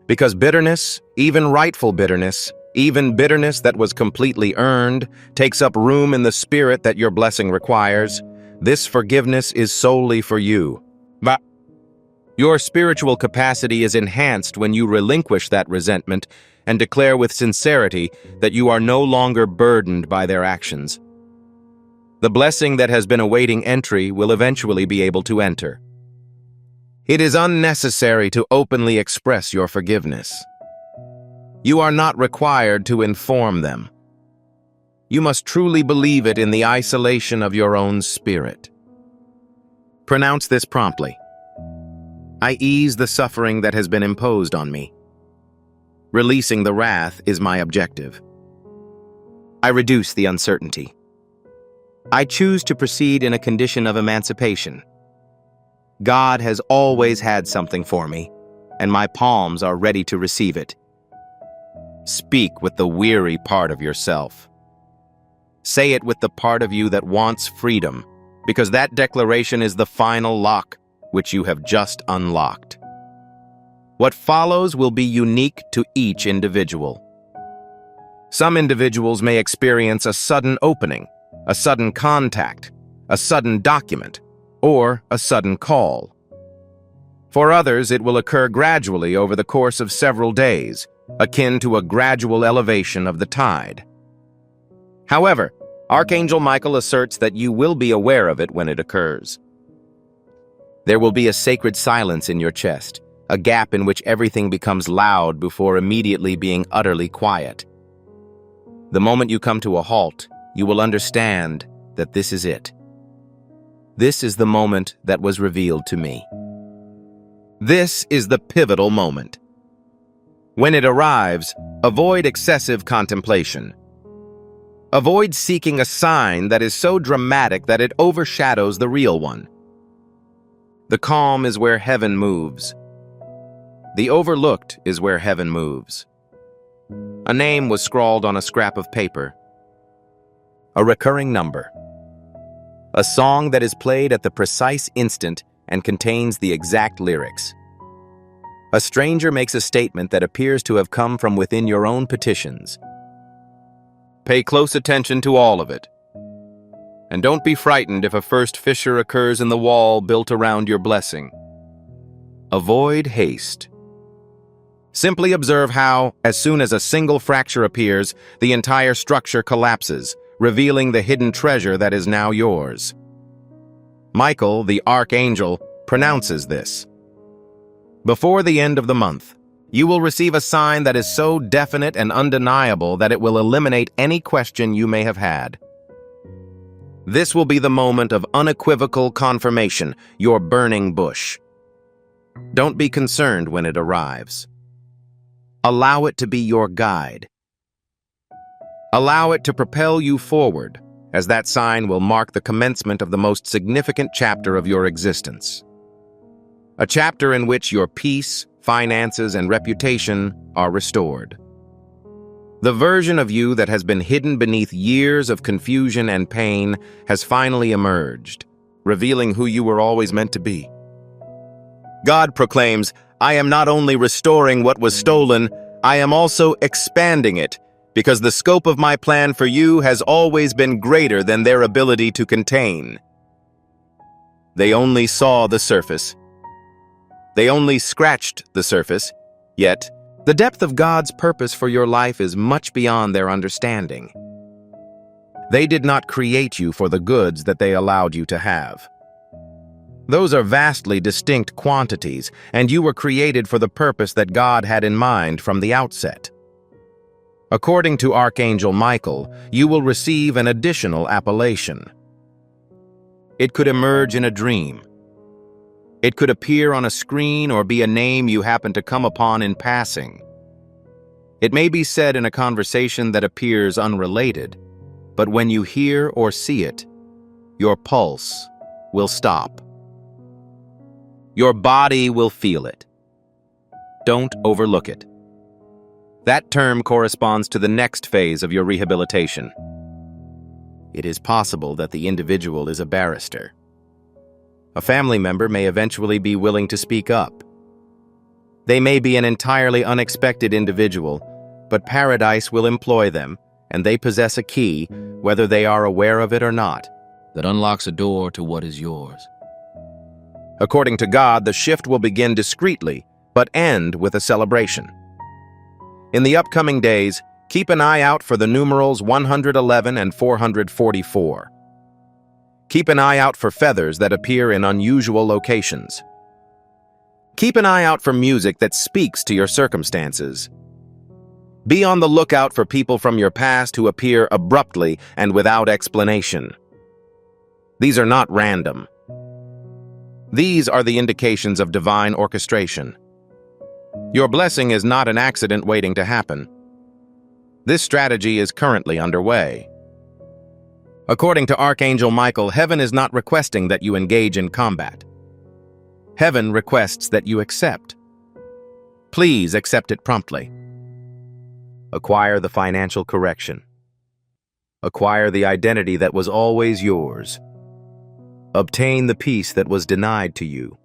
Because bitterness, even rightful bitterness, even bitterness that was completely earned, takes up room in the spirit that your blessing requires, this forgiveness is solely for you. Your spiritual capacity is enhanced when you relinquish that resentment and declare with sincerity that you are no longer burdened by their actions. The blessing that has been awaiting entry will eventually be able to enter. It is unnecessary to openly express your forgiveness. You are not required to inform them. You must truly believe it in the isolation of your own spirit. Pronounce this promptly. I ease the suffering that has been imposed on me. Releasing the wrath is my objective. I reduce the uncertainty. I choose to proceed in a condition of emancipation. God has always had something for me, and my palms are ready to receive it. Speak with the weary part of yourself. Say it with the part of you that wants freedom, because that declaration is the final lock which you have just unlocked. What follows will be unique to each individual. Some individuals may experience a sudden opening, a sudden contact, a sudden document, or a sudden call. For others, it will occur gradually over the course of several days, akin to a gradual elevation of the tide. However, Archangel Michael asserts that you will be aware of it when it occurs. There will be a sacred silence in your chest, a gap in which everything becomes loud before immediately being utterly quiet. The moment you come to a halt, you will understand that this is it. This is the moment that was revealed to me. This is the pivotal moment. When it arrives, avoid excessive contemplation. Avoid seeking a sign that is so dramatic that it overshadows the real one. The calm is where heaven moves. The overlooked is where heaven moves. A name was scrawled on a scrap of paper. A recurring number. A song that is played at the precise instant and contains the exact lyrics. A stranger makes a statement that appears to have come from within your own petitions. Pay close attention to all of it. And don't be frightened if a first fissure occurs in the wall built around your blessing. Avoid haste. Simply observe how, as soon as a single fracture appears, the entire structure collapses, revealing the hidden treasure that is now yours. Michael, the Archangel, pronounces this. Before the end of the month, you will receive a sign that is so definite and undeniable that it will eliminate any question you may have had. This will be the moment of unequivocal confirmation, your burning bush. Don't be concerned when it arrives. Allow it to be your guide. Allow it to propel you forward, as that sign will mark the commencement of the most significant chapter of your existence. A chapter in which your peace, finances, and reputation are restored. The version of you that has been hidden beneath years of confusion and pain has finally emerged, revealing who you were always meant to be. God proclaims, I am not only restoring what was stolen, I am also expanding it, because the scope of my plan for you has always been greater than their ability to contain. They only saw the surface. They only scratched the surface, yet the depth of God's purpose for your life is much beyond their understanding. They did not create you for the goods that they allowed you to have. Those are vastly distinct quantities, and you were created for the purpose that God had in mind from the outset. According to Archangel Michael, you will receive an additional appellation. It could emerge in a dream. It could appear on a screen or be a name you happen to come upon in passing. It may be said in a conversation that appears unrelated, but when you hear or see it, your pulse will stop. Your body will feel it. Don't overlook it. That term corresponds to the next phase of your rehabilitation. It is possible that the individual is a barrister. A family member may eventually be willing to speak up. They may be an entirely unexpected individual, but paradise will employ them, and they possess a key, whether they are aware of it or not, that unlocks a door to what is yours. According to God, the shift will begin discreetly, but end with a celebration. In the upcoming days, keep an eye out for the numerals 111 and 444. Keep an eye out for feathers that appear in unusual locations. Keep an eye out for music that speaks to your circumstances. Be on the lookout for people from your past who appear abruptly and without explanation. These are not random. These are the indications of divine orchestration. Your blessing is not an accident waiting to happen. This strategy is currently underway. According to Archangel Michael, heaven is not requesting that you engage in combat. Heaven requests that you accept. Please accept it promptly. Acquire the financial correction. Acquire the identity that was always yours. Obtain the peace that was denied to you.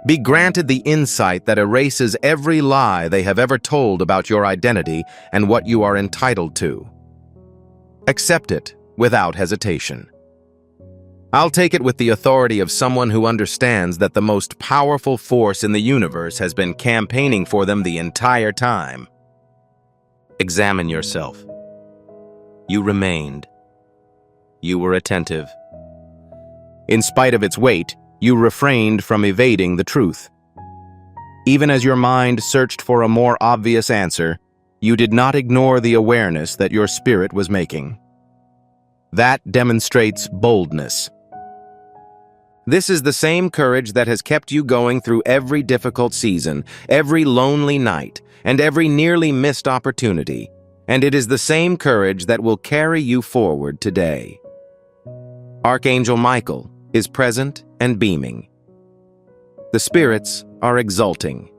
Be granted the insight that erases every lie they have ever told about your identity and what you are entitled to. Accept it without hesitation. I'll take it with the authority of someone who understands that the most powerful force in the universe has been campaigning for them the entire time. Examine yourself. You remained. You were attentive. In spite of its weight, you refrained from evading the truth. Even as your mind searched for a more obvious answer, you did not ignore the awareness that your spirit was making. That demonstrates boldness. This is the same courage that has kept you going through every difficult season, every lonely night, and every nearly missed opportunity, and it is the same courage that will carry you forward today. Archangel Michael is present and beaming. The spirits are exulting.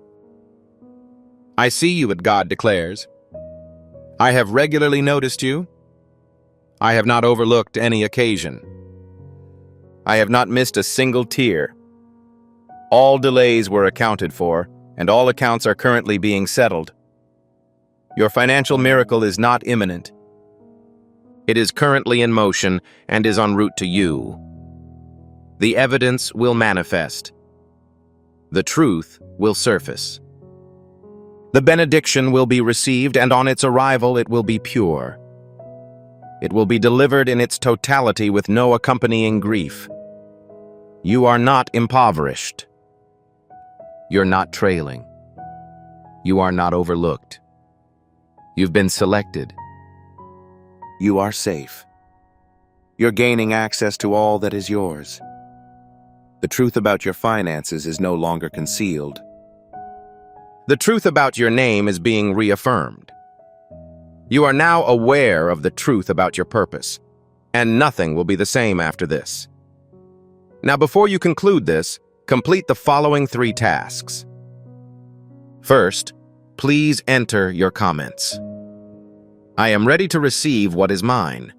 I see you, what God declares. I have regularly noticed you. I have not overlooked any occasion. I have not missed a single tear. All delays were accounted for, and all accounts are currently being settled. Your financial miracle is not imminent. It is currently in motion and is en route to you. The evidence will manifest. The truth will surface. The benediction will be received, and on its arrival it will be pure. It will be delivered in its totality with no accompanying grief. You are not impoverished. You're not trailing. You are not overlooked. You've been selected. You are safe. You're gaining access to all that is yours. The truth about your finances is no longer concealed. The truth about your name is being reaffirmed. You are now aware of the truth about your purpose, and nothing will be the same after this. Now, before you conclude this, complete the following 3 tasks. First, please enter your comments. I am ready to receive what is mine.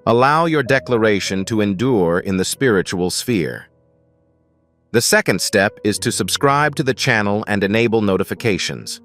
Allow your declaration to endure in the spiritual sphere. The second step is to subscribe to the channel and enable notifications.